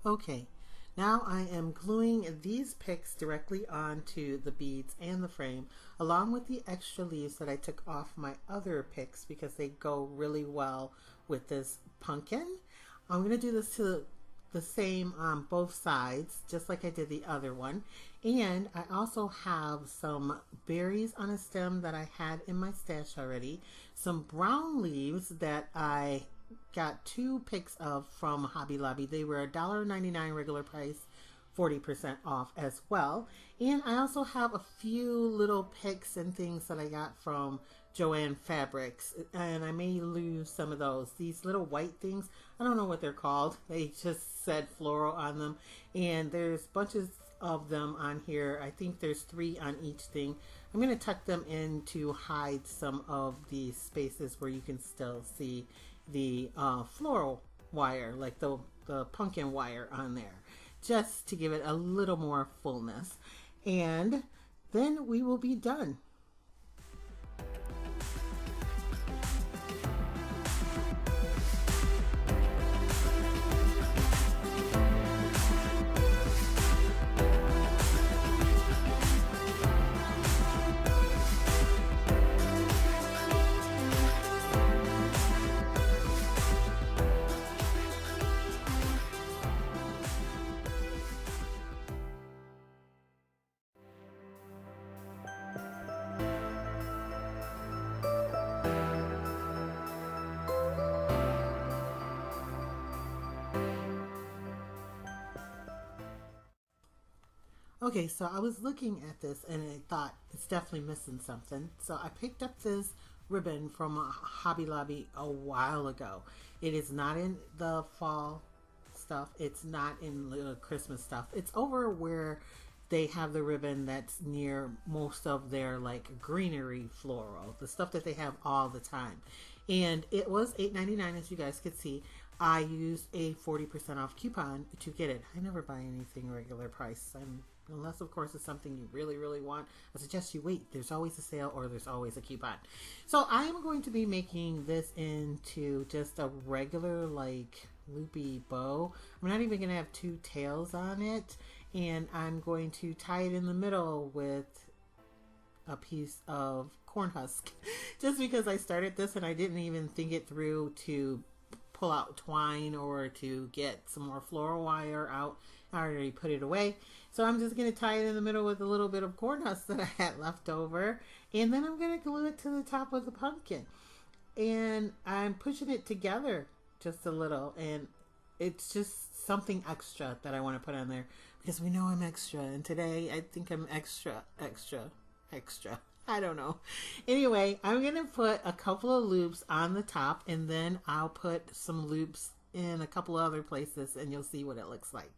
Okay, now I am gluing these picks directly onto the beads and the frame, along with the extra leaves that I took off my other picks because they go really well with this pumpkin. I'm going to do this to the same on both sides, just like I did the other one. And I also have some berries on a stem that I had in my stash already, some brown leaves that I got 2 picks of from Hobby Lobby. They were $1.99 regular price, 40% off as well. And I also have a few little picks and things that I got from Joann Fabrics, and I may lose some of those. These little white things, I don't know what they're called. They just said floral on them, and there's bunches of them on here. I think there's 3 on each thing. I'm going to tuck them in to hide some of the spaces where you can still see the floral wire, like the pumpkin wire on there, just to give it a little more fullness. And then we will be done. Okay, so I was looking at this and I thought it's definitely missing something. So I picked up this ribbon from Hobby Lobby a while ago. It is not in the fall stuff. It's not in the Christmas stuff. It's over where they have the ribbon that's near most of their like greenery floral, the stuff that they have all the time. And it was $8.99, as you guys could see. I used a 40% off coupon to get it. I never buy anything regular price. Unless, of course, it's something you really, really want. I suggest you wait. There's always a sale or there's always a coupon. So I am going to be making this into just a regular, like, loopy bow. I'm not even going to have 2 tails on it. And I'm going to tie it in the middle with a piece of corn husk. Just because I started this and I didn't even think it through to pull out twine or to get some more floral wire out. I already put it away. So I'm just going to tie it in the middle with a little bit of corn husk that I had left over. And then I'm going to glue it to the top of the pumpkin. And I'm pushing it together just a little. And it's just something extra that I want to put on there. Because we know I'm extra. And today I think I'm extra. I don't know. Anyway, I'm going to put a couple of loops on the top. And then I'll put some loops in a couple of other places. And you'll see what it looks like.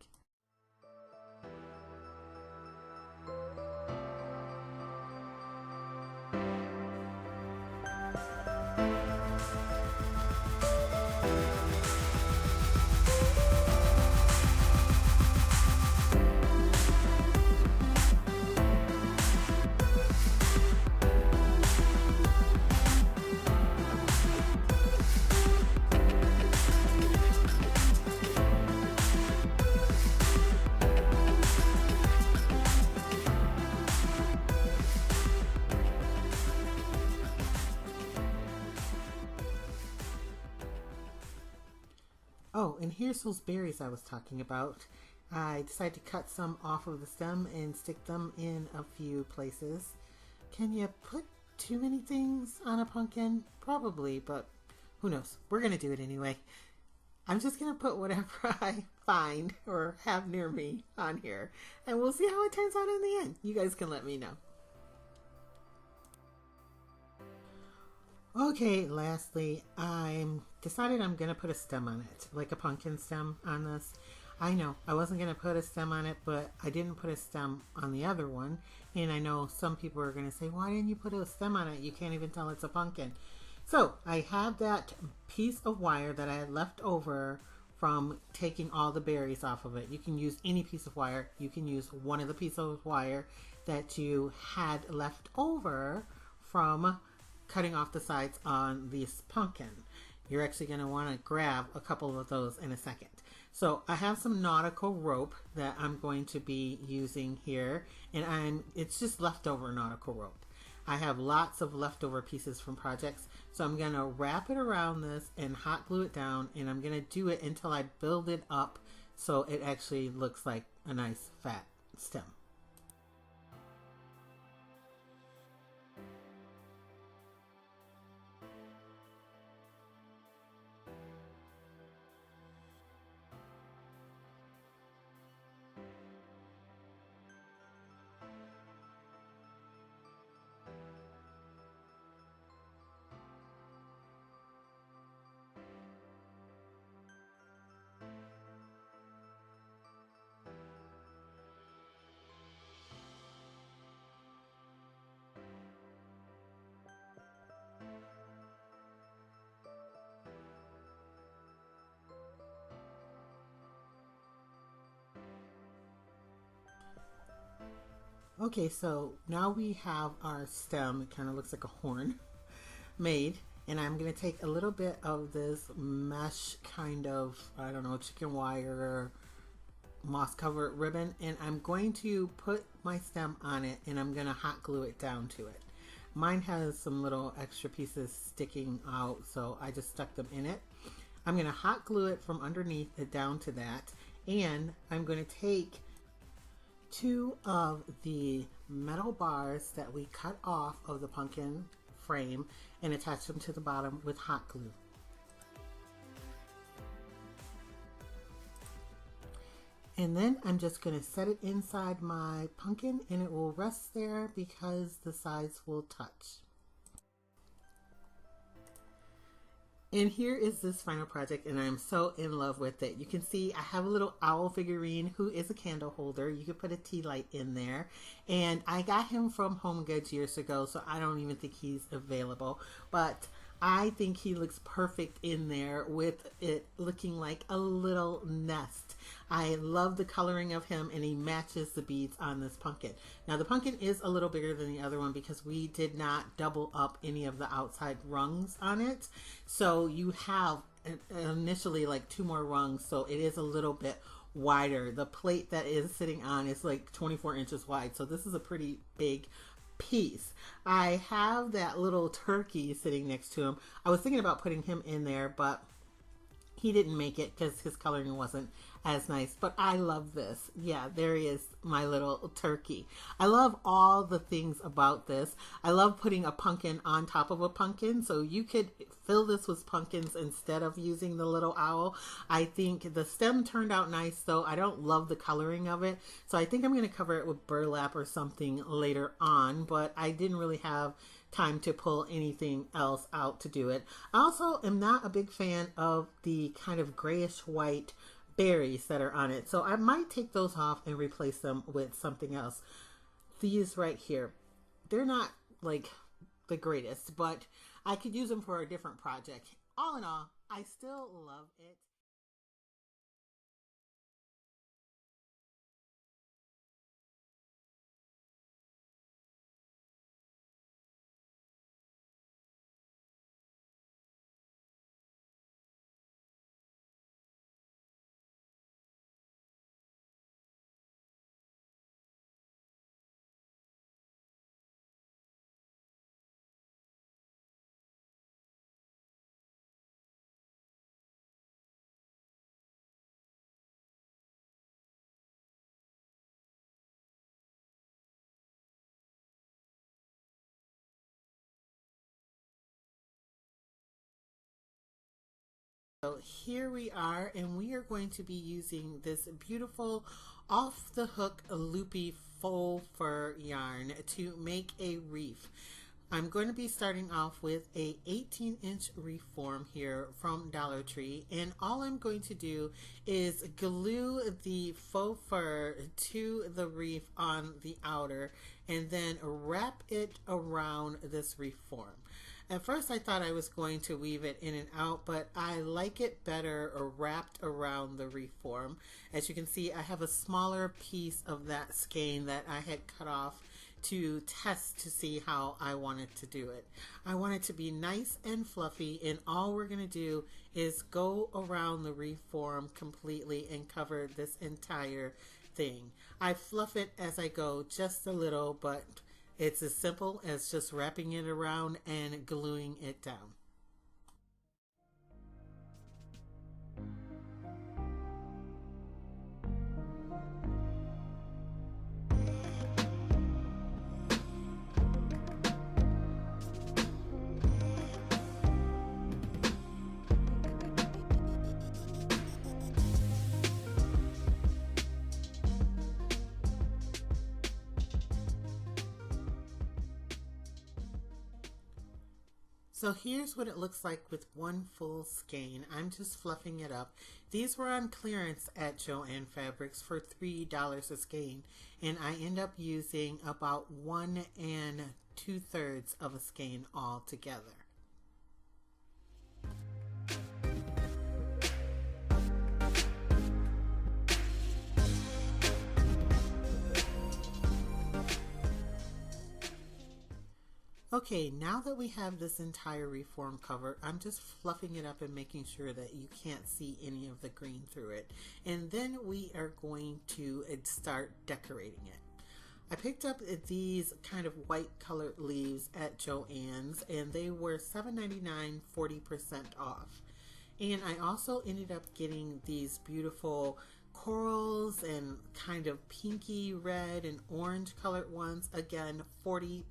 Oh, and here's those berries I was talking about. I decided to cut some off of the stem and stick them in a few places. Can you put too many things on a pumpkin? Probably, but who knows? We're going to do it anyway. I'm just going to put whatever I find or have near me on here. And we'll see how it turns out in the end. You guys can let me know. Okay, lastly, I'm decided I'm going to put a stem on it, like a pumpkin stem on this. I know I wasn't going to put a stem on it, but I didn't put a stem on the other one. And I know some people are going to say, why didn't you put a stem on it? You can't even tell it's a pumpkin. So I have that piece of wire that I had left over from taking all the berries off of it. You can use any piece of wire. You can use one of the pieces of wire that you had left over from cutting off the sides on this pumpkin. You're actually going to want to grab a couple of those in a second. So I have some nautical rope that I'm going to be using here, and it's just leftover nautical rope. I have lots of leftover pieces from projects, so I'm going to wrap it around this and hot glue it down, and I'm going to do it until I build it up so it actually looks like a nice fat stem. Okay, so now we have our stem. It kind of looks like a horn made, and I'm going to take a little bit of this mesh kind of, I don't know, chicken wire or moss covered ribbon, and I'm going to put my stem on it, and I'm going to hot glue it down to it. Mine has some little extra pieces sticking out, so I just stuck them in it. I'm going to hot glue it from underneath it down to that, and I'm going to take two of the metal bars that we cut off of the pumpkin frame and attach them to the bottom with hot glue. And then I'm just going to set it inside my pumpkin, and it will rest there because the sides will touch. And here is this final project, and I'm so in love with it. You can see I have a little owl figurine who is a candle holder. You could put a tea light in there. And I got him from Home Goods years ago, so I don't even think he's available. But I think he looks perfect in there with it looking like a little nest. I love the coloring of him, and he matches the beads on this pumpkin. Now the pumpkin is a little bigger than the other one because we did not double up any of the outside rungs on it. So you have initially like 2 more rungs, so it is a little bit wider. The plate that is sitting on is like 24 inches wide, so this is a pretty big piece. I have that little turkey sitting next to him. I was thinking about putting him in there, but he didn't make it because his coloring wasn't as nice. But I love this. Yeah, there he is, my little turkey. I love all the things about this. I love putting a pumpkin on top of a pumpkin, so you could fill this with pumpkins instead of using the little owl. I think the stem turned out nice, though. I don't love the coloring of it, so I think I'm going to cover it with burlap or something later on, but I didn't really have time to pull anything else out to do it. I also am not a big fan of the kind of grayish white berries that are on it, so I might take those off and replace them with something else. These right here, they're not like the greatest, but I could use them for a different project. All in all, I still love it. So here we are, and we are going to be using this beautiful off the hook loopy faux fur yarn to make a wreath. I'm going to be starting off with a 18-inch wreath form here from Dollar Tree, and all I'm going to do is glue the faux fur to the wreath on the outer and then wrap it around this wreath form. At first I thought I was going to weave it in and out, but I like it better wrapped around the wreath form. As you can see, I have a smaller piece of that skein that I had cut off to test to see how I wanted to do it. I want it to be nice and fluffy, and all we're going to do is go around the wreath form completely and cover this entire thing. I fluff it as I go just a little, but it's as simple as just wrapping it around and gluing it down. So here's what it looks like with one full skein. I'm just fluffing it up. These were on clearance at Joann Fabrics for $3 a skein, and I end up using about 1 2/3 of a skein all together. Okay, now that we have this entire wreath form covered, I'm just fluffing it up and making sure that you can't see any of the green through it. And then we are going to start decorating it. I picked up these kind of white colored leaves at Joann's, and they were $7.99, 40% off. And I also ended up getting these beautiful corals and kind of pinky red and orange colored ones, again 40%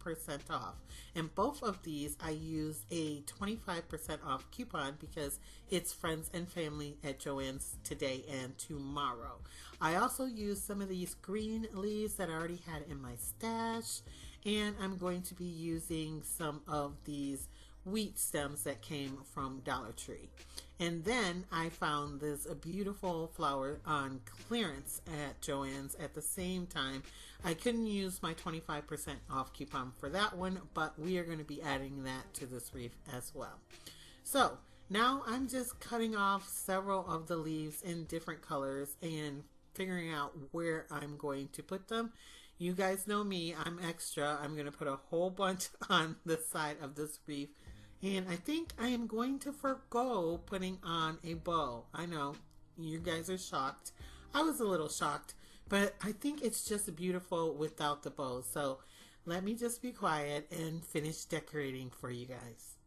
off. And both of these I used a 25% off coupon because it's friends and family at Joann's today and tomorrow. I also used some of these green leaves that I already had in my stash, and I'm going to be using some of these wheat stems that came from Dollar Tree. And then I found this beautiful flower on clearance at Joann's at the same time. I couldn't use my 25% off coupon for that one, but we are going to be adding that to this wreath as well. So now I'm just cutting off several of the leaves in different colors and figuring out where I'm going to put them. You guys know me, I'm extra. I'm going to put a whole bunch on the side of this wreath. And I think I am going to forgo putting on a bow. I know, you guys are shocked. I was a little shocked, but I think it's just beautiful without the bow. So let me just be quiet and finish decorating for you guys.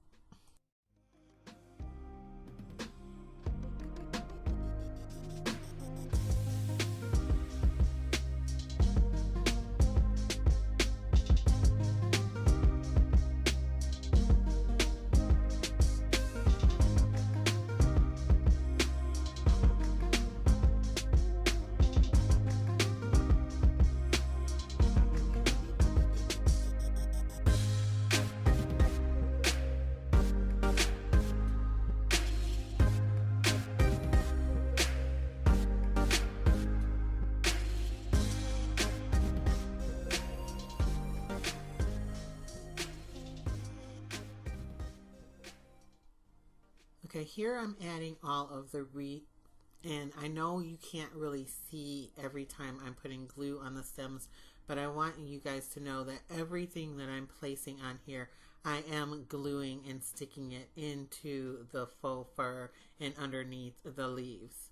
Okay, here I'm adding all of the wreath, and I know you can't really see every time I'm putting glue on the stems, but I want you guys to know that everything that I'm placing on here, I am gluing and sticking it into the faux fur and underneath the leaves.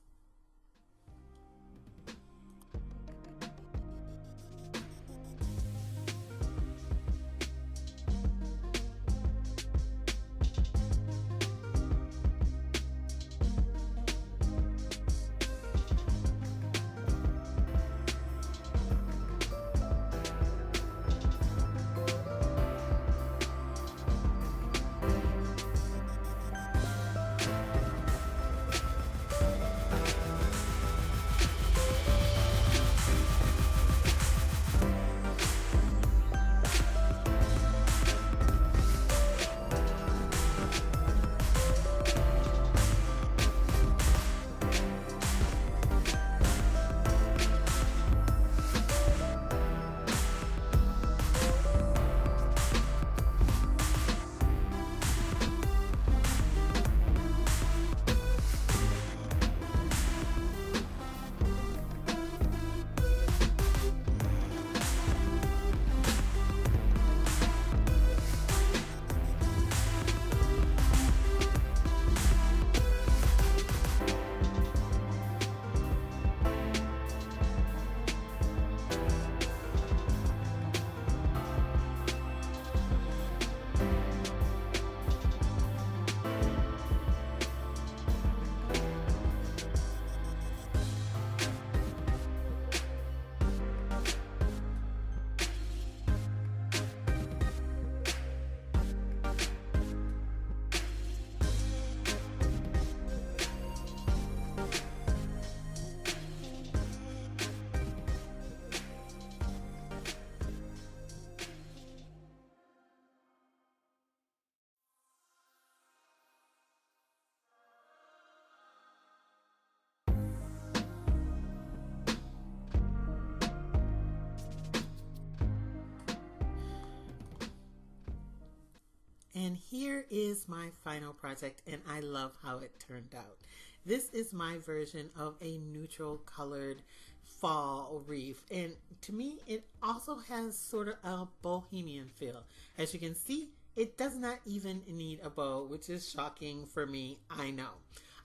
And here is my final project, and I love how it turned out. This is my version of a neutral colored fall wreath, and to me it also has sort of a bohemian feel. As you can see, it does not even need a bow, which is shocking for me, I know.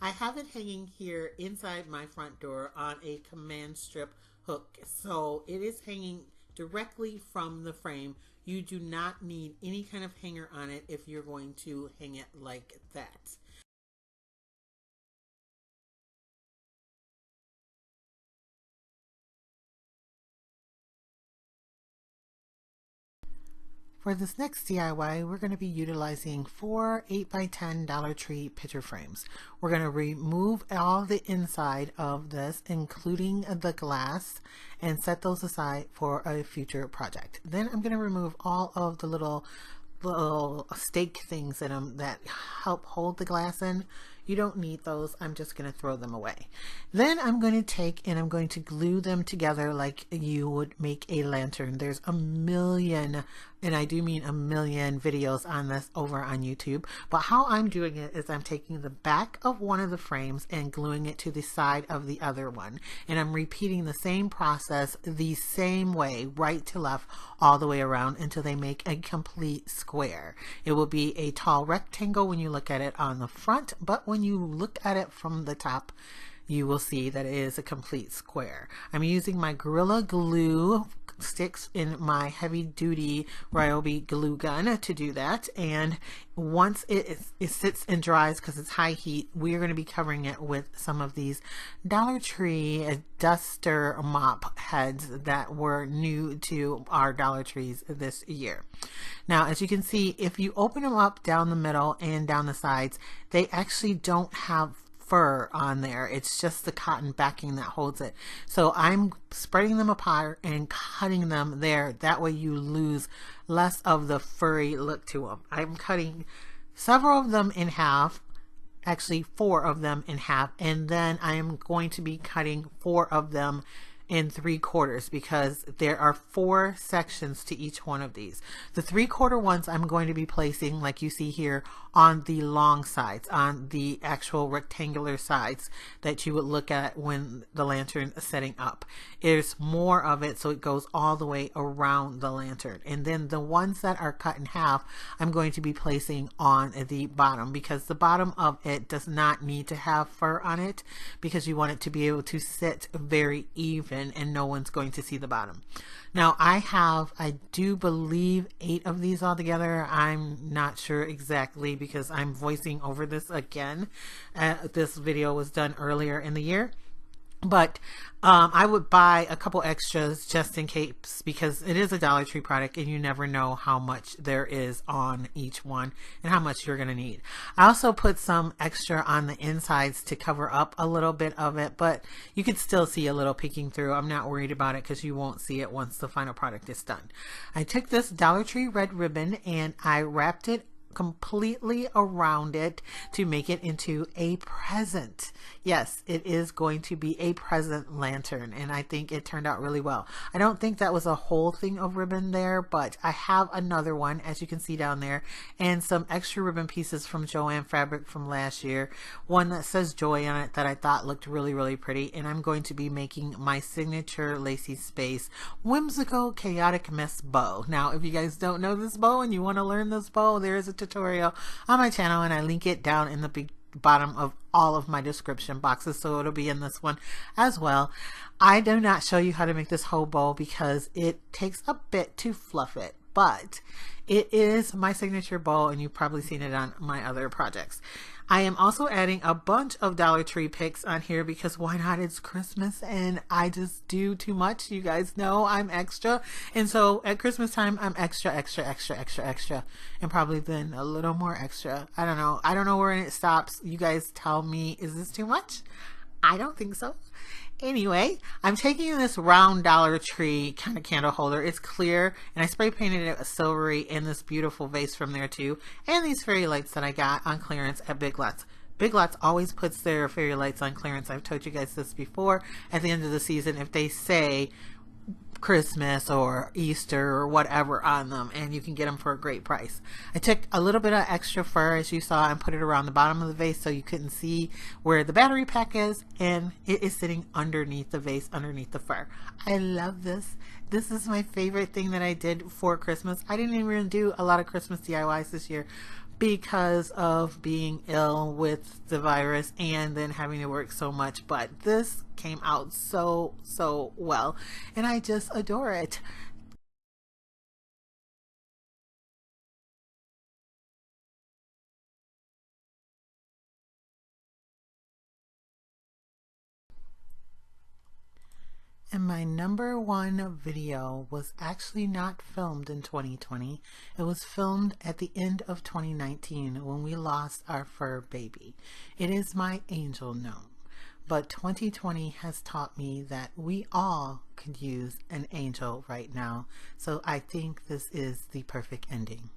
I have it hanging here inside my front door on a command strip hook, so it is hanging directly from the frame. You do not need any kind of hanger on it if you're going to hang it like that. For this next DIY, we're going to be utilizing 4 8x10 Dollar Tree picture frames. We're going to remove all the inside of this, including the glass, and set those aside for a future project. Then I'm going to remove all of the little stake things in them that help hold the glass in. You don't need those. I'm just going to throw them away. Then I'm going to take and I'm going to glue them together like you would make a lantern. There's a million, and I do mean a million, videos on this over on YouTube. But how I'm doing it is I'm taking the back of one of the frames and gluing it to the side of the other one. And I'm repeating the same process the same way, right to left, all the way around until they make a complete square. It will be a tall rectangle when you look at it on the front, but when you look at it from the top, you will see that it is a complete square. I'm using my Gorilla Glue sticks in my heavy duty Ryobi glue gun to do that, and once it sits and dries, because it's high heat, we're going to be covering it with some of these Dollar Tree duster mop heads that were new to our Dollar Trees this year. Now, as you can see, if you open them up down the middle and down the sides, they actually don't have fur on there. It's just the cotton backing that holds it. So I'm spreading them apart and cutting them there. That way you lose less of the furry look to them. I'm cutting several of them in half, actually 4 of them in half, and then I am going to be cutting 4 of them in 3/4 because there are 4 sections to each one of these. The 3/4 ones I'm going to be placing, like you see here, on the long sides, on the actual rectangular sides that you would look at when the lantern is setting up. There's more of it, so it goes all the way around the lantern. And then the ones that are cut in half, I'm going to be placing on the bottom, because the bottom of it does not need to have fur on it, because you want it to be able to sit very even and no one's going to see the bottom. Now I do believe 8 of these all together. I'm not sure exactly because I'm voicing over this again. This video was done earlier in the year. But I would buy a couple extras just in case, because it is a Dollar Tree product and you never know how much there is on each one and how much you're going to need. I also put some extra on the insides to cover up a little bit of it, but you can still see a little peeking through. I'm not worried about it because you won't see it once the final product is done. I took this Dollar Tree red ribbon and I wrapped it completely around it to make it into a present. Yes, it is going to be a present lantern, and I think it turned out really well. I don't think that was a whole thing of ribbon there, but I have another one, as you can see down there, and some extra ribbon pieces from Joann fabric from last year. One that says Joy on it that I thought looked really, really pretty, and I'm going to be making my signature Lacee Space Whimsical Chaotic Mess bow. Now, if you guys don't know this bow and you want to learn this bow, there is a tutorial on my channel, and I link it down in the bottom of all of my description boxes, so it'll be in this one as well. I do not show you how to make this whole bow because it takes a bit to fluff it, but it is my signature bow, and you've probably seen it on my other projects. I am also adding a bunch of Dollar Tree picks on here because why not? It's Christmas and I just do too much. You guys know I'm extra, and so at Christmas time I'm extra, and probably then a little more extra. I don't know where it stops. You guys tell me, is this too much? I don't think so. Anyway, I'm taking this round Dollar Tree kind of candle holder. It's clear, and I spray painted it silvery in this beautiful vase from there too, and these fairy lights that I got on clearance at Big Lots. Big Lots always puts their fairy lights on clearance. I've told you guys this before. At the end of the season, if they say Christmas or Easter or whatever on them, and you can get them for a great price. I took a little bit of extra fur, as you saw, and put it around the bottom of the vase so you couldn't see where the battery pack is, and it is sitting underneath the vase, underneath the fur. I love this. This is my favorite thing that I did for Christmas. I didn't even do a lot of Christmas DIYs this year because of being ill with the virus and then having to work so much, but this came out so well, and I just adore it. And my #1 video was actually not filmed in 2020. It was filmed at the end of 2019 when we lost our fur baby. It is my angel gnome. But 2020 has taught me that we all could use an angel right now. So I think this is the perfect ending.